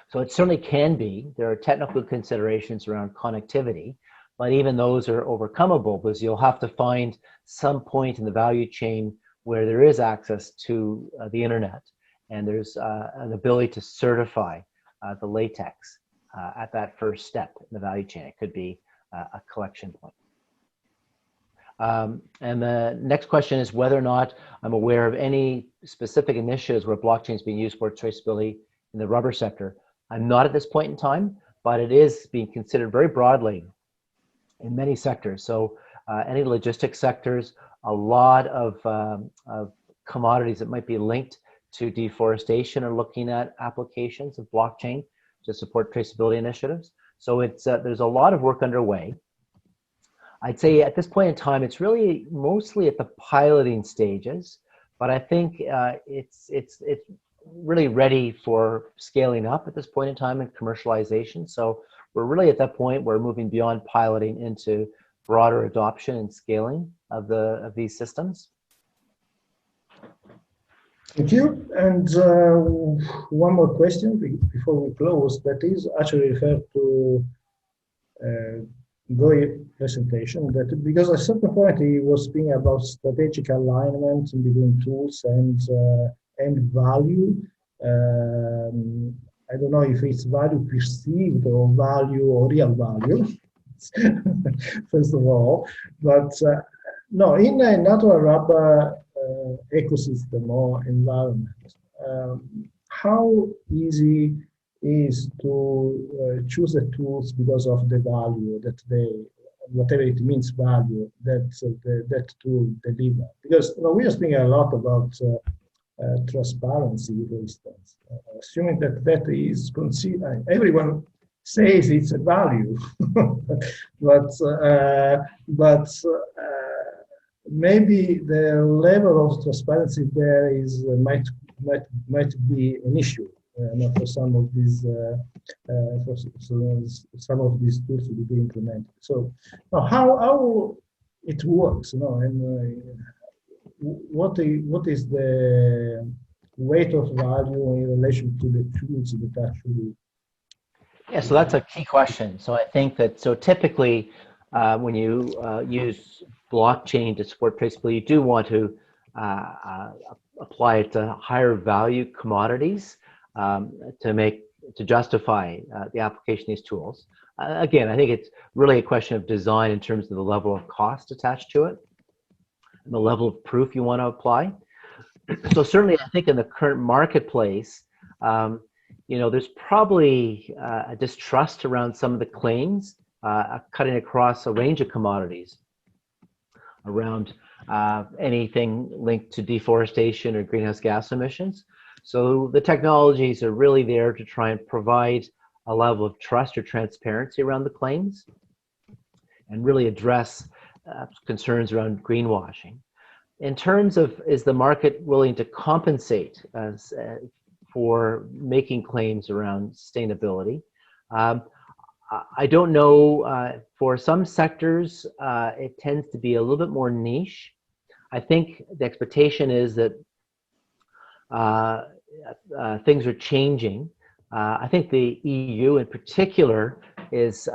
So it certainly can be. There are technical considerations around connectivity, but even those are overcomable because you'll have to find some point in the value chain where there is access to the internet and there's an ability to certify the latex at that first step in the value chain. It could be a collection point. And the next question is whether or not I'm aware of any specific initiatives where blockchain is being used for traceability in the rubber sector. I'm not at this point in time, but it is being considered very broadly in many sectors. So any logistics sectors, a lot of commodities that might be linked to deforestation are looking at applications of blockchain to support traceability initiatives. So it's there's a lot of work underway. I'd say at this point in time, it's really mostly at the piloting stages, but I think it's really ready for scaling up at this point in time and commercialization. So we're really at that point where we're moving beyond piloting into broader adoption and scaling of these systems. Thank you. And one more question before we close, that is actually referred to Goy's presentation, that because at a certain point he was speaking about strategic alignment between tools and value. I don't know if it's value perceived or value or real value, first of all, but no, in a natural rubber ecosystem or environment, how easy is to choose the tools because of the value that they, whatever it means value, that that tool deliver? Because we are speaking a lot about transparency, for instance, assuming that that is considered, everyone says it's a value, but maybe the level of transparency there is might be an issue for some of these some of these tools to be implemented. So how it works, and what is the weight of value in relation to the tools that actually Yeah, so that's a key question. So I think that, so typically when you use blockchain to support traceability, you do want to apply it to higher value commodities to justify the application of these tools. Again, I think it's really a question of design in terms of the level of cost attached to it and the level of proof you want to apply. So certainly, I think in the current marketplace, there's probably a distrust around some of the claims cutting across a range of commodities around anything linked to deforestation or greenhouse gas emissions. So the technologies are really there to try and provide a level of trust or transparency around the claims and really address concerns around greenwashing. In terms of, is the market willing to compensate for making claims around sustainability? I don't know. For some sectors, it tends to be a little bit more niche. I think the expectation is that things are changing. I think the EU in particular is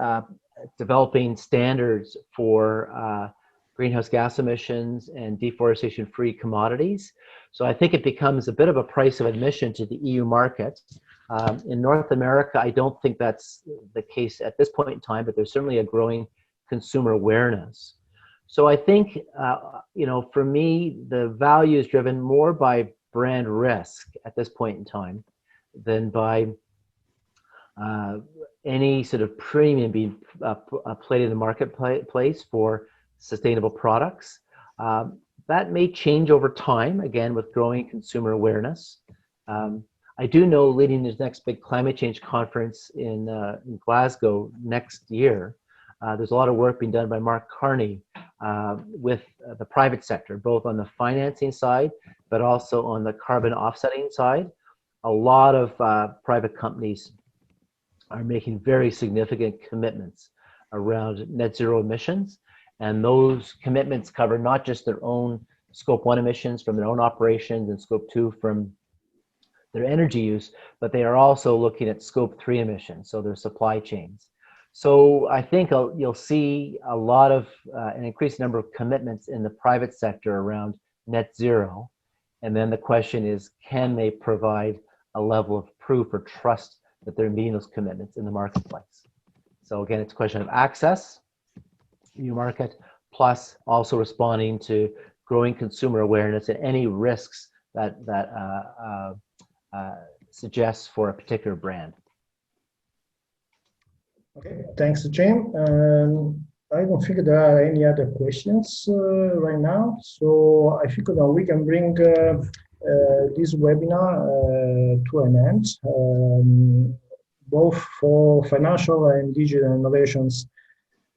developing standards for greenhouse gas emissions and deforestation-free commodities. So I think it becomes a bit of a price of admission to the EU market. In North America, I don't think that's the case at this point in time, but there's certainly a growing consumer awareness. So I think, for me, the value is driven more by brand risk at this point in time than by any sort of premium being played in the marketplace for sustainable products. That may change over time, again, with growing consumer awareness. I do know, leading this next big climate change conference in Glasgow next year, there's a lot of work being done by Mark Carney with the private sector, both on the financing side, but also on the carbon offsetting side. A lot of private companies are making very significant commitments around net zero emissions. And those commitments cover not just their own Scope 1 emissions from their own operations and Scope 2 from their energy use, but they are also looking at Scope 3 emissions, so their supply chains. So I think you'll see a lot of an increased number of commitments in the private sector around net zero. And then the question is, can they provide a level of proof or trust that they're meeting those commitments in the marketplace? So again, it's a question of access, new market, plus also responding to growing consumer awareness and any risks that suggests for a particular brand. Okay, thanks, Jim. I don't think there are any other questions right now, so I think that we can bring this webinar to an end. Both for financial and digital innovations,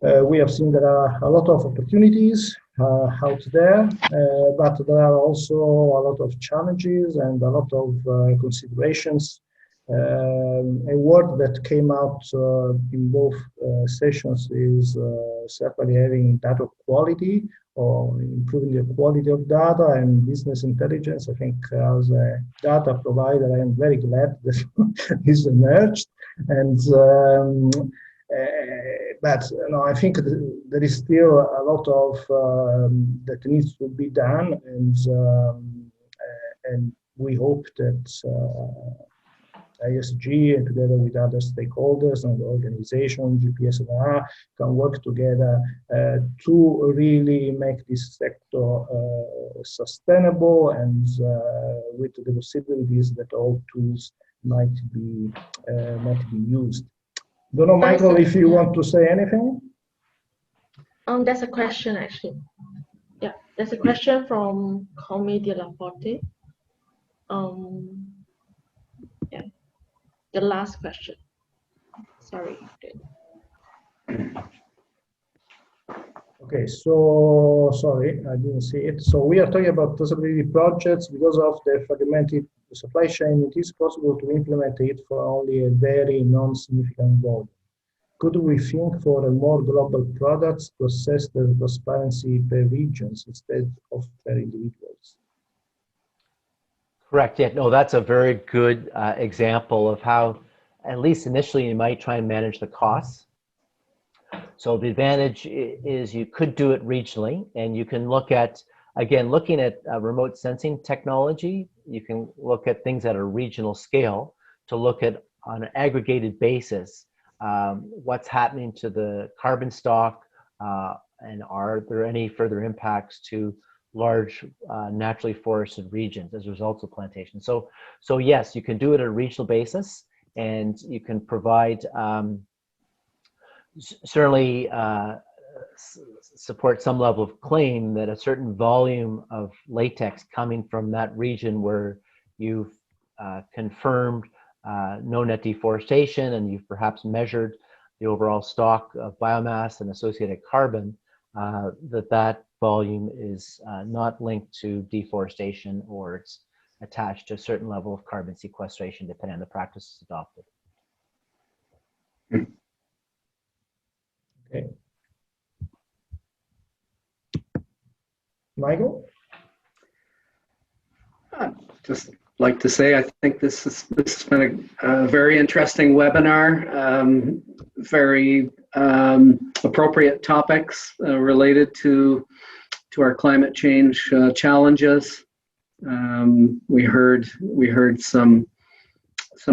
we have seen there are a lot of opportunities out there, but there are also a lot of challenges and a lot of considerations. A word that came out in both sessions is certainly having data quality or improving the quality of data and business intelligence. I think as a data provider, I am very glad that this emerged. And but I think there is still a lot of that needs to be done, and we hope that IRSG and together with other stakeholders and organizations, GPSNR, can work together to really make this sector sustainable and with the possibilities that all tools might be used. Don't know, Michael, if you want to say anything. There's a question actually. Yeah, there's a question from Commedia Laporte. Yeah, the last question. Sorry. Okay, so sorry, I didn't see it. So we are talking about traceability projects because of the fragmented supply chain. It is possible to implement it for only a very non-significant volume. Could we think for a more global products to assess the transparency per regions instead of per individuals? Correct. Yeah. No, that's a very good example of how at least initially, you might try and manage the costs. So the advantage is you could do it regionally, and you can look at, again, looking at remote sensing technology, you can look at things at a regional scale to look at, on an aggregated basis, what's happening to the carbon stock, and are there any further impacts to large naturally forested regions as a result of plantation. So yes, you can do it at a regional basis, and you can provide certainly support some level of claim that a certain volume of latex coming from that region where you've confirmed no net deforestation, and you've perhaps measured the overall stock of biomass and associated carbon, that volume is not linked to deforestation, or it's attached to a certain level of carbon sequestration depending on the practices adopted. Okay. Michael? Just like to say, I think this has been a very interesting webinar. Very appropriate topics related to our climate change challenges. We heard some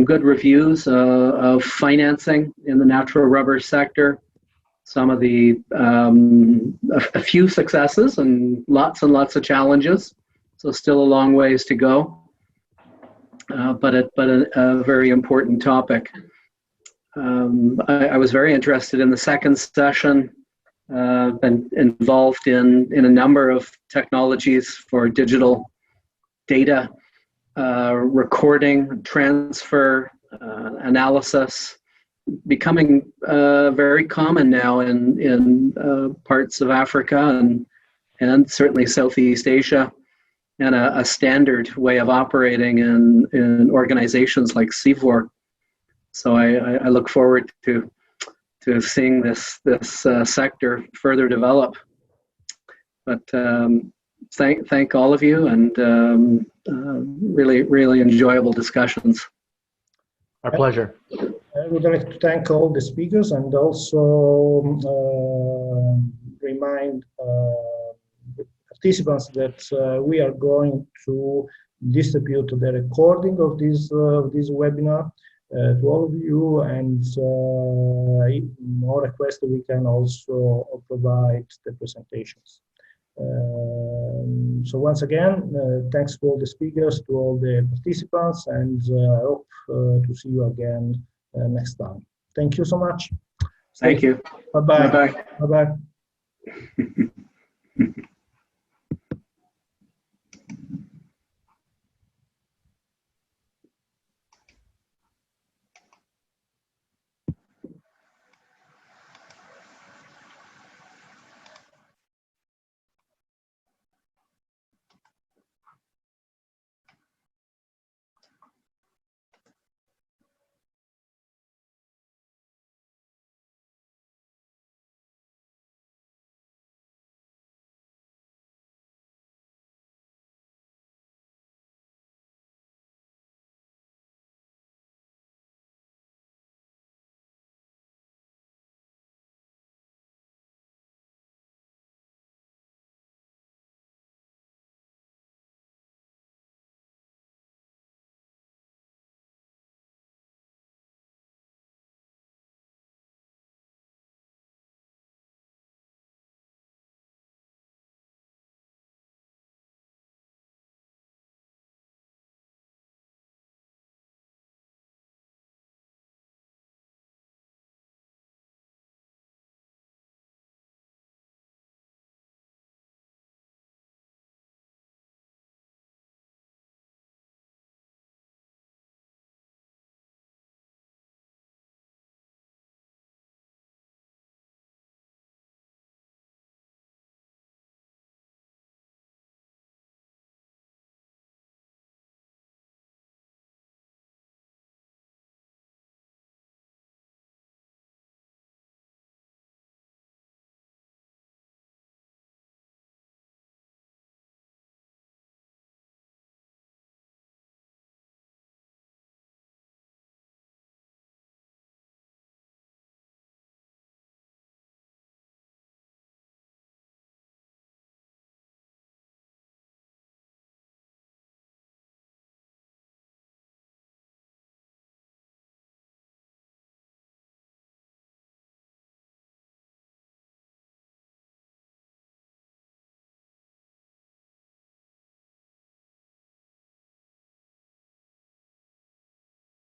good reviews of financing in the natural rubber sector. Some of the a few successes and lots of challenges. So still a long ways to go, but a very important topic. I was very interested in the second session. Been involved in a number of technologies for digital data recording, transfer, analysis, becoming very common now in parts of Africa and certainly Southeast Asia, and a standard way of operating in organizations like CIFOR. So I look forward to seeing this sector further develop. But thank all of you, and really enjoyable discussions. Our pleasure. I would like to thank all the speakers, and also remind the participants that we are going to distribute the recording of this webinar to all of you, and if more requests, we can also provide the presentations. So once again, thanks to all the speakers, to all the participants, and I hope to see you again next time. Thank you so much. Thank you. Bye-bye. Bye-bye. Bye-bye.